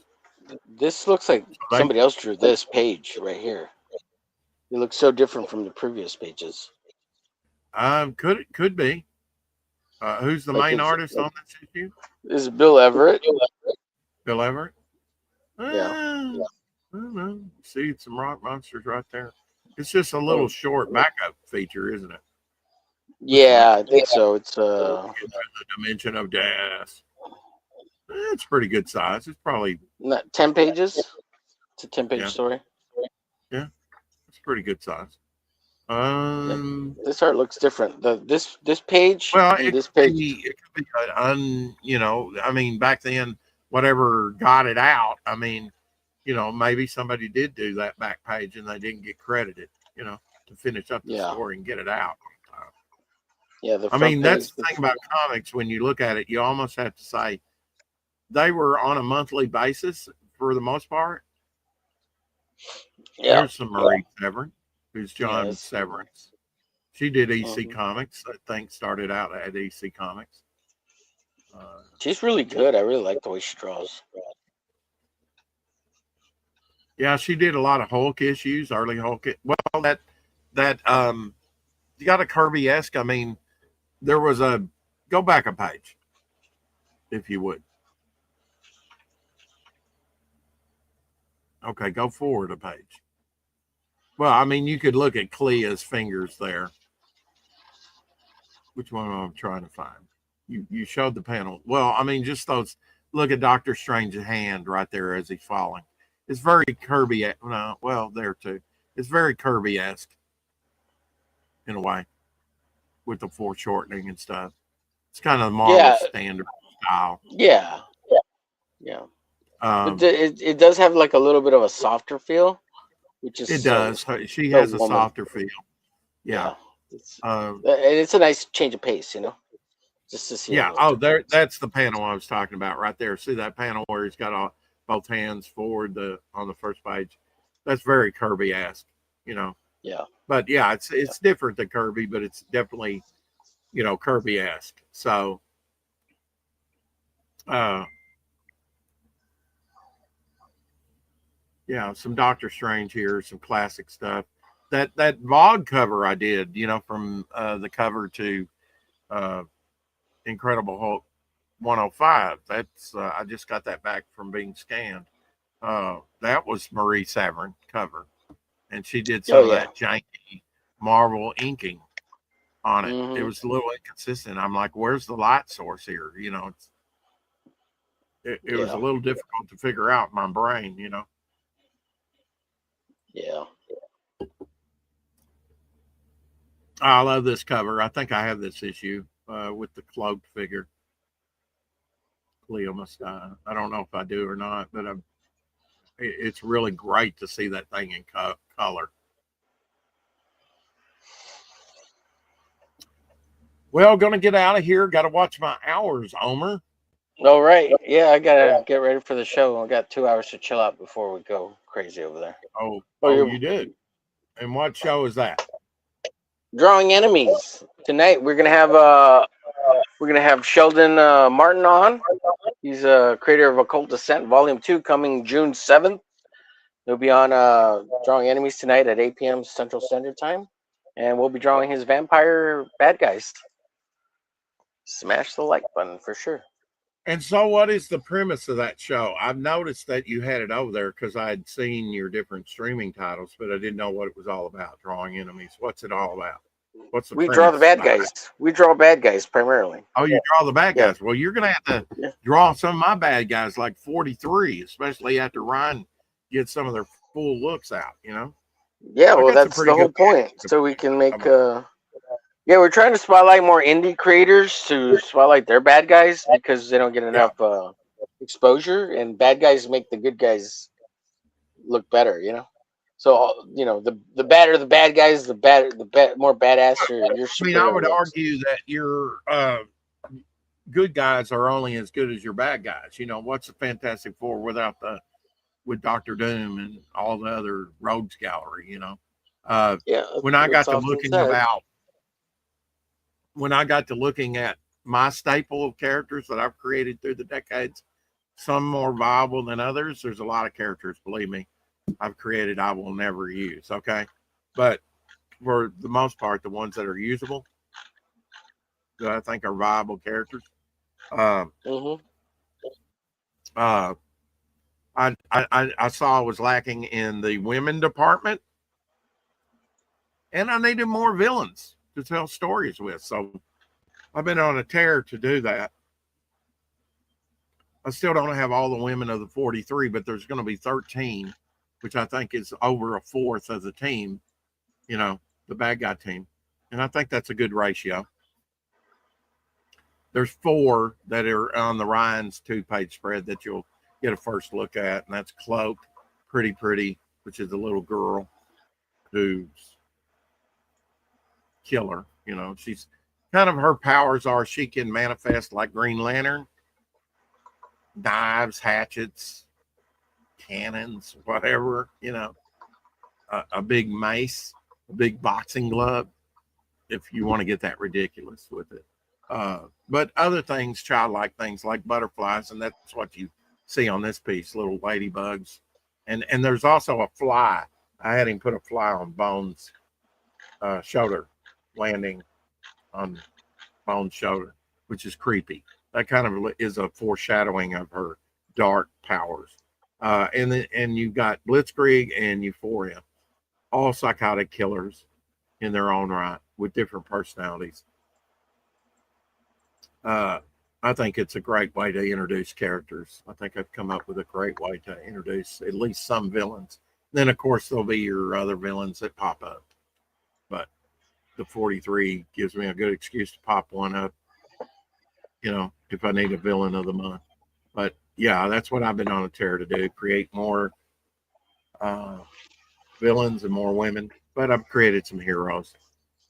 This looks like somebody else drew this page right here. It looks so different from the previous pages. Could be. Who's the main artist on this issue? This is Bill Everett. Bill Everett? Yeah. I don't know. See some rock monsters right there. It's just a little short backup feature, isn't it? Yeah, I think so. It's the Dimension of Death. It's pretty good size. It's probably not 10 pages. It's a 10-page story. Yeah, it's pretty good size. This art looks different. This page. Well, and this page. It could be I mean, back then, whatever got it out. I mean, maybe somebody did do that back page and they didn't get credited. To finish up the story and get it out. Yeah, I mean, that's the thing about comics. When you look at it, you almost have to say they were on a monthly basis for the most part. Yeah. There's some Marie Severin, who's John Severance. She did EC Comics. I think started out at EC Comics. She's really good. I really like the way she draws. Yeah, she did a lot of Hulk issues, early Hulk. Well, that you got a Kirby-esque. I mean, there was go back a page, if you would. Okay, go forward a page. Well, I mean, you could look at Clea's fingers there. Which one am I trying to find? You showed the panel. Well, I mean, just those. Look at Doctor Strange's hand right there as he's falling. It's very Kirby. No, well, there too. It's very Kirby-esque in a way, with the foreshortening and stuff. It's kind of Marvel standard style. Yeah. But it does have like a little bit of a softer feel, which is it does. She has a softer feel. Yeah. And it's a nice change of pace, just to see. Yeah. Oh, that's the panel I was talking about right there. See that panel where he's got both hands forward on the first page? That's very Kirby-esque, Yeah. But yeah, it's different than Kirby, but it's definitely, Kirby-esque. So, yeah, some Doctor Strange here, some classic stuff. That Vogue cover I did, from the cover to Incredible Hulk 105. That's I just got that back from being scanned. That was Marie Severin cover, and she did some of that janky Marvel inking on it. Mm-hmm. It was a little inconsistent. I'm like, where's the light source here? It was a little difficult to figure out in my brain. Yeah. I love this cover. I think I have this issue. with the cloaked figure. Cleo must die. I don't know if I do or not, but it's really great to see that thing in color. Well, gonna get out of here. Got to watch my hours, Omer. All right. Yeah, I gotta get ready for the show. I got 2 hours to chill out before we go crazy over there. Oh, Oh, you did. And what show is that? Drawing Enemies tonight. We're gonna have Sheldon Martin on. He's a creator of Occult Descent Volume 2, coming June 7th. He'll be on Drawing Enemies tonight at 8 p.m. Central Standard Time, and we'll be drawing his vampire bad guys. Smash the like button for sure. And so, what is the premise of that show? I've noticed that you had it over there because I had seen your different streaming titles, but I didn't know what it was all about. Drawing Enemies. What's it all about? What's the We draw the bad premise? guys. We draw bad guys primarily. Oh, you draw the bad Yeah. guys. Well, you're gonna have to Yeah. draw some of my bad guys, like 43, especially after Ryan gets some of their full looks out. You know. Yeah, I well, got some that's pretty the whole good point. guys. So we can make. Yeah, we're trying to spotlight more indie creators to spotlight their bad guys because they don't get enough exposure, and bad guys make the good guys look better. You know. So the badder the bad guys, the more badass your I mean, I superhero would looks. argue that your good guys are only as good as your bad guys. You know, what's the Fantastic Four with Doctor Doom and all the other rogues gallery? You know, Yeah. when I got it's to often looking said. at my staple of characters that I've created through the decades, some more viable than others. There's a lot of characters, believe me, I've created I will never use. Okay, but for the most part, the ones that are usable, that I think are viable characters. Mhm. I saw I was lacking in the women department, and I needed more villains to tell stories with. So I've been on a tear to do that. I still don't have all the women of the 43, but there's going to be 13, which I think is over a fourth of the team, you know, the bad guy team. And I think that's a good ratio. There's 4 that are on the Ryan's 2-page spread that you'll get a first look at, and that's Cloaked, Pretty, which is a little girl who's killer. You know, she's kind of, her powers are she can manifest like Green Lantern, knives, hatchets, cannons, whatever, you know, a big mace, a big boxing glove, if you want to get that ridiculous with it. But other things, childlike things like butterflies, and that's what you see on this piece, little ladybugs. And there's also a fly. I had him put a fly on Bones' shoulder, landing on Bones' shoulder, which is creepy. That kind of is a foreshadowing of her dark powers. And you've got Blitzkrieg and Euphoria, all psychotic killers in their own right with different personalities. I think it's a great way to introduce characters. I think I've come up with a great way to introduce at least some villains. Then, of course, there'll be your other villains that pop up. But the 43 gives me a good excuse to pop one up, you know, if I need a villain of the month. But, yeah, that's what I've been on a tear to do, create more villains and more women. But I've created some heroes.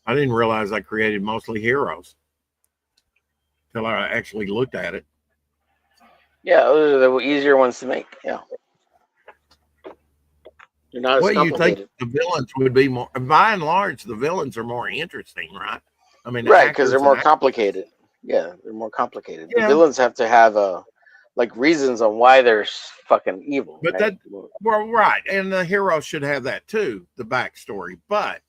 I didn't realize I created mostly heroes until I actually looked at it. Yeah, those are the easier ones to make. Yeah. They're not as Well, you complicated. think the villains would be more, by and large, the villains are more interesting, right? I mean, Right, because they're actors more and complicated. Yeah, they're more complicated. The Yeah. villains have to have like reasons on why they're fucking evil. But right? well, right, and the hero should have that too, the backstory, but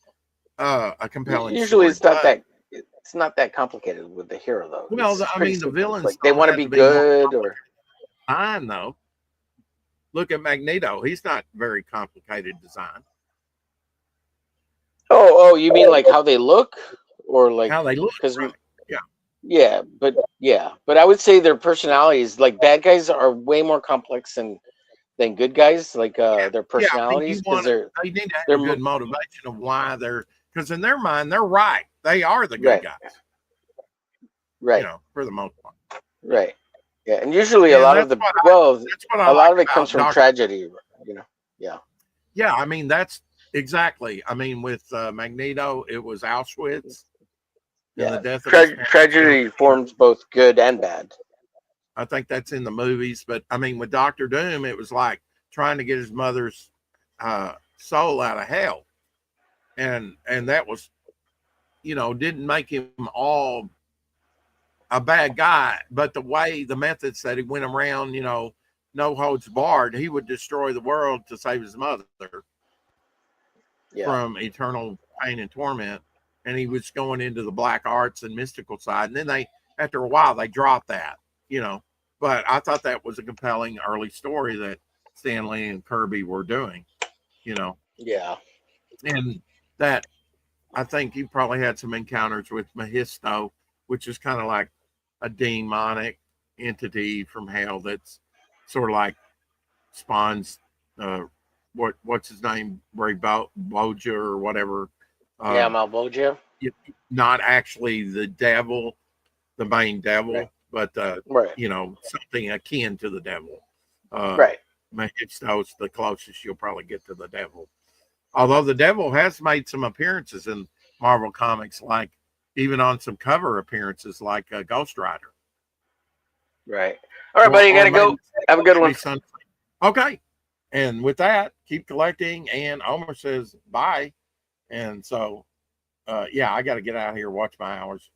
a compelling. Usually story. it's not that complicated with the hero though. Well, It's I pretty mean, the simple. It's villains like they don't want to have be to be more good or Fine though. Look at Magneto; he's not very complicated design. oh, you mean like how they look or like How they look, because right. yeah, but I would say their personalities, like bad guys, are way more complex than good guys. Like their personalities, because they need to have they're a good motivation of why they're, because in their mind they're right. They are the good Right. guys. Right. for the most part. Right. Yeah, and usually a And lot of that's the what that's what I a lot like of it about comes from Doctor. tragedy. You know. Yeah. Yeah, I mean that's exactly. I mean with Magneto, it was Auschwitz and the Yeah. death of his parents. Tragedy forms both good and bad. I think that's in the movies, but I mean with Doctor Doom, it was like trying to get his mother's soul out of hell, and that was didn't make him all a bad guy, but the methods that he went around, no holds barred, he would destroy the world to save his mother Yeah. from eternal pain and torment. And he was going into the black arts and mystical side. And then after a while, they dropped that. But I thought that was a compelling early story that Stan Lee and Kirby were doing, Yeah. and that I think you probably had some encounters with Mephisto, which is kind of like a demonic entity from hell that's sort of like spawns what's his name, Ray Boja or whatever. Yeah, Uh, Malvogia. Not actually the devil, the main devil, Right. but Right. something akin to the devil. Right. Mephisto's the closest you'll probably get to the devil. Although the devil has made some appearances in Marvel Comics, like even on some cover appearances, like Ghost Rider. Right. All right, buddy, you gotta go. Have a good one. Okay. And with that, keep collecting. And Omer says bye. And so, yeah, I got to get out of here, watch my hours.